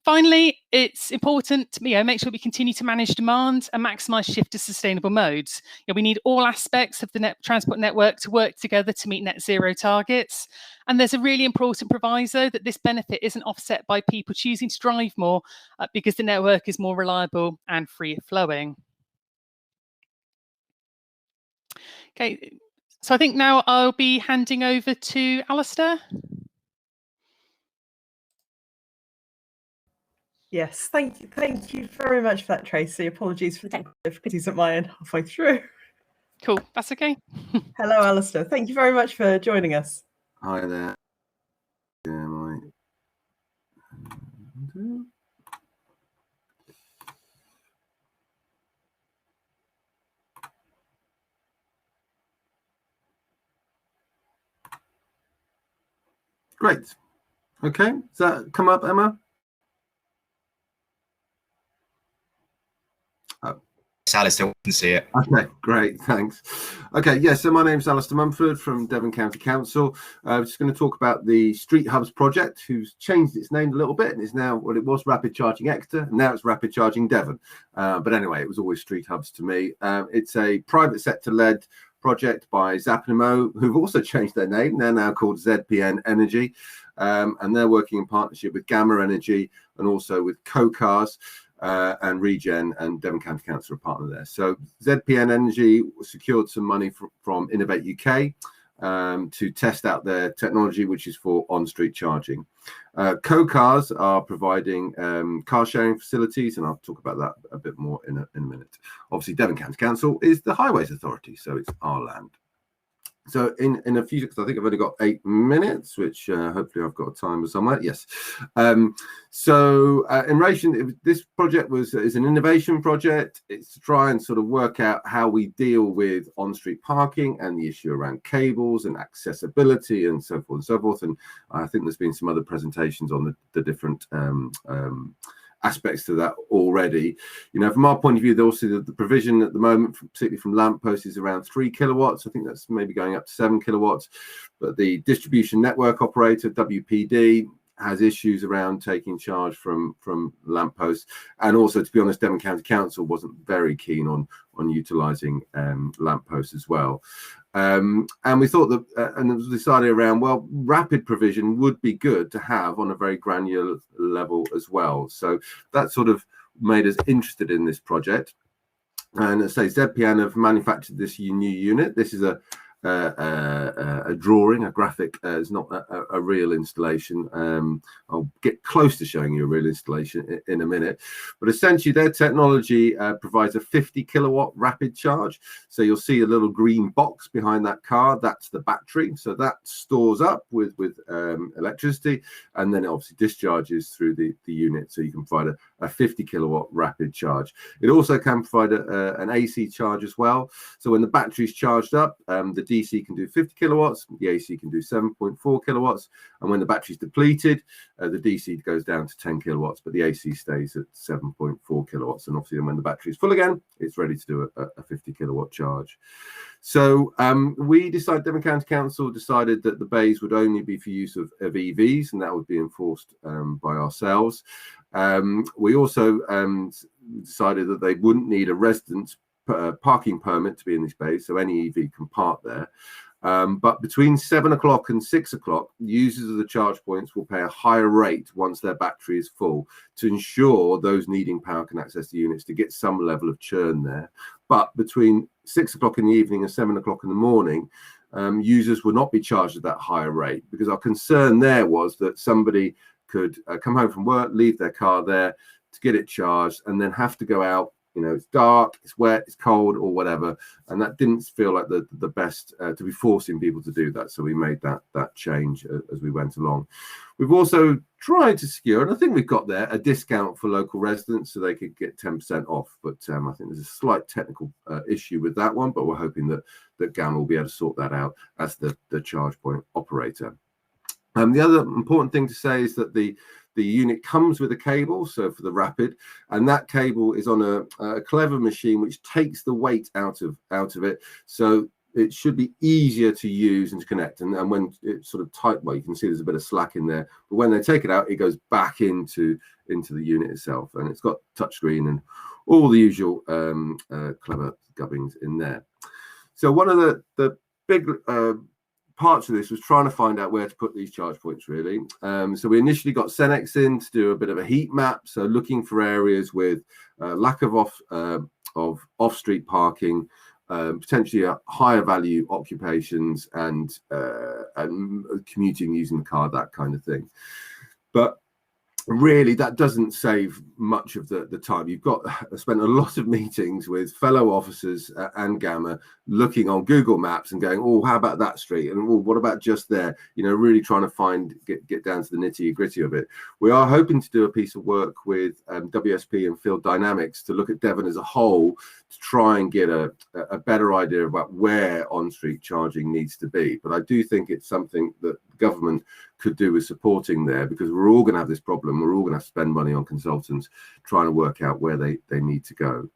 Finally, it's important to make sure we continue to manage demand and maximise shift to sustainable modes. We need all aspects of the transport network to work together to meet net zero targets. And there's a really important proviso that this benefit isn't offset by people choosing to drive more because the network is more reliable and free flowing. Okay, so I think now I'll be handing over to Alistair. Yes, thank you very much for that, Tracy. Apologies for the difficulties at my end halfway through. Cool, that's okay. Hello, Alistair. Thank you very much for joining us. Hi there. Great. Okay, does that come up, Emma? Alistair, we can see it. Okay, great, thanks. Okay, yeah, so my name's Alistair Mumford from Devon County Council. I'm just going to talk about the Street Hubs project, who's changed its name a little bit and is now, well, it was Rapid Charging Exeter, and now it's Rapid Charging Devon. But anyway, it was always Street Hubs to me. It's a private sector-led project by Zapnemo, who've also changed their name. They're now called ZPN Energy, and they're working in partnership with Gamma Energy and also with Co-Cars. And Regen and Devon County Council are a partner there. So ZPN Energy secured some money from Innovate UK to test out their technology, which is for on-street charging. Co-Cars are providing car sharing facilities, and I'll talk about that a bit more in a minute. Obviously, Devon County Council is the Highways Authority, so it's our land. So in a few, because I think I've only got 8 minutes, which hopefully I've got a timer somewhere. Yes. In relation, this project is an innovation project. It's to try and sort of work out how we deal with on-street parking and the issue around cables and accessibility and so forth and so forth. And I think there's been some other presentations on the different aspects to that already. You know, from our point of view, also the provision at the moment, particularly from lampposts, is around 3 kilowatts. I think that's maybe going up to 7 kilowatts. But the distribution network operator, WPD, has issues around taking charge from lampposts. And also, to be honest, Devon County Council wasn't very keen on utilising lampposts as well. And we thought that, and it was decided around, well, rapid provision would be good to have on a very granular level as well. So that sort of made us interested in this project. And as I say, ZPN have manufactured this new unit. This is a drawing, a graphic. It's not a real installation. I'll get close to showing you a real installation in a minute. But essentially, their technology provides a 50 kilowatt rapid charge. So you'll see a little green box behind that car. That's the battery. So that stores up with electricity, and then it obviously discharges through the unit. So you can provide a 50 kilowatt rapid charge. It also can provide an AC charge as well. So when the battery is charged up, the DC can do 50 kilowatts, the AC can do 7.4 kilowatts, and when the battery is depleted, the DC goes down to 10 kilowatts, but the AC stays at 7.4 kilowatts. And obviously, when the battery is full again, it's ready to do a 50 kilowatt charge. So Devon County Council decided that the bays would only be for use of EVs, and that would be enforced by ourselves. We also decided that they wouldn't need a residence parking permit to be in this bays, so any EV can park there. But between 7 o'clock and 6 o'clock, users of the charge points will pay a higher rate once their battery is full to ensure those needing power can access the units to get some level of churn there. But between 6 o'clock in the evening and 7 o'clock in the morning, users will not be charged at that higher rate, because our concern there was that somebody could come home from work, leave their car there to get it charged, and then have to go out. You know, it's dark, it's wet, it's cold, or whatever, and that didn't feel like the best to be forcing people to do that. So we made that change as we went along. We've also tried to secure, and I think we've got there, a discount for local residents so they could get 10% off. But I think there's a slight technical issue with that one, but we're hoping that Gamma will be able to sort that out as the charge point operator. The other important thing to say is that the unit comes with a cable, so for the rapid, and that cable is on a clever machine which takes the weight out of it, so it should be easier to use and to connect. And when it's sort of tight, well, you can see there's a bit of slack in there, but when they take it out, it goes back into the unit itself, and it's got touchscreen and all the usual clever gubbins in there. So one of the big parts of this was trying to find out where to put these charge points, really. So we initially got Cenex in to do a bit of a heat map, so looking for areas with lack of off-street parking, potentially higher value occupations, and commuting using the car, that kind of thing. But really, that doesn't save much of the time. You've got spent a lot of meetings with fellow officers and Gamma, looking on Google Maps and going, oh, how about that street? And oh, what about just there? You know, really trying to get down to the nitty gritty of it. We are hoping to do a piece of work with WSP and Field Dynamics to look at Devon as a whole, to try and get a better idea about where on-street charging needs to be. But I do think it's something that the government could do with supporting there, because we're all going to have this problem. We're all going to have to spend money on consultants trying to work out where they need to go.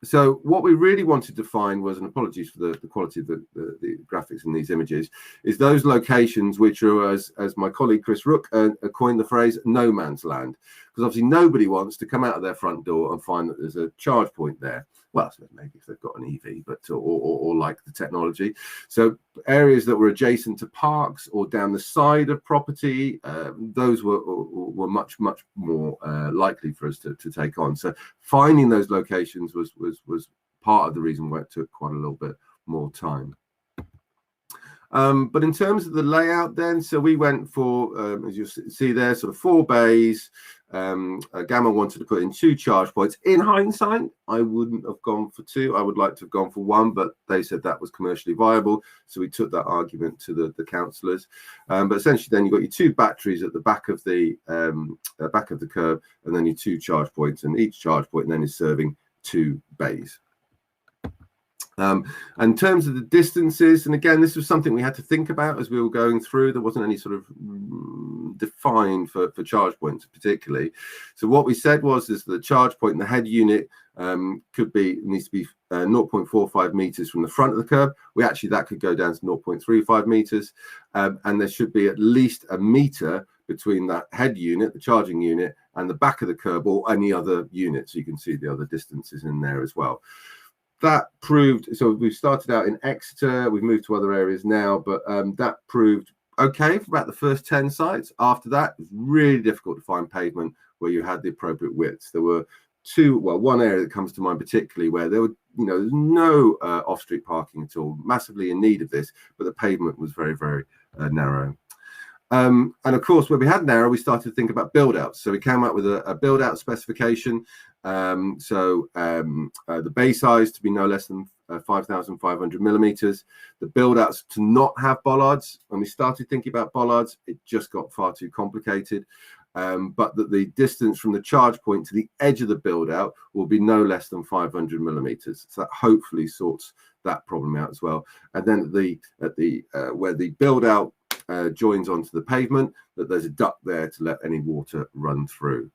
So what we really wanted to find was, and apologies for the quality of the graphics in these images, is those locations which are, as my colleague Chris Rook coined the phrase, no man's land. Because obviously nobody wants to come out of their front door and find that there's a charge point there. Well, maybe if they've got an EV, but or like the technology. So areas that were adjacent to parks or down the side of property, those were much more likely for us to take on. So finding those locations was part of the reason why it took quite a little bit more time. But in terms of the layout then, so we went for, as you see there, sort of 4 bays. Gamma wanted to put in 2 charge points. In hindsight, I wouldn't have gone for 2. I would like to have gone for 1, but they said that was commercially viable. So we took that argument to the councillors. But essentially then you've got your 2 batteries at the back of the curb, and then your 2 charge points, and each charge point then is serving 2 bays. And in terms of the distances, and again, this was something we had to think about as we were going through. There wasn't any sort of defined for charge points particularly. So what we said was is the charge point in the head unit needs to be 0.45 meters from the front of the curb. That could go down to 0.35 meters, and there should be at least a meter between that head unit, the charging unit, and the back of the curb or any other unit. So you can see the other distances in there as well. That proved, so we've started out in Exeter, we've moved to other areas now, but that proved okay for about the first 10 sites. After that, it was really difficult to find pavement where you had the appropriate widths. There were one area that comes to mind particularly where there were, there's no off-street parking at all, massively in need of this, but the pavement was very, very narrow. And of course, where we had narrow, we started to think about build outs. So we came up with a build out specification. The bay size to be no less than 5,500 millimeters. The build outs to not have bollards. When we started thinking about bollards, it just got far too complicated. But that the distance from the charge point to the edge of the build out will be no less than 500 millimeters. So that hopefully sorts that problem out as well. And then where the build out joins onto the pavement, that there's a duct there to let any water run through.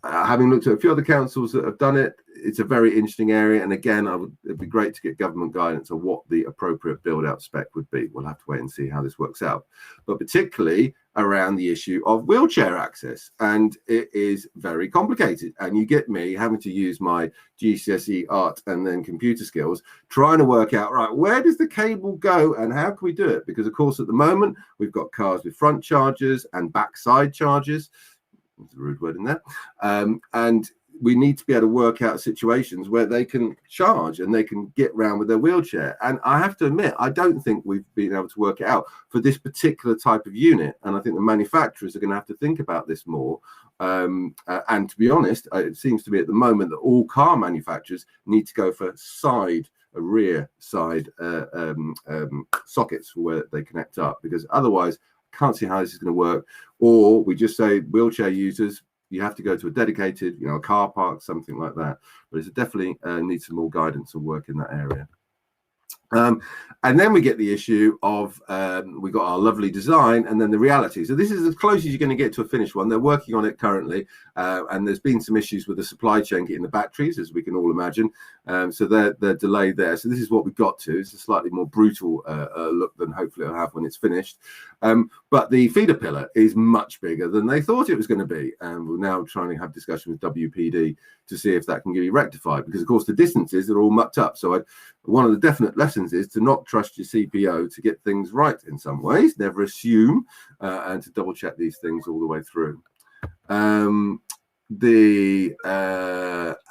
Having looked at a few other councils that have done it, it's a very interesting area. And again, it'd be great to get government guidance on what the appropriate build out spec would be. We'll have to wait and see how this works out, but particularly around the issue of wheelchair access. And it is very complicated. And you get me having to use my GCSE art and then computer skills, trying to work out, right, where does the cable go and how can we do it? Because of course, at the moment, we've got cars with front chargers and backside chargers. There's a rude word in there. And we need to be able to work out situations where they can charge and they can get around with their wheelchair. And I have to admit, I don't think we've been able to work it out for this particular type of unit. And I think the manufacturers are going to have to think about this more. And to be honest, it seems to be at the moment that all car manufacturers need to go for rear side sockets for where they connect up, because otherwise, can't see how this is going to work. Or we just say wheelchair users, you have to go to a dedicated, a car park, something like that. But it's definitely needs some more guidance and work in that area. And then we get the issue of we got our lovely design and then the reality. So this is as close as you're going to get to a finished one. They're working on it currently, and there's been some issues with the supply chain getting the batteries, as we can all imagine. So they're delayed there. So this is what we got to. It's a slightly more brutal look than hopefully it'll have when it's finished. But the feeder pillar is much bigger than they thought it was going to be. And we're now trying to have discussion with WPD to see if that can be rectified, because of course the distances are all mucked up. So one of the definite lessons is to not trust your CPO to get things right in some ways, never assume, and to double check these things all the way through. And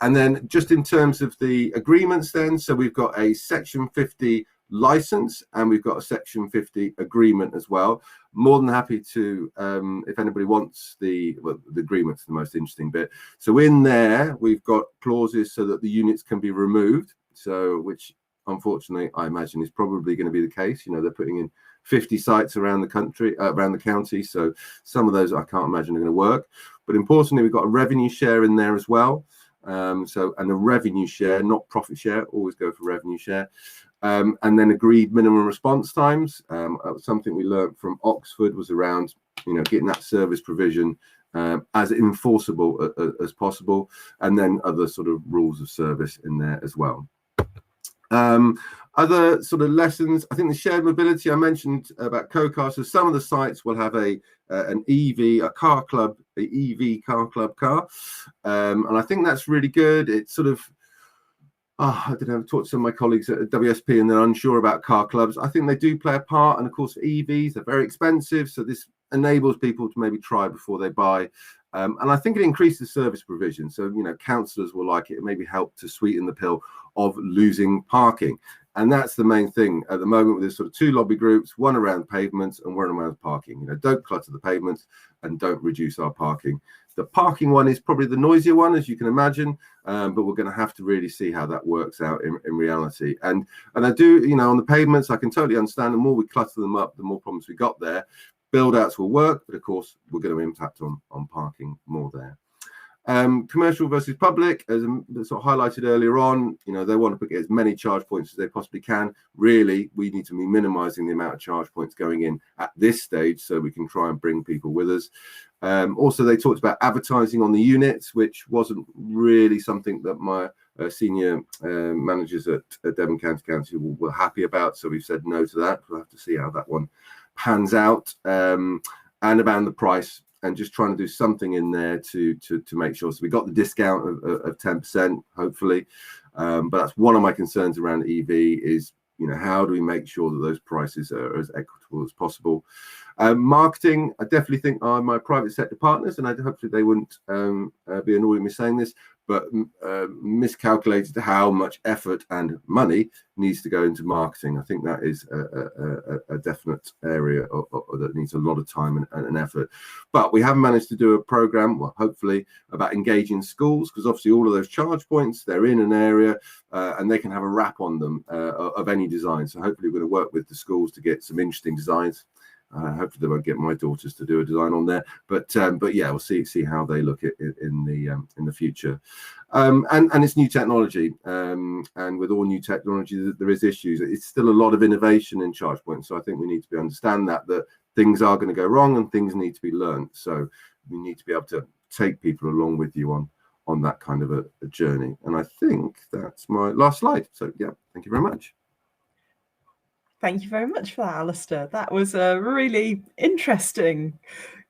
then just in terms of the agreements then, so we've got a Section 50 license and we've got a Section 50 agreement as well. More than happy to, if anybody wants the agreement's the most interesting bit. So in there, we've got clauses so that the units can be removed. So, which unfortunately, I imagine is probably going to be the case. They're putting in 50 sites around the country, around the county. So some of those I can't imagine are going to work. But importantly, we've got a revenue share in there as well. And a revenue share, not profit share, always go for revenue share. And then agreed minimum response times. Something we learned from Oxford was around, getting that service provision as enforceable as possible. And then other sort of rules of service in there as well. Other sort of lessons, I think the shared mobility I mentioned about co-cars. So some of the sites will have an EV, EV car club car. And I think that's really good. It's sort of, I don't know, I've talked to some of my colleagues at WSP and they're unsure about car clubs. I think they do play a part. And of course, for EVs, they're very expensive. So this enables people to maybe try before they buy. And I think it increases service provision. So, councillors will like it. It maybe help to sweeten the pill of losing parking. And that's the main thing at the moment with this sort of two lobby groups, one around pavements and one around parking. Don't clutter the pavements and don't reduce our parking. The parking one is probably the noisier one, as you can imagine, but we're going to have to really see how that works out in reality. And I do, on the pavements, I can totally understand the more we clutter them up, the more problems we got there. Build outs will work, but of course, we're going to impact on parking more there. Commercial versus public, as sort of highlighted earlier on, they want to get as many charge points as they possibly can. Really, we need to be minimizing the amount of charge points going in at this stage so we can try and bring people with us. Also, they talked about advertising on the units, which wasn't really something that my senior managers at Devon County Council were happy about. So we've said no to that. We'll have to see how that one pans out. And about the price, and just trying to do something in there to make sure. So we got the discount of 10%, hopefully. But that's one of my concerns around EV is, how do we make sure that those prices are as equitable as possible? Marketing, I definitely think are my private sector partners, and hopefully they wouldn't be annoyed with me saying this, but miscalculated how much effort and money needs to go into marketing. I think that is a definite area that needs a lot of time and effort. But we have managed to do a program, well, hopefully, about engaging schools, because obviously all of those charge points, they're in an area and they can have a wrap on them of any design. So hopefully we're going to work with the schools to get some interesting designs. Hopefully they won't get my daughters to do a design on there, but yeah, we'll see how they look at it in the future. And it's new technology, and with all new technology, there is issues. It's still a lot of innovation in charge points, so I think we need to understand that things are going to go wrong and things need to be learned. So we need to be able to take people along with you on that kind of a journey. And I think that's my last slide. So yeah, thank you very much. Thank you very much for that, Alistair. That was a really interesting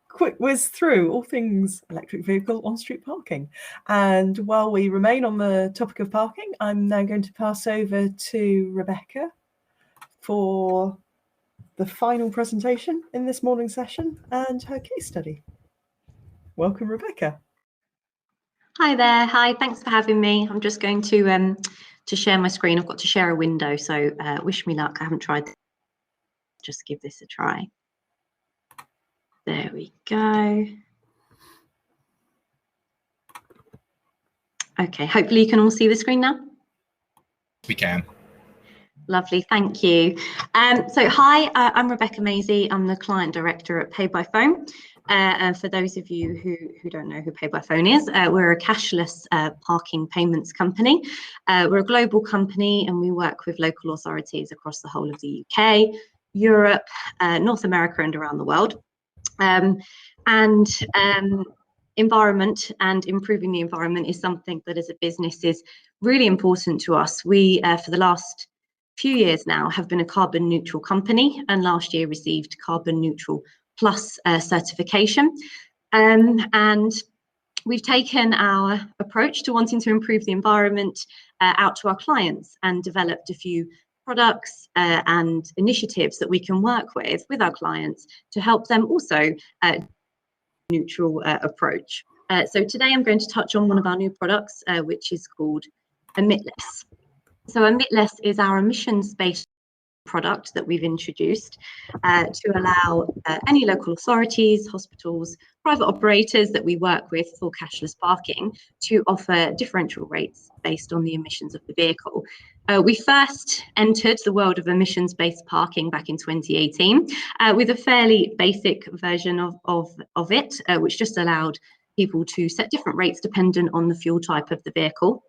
quick whiz through all things electric vehicle on-street parking. And while we remain on the topic of parking, I'm now going to pass over to Rebecca for the final presentation in this morning session and her case study. Welcome, Rebecca. Hi there. Hi, thanks for having me. I'm just going to share my screen. I've got to share a window, so wish me luck. I haven't tried this. Just give this a try. There we go. Okay, hopefully you can all see the screen now. We can. Lovely, thank you. So hi, I'm Rebecca Maisie. I'm the client director at Pay by Phone. And for those of you who don't know who Pay by Phone is, we're a cashless parking payments company. We're a global company and we work with local authorities across the whole of the UK, Europe, North America and around the world. Environment and improving the environment is something that as a business is really important to us. We, for the last few years now, have been a carbon neutral company and last year received Carbon Neutral Plus certification. And we've taken our approach to wanting to improve the environment out to our clients and developed a few products and initiatives that we can work with our clients to help them also neutral approach. So today I'm going to touch on one of our new products, which is called Emitless. So Emitless is our emissions-based product that we've introduced to allow any local authorities, hospitals, private operators that we work with for cashless parking to offer differential rates based on the emissions of the vehicle. We first entered the world of emissions-based parking back in 2018 with a fairly basic version of it, which just allowed people to set different rates dependent on the fuel type of the vehicle.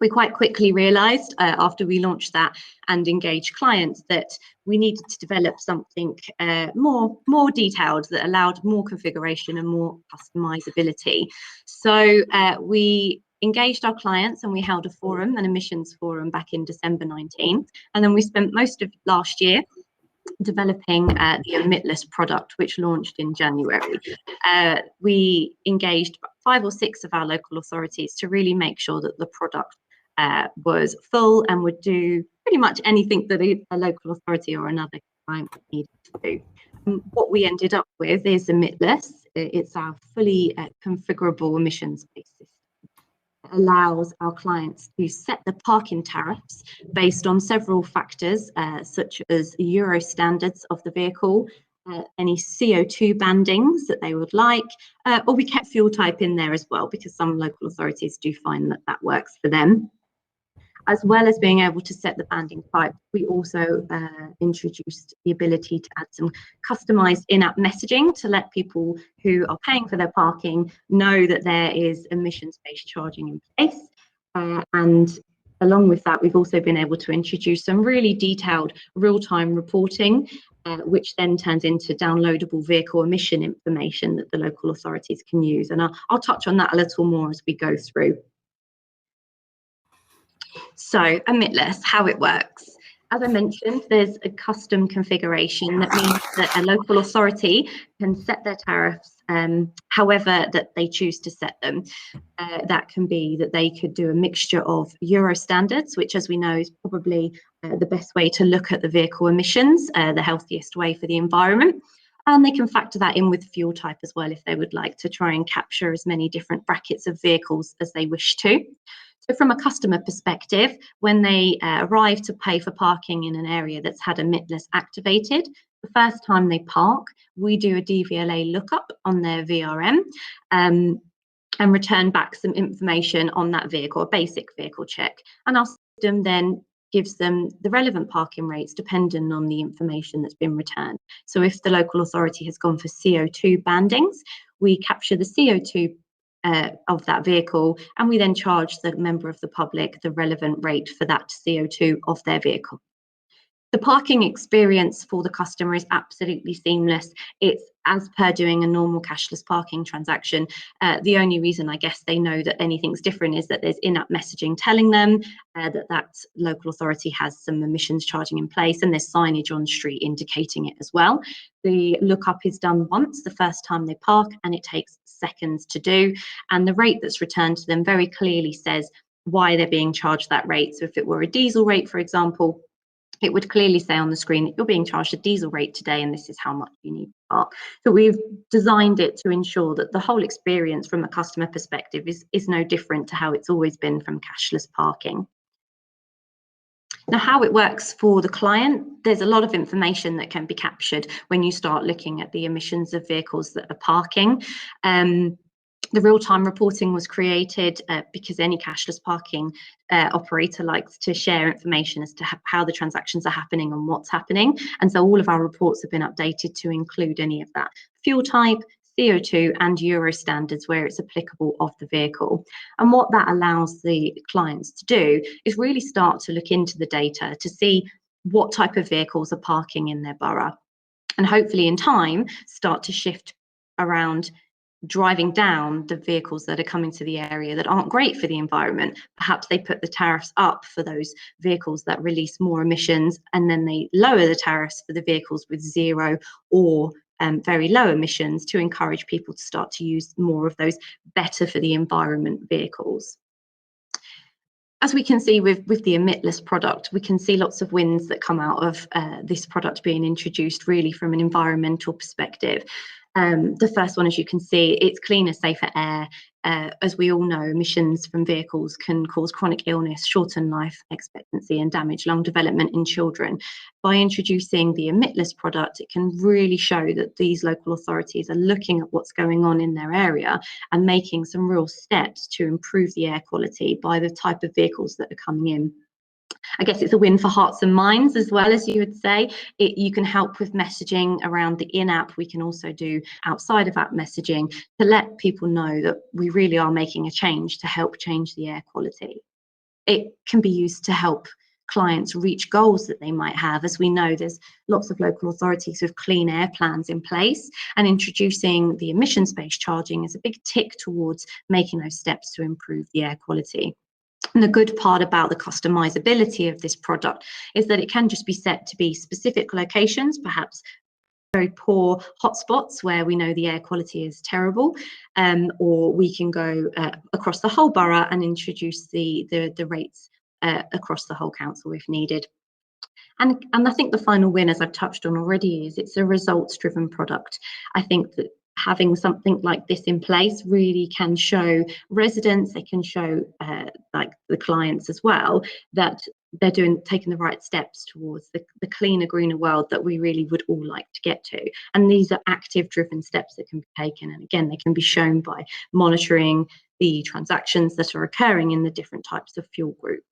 We quite quickly realised after we launched that and engaged clients that we needed to develop something more detailed that allowed more configuration and more customizability. So we engaged our clients and we held a forum, an emissions forum back in December 19. And then we spent most of last year developing the Emitless product, which launched in January. We engaged 5 or 6 of our local authorities to really make sure that the product was full and would do pretty much anything that a local authority or another client would need to do. What we ended up with is Emitless. It's our fully configurable emissions-based system. allows our clients to set the parking tariffs based on several factors, such as Euro standards of the vehicle, any CO2 bandings that they would like, or we kept fuel type in there as well, because some local authorities do find that that works for them. As well as being able to set the banding type, we also introduced the ability to add some customized in-app messaging to let people who are paying for their parking know that there is emissions-based charging in place. And along with that, we've also been able to introduce some really detailed real-time reporting, which then turns into downloadable vehicle emission information that the local authorities can use. And I'll touch on that a little more as we go through. So emitless, how it works. As I mentioned, there's a custom configuration that means that a local authority can set their tariffs however that they choose to set them. That can be that they could do a mixture of Euro standards, which, as we know, is probably the best way to look at the vehicle emissions, the healthiest way for the environment. And they can factor that in with fuel type as well if they would like to try and capture as many different brackets of vehicles as they wish to. So from a customer perspective, when they arrive to pay for parking in an area that's had emitless activated, the first time they park, we do a DVLA lookup on their VRM and return back some information on that vehicle, a basic vehicle check. And our system then gives them the relevant parking rates depending on the information that's been returned. So if the local authority has gone for CO2 bandings, we capture the CO2 of that vehicle, and we then charge the member of the public the relevant rate for that CO2 of their vehicle. The parking experience for the customer is absolutely seamless. It's as per doing a normal cashless parking transaction. The only reason I guess they know that anything's different is that there's in-app messaging telling them that local authority has some emissions charging in place, and there's signage on street indicating it as well. The lookup is done once the first time they park, and it takes seconds to do. And the rate that's returned to them very clearly says why they're being charged that rate. So if it were a diesel rate, for example, it would clearly say on the screen that you're being charged a diesel rate today, and this is how much you need to park. So we've designed it to ensure that the whole experience from a customer perspective is no different to how it's always been from cashless parking. Now, how it works for the client, there's a lot of information that can be captured when you start looking at the emissions of vehicles that are parking. The real-time reporting was created because any cashless parking operator likes to share information as to how the transactions are happening and what's happening. And so all of our reports have been updated to include any of that fuel type, CO2 and Euro standards where it's applicable of the vehicle. And what that allows the clients to do is really start to look into the data to see what type of vehicles are parking in their borough, and hopefully in time start to shift around driving down the vehicles that are coming to the area that aren't great for the environment. Perhaps they put the tariffs up for those vehicles that release more emissions, and then they lower the tariffs for the vehicles with zero or very low emissions to encourage people to start to use more of those better for the environment vehicles. As we can see with the emitless product, we can see lots of wins that come out of this product being introduced really from an environmental perspective. The first one, as you can see, it's cleaner, safer air. As we all know, emissions from vehicles can cause chronic illness, shorten life expectancy and damage lung development in children. By introducing the emitless product, it can really show that these local authorities are looking at what's going on in their area and making some real steps to improve the air quality by the type of vehicles that are coming in. I guess it's a win for hearts and minds as well, as you would say. You can help with messaging around the in-app. We can also do outside of app messaging to let people know that we really are making a change to help change the air quality. It can be used to help clients reach goals that they might have. As we know, there's lots of local authorities with clean air plans in place, and introducing the emissions-based charging is a big tick towards making those steps to improve the air quality. And the good part about the customizability of this product is that it can just be set to be specific locations, perhaps very poor hotspots where we know the air quality is terrible, or we can go across the whole borough and introduce the rates across the whole council if needed. And I think the final win, as I've touched on already, is it's a results-driven product. I think that having something like this in place really can show residents, they can show like the clients as well, that they're taking the right steps towards the cleaner, greener world that we really would all like to get to. And these are active driven steps that can be taken. And again, they can be shown by monitoring the transactions that are occurring in the different types of fuel groups.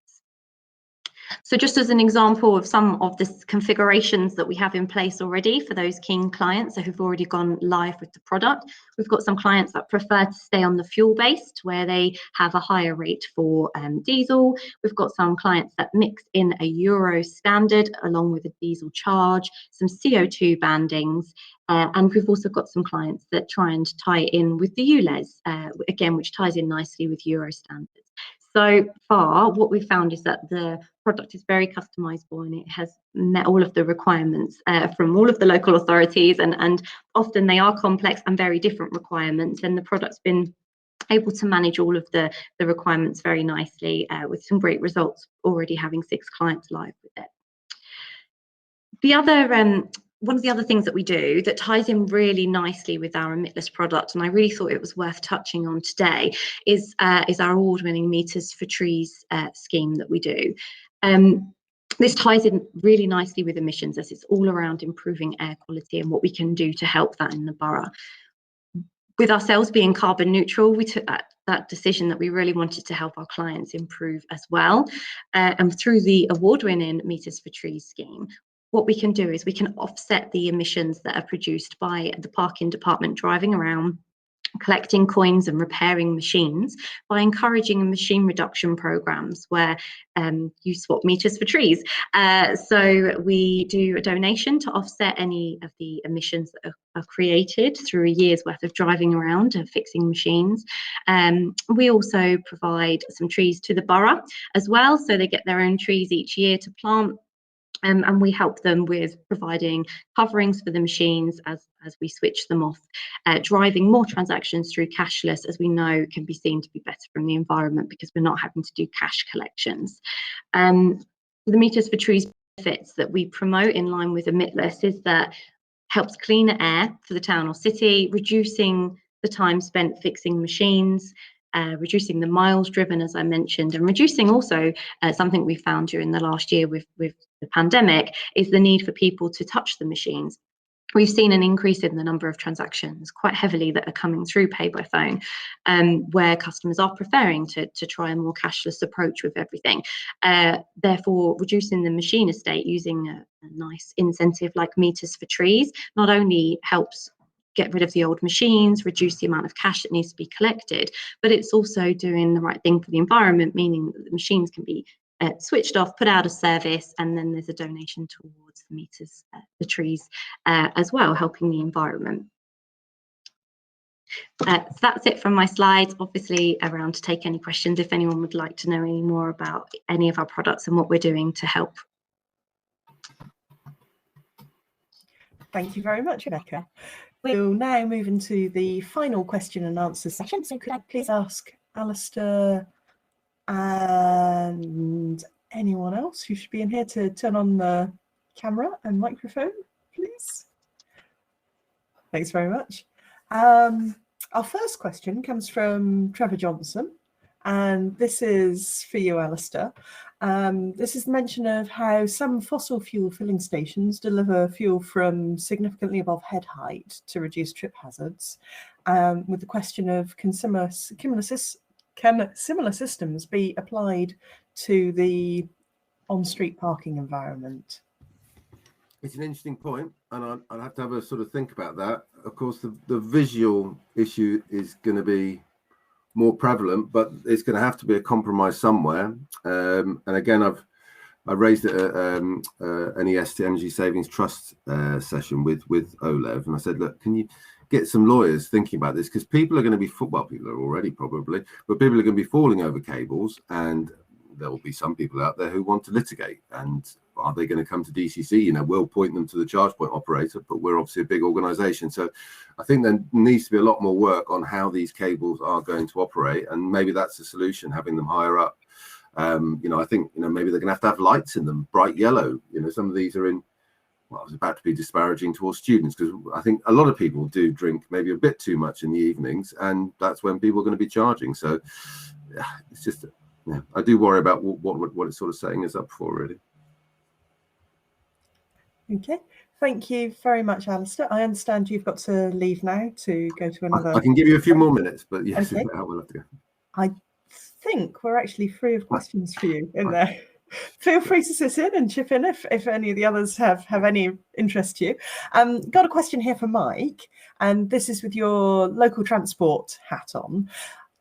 So just as an example of some of the configurations that we have in place already for those keen clients who've already gone live with the product, we've got some clients that prefer to stay on the fuel-based, where they have a higher rate for diesel. We've got some clients that mix in a Euro standard along with a diesel charge, some CO2 bandings, and we've also got some clients that try and tie in with the ULEZ, again, which ties in nicely with Euro standards. So far, what we've found is that the product is very customizable and it has met all of the requirements from all of the local authorities, and often they are complex and very different requirements, and the product's been able to manage all of the requirements very nicely with some great results, already having 6 clients live with it. The other one of the other things that we do that ties in really nicely with our emitless product, and I really thought it was worth touching on today, is our award-winning Meters for Trees scheme that we do. This ties in really nicely with emissions, as it's all around improving air quality and what we can do to help that in the borough. With ourselves being carbon neutral, we took that decision that we really wanted to help our clients improve as well. And through the award-winning Meters for Trees scheme, what we can do is we can offset the emissions that are produced by the parking department driving around, collecting coins and repairing machines, by encouraging machine reduction programs where you swap meters for trees. So we do a donation to offset any of the emissions that are created through a year's worth of driving around and fixing machines. We also provide some trees to the borough as well, so they get their own trees each year to plant. And we help them with providing coverings for the machines as we switch them off, driving more transactions through cashless, as we know can be seen to be better from the environment because we're not having to do cash collections. The Meters for Trees benefits that we promote in line with Emitless is that helps cleaner air for the town or city, reducing the time spent fixing machines, reducing the miles driven, as I mentioned, and reducing also something we found during the last year with the pandemic is the need for people to touch the machines. We've seen an increase in the number of transactions quite heavily that are coming through pay by phone, where customers are preferring to try a more cashless approach with everything. Therefore, reducing the machine estate using a nice incentive like Meters for Trees not only helps get rid of the old machines, reduce the amount of cash that needs to be collected, but it's also doing the right thing for the environment, meaning that the machines can be switched off, put out of service, and then there's a donation towards the Meters for Trees as well, helping the environment. So that's it from my slides. Obviously around to take any questions if anyone would like to know any more about any of our products and what we're doing to help. Thank you very much, Rebecca. We'll now move into the final question and answer session. So could I please ask Alistair and anyone else who should be in here to turn on the camera and microphone, please? Thanks very much. Our first question comes from Trevor Johnson, and this is for you, Alistair. This is the mention of how some fossil fuel filling stations deliver fuel from significantly above head height to reduce trip hazards, with the question of can similar systems be applied to the on-street parking environment? It's an interesting point, and I'll have to have a sort of think about that. Of course, the visual issue is going to be more prevalent, but it's going to have to be a compromise somewhere. And again, I raised it at an EST Energy Savings Trust session with OLEV, and I said, look, can you get some lawyers thinking about this? Because people are going to be, well, people are already probably, but people are going to be falling over cables, and there will be some people out there who want to litigate. And are they going to come to DCC? You know, we'll point them to the charge point operator, but we're obviously a big organisation. So I think there needs to be a lot more work on how these cables are going to operate, and maybe that's the solution, having them higher up. You know, I think, you know, maybe they're going to have lights in them, bright yellow. You know, some of these are in well, I was about to be disparaging towards students, because I think a lot of people do drink maybe a bit too much in the evenings, and that's when people are going to be charging. So yeah, it's just, yeah, I do worry about what it's sort of setting us up for, really. Okay, thank you very much, Alistair. I understand you've got to leave now to go to another. I can give you a few more minutes, but yes, okay. we'll have to go. I think we're actually free of questions for you in there. Feel free to sit in and chip in if any of the others have any interest to you. Got a question here for Mike, and this is with your local transport hat on.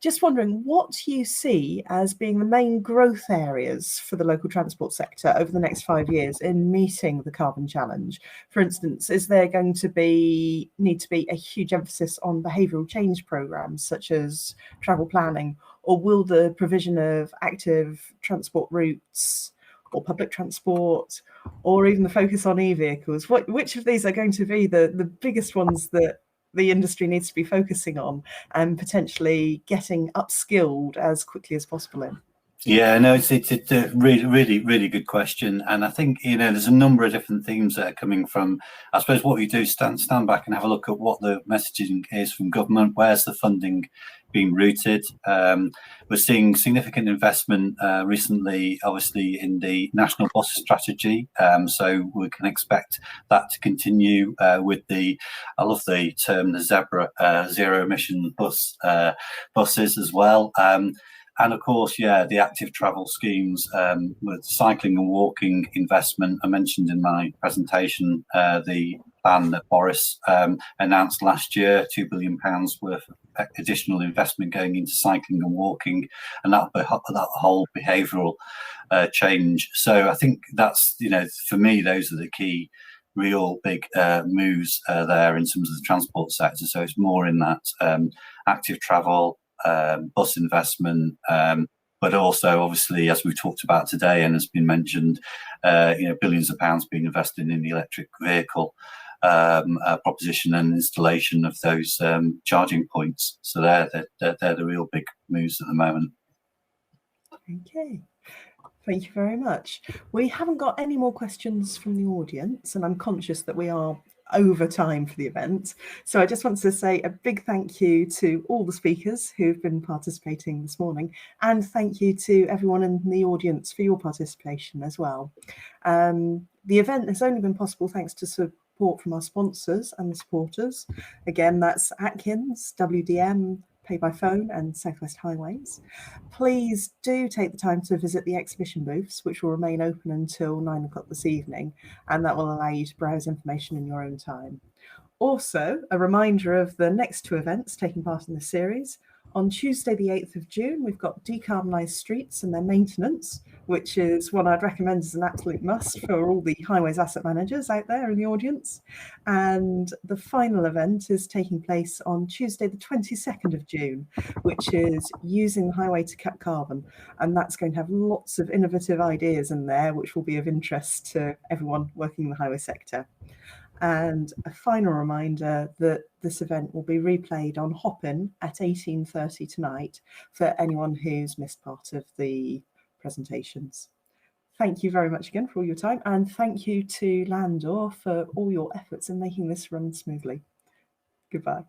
Just wondering what you see as being the main growth areas for the local transport sector over the next 5 years in meeting the carbon challenge. For instance, is there going to need to be a huge emphasis on behavioural change programmes such as travel planning, or will the provision of active transport routes or public transport, or even the focus on e-vehicles? Which of these are going to be the biggest ones that the industry needs to be focusing on and potentially getting upskilled as quickly as possible in? Yeah, no, it's a really good question, and I think, you know, there's a number of different themes that are coming from. I suppose what we do stand back and have a look at what the messaging is from government. Where's the funding being routed? We're seeing significant investment recently, obviously, in the national bus strategy. So we can expect that to continue with the, I love the term, the zebra zero emission buses as well. And of course, yeah, the active travel schemes with cycling and walking investment. I mentioned in my presentation the plan that Boris announced last year, £2 billion worth of additional investment going into cycling and walking, and that whole behavioural change. So I think that's, you know, for me, those are the key real big moves there in terms of the transport sector. So it's more in that active travel, bus investment, but also obviously, as we talked about today and has been mentioned, you know, billions of pounds being invested in the electric vehicle proposition and installation of those charging points. So they're the real big moves at the moment. Okay, thank you very much. We haven't got any more questions from the audience, and I'm conscious that we are over time for the event. So I just want to say a big thank you to all the speakers who've been participating this morning, and thank you to everyone in the audience for your participation as well. The event has only been possible thanks to support from our sponsors and the supporters. Again, that's Atkins, WDM, Pay by Phone and South West Highways. Please do take the time to visit the exhibition booths, which will remain open until 9 o'clock this evening, and that will allow you to browse information in your own time. Also, a reminder of the next two events taking part in the series. On Tuesday, the 8th of June, we've got Decarbonised Streets and their maintenance, which is one I'd recommend as an absolute must for all the highways asset managers out there in the audience. And the final event is taking place on Tuesday, the 22nd of June, which is using the highway to cut carbon. And that's going to have lots of innovative ideas in there, which will be of interest to everyone working in the highway sector. And a final reminder that this event will be replayed on Hopin at 18:30 tonight for anyone who's missed part of the presentations. Thank you very much again for all your time, and thank you to Landor for all your efforts in making this run smoothly. Goodbye.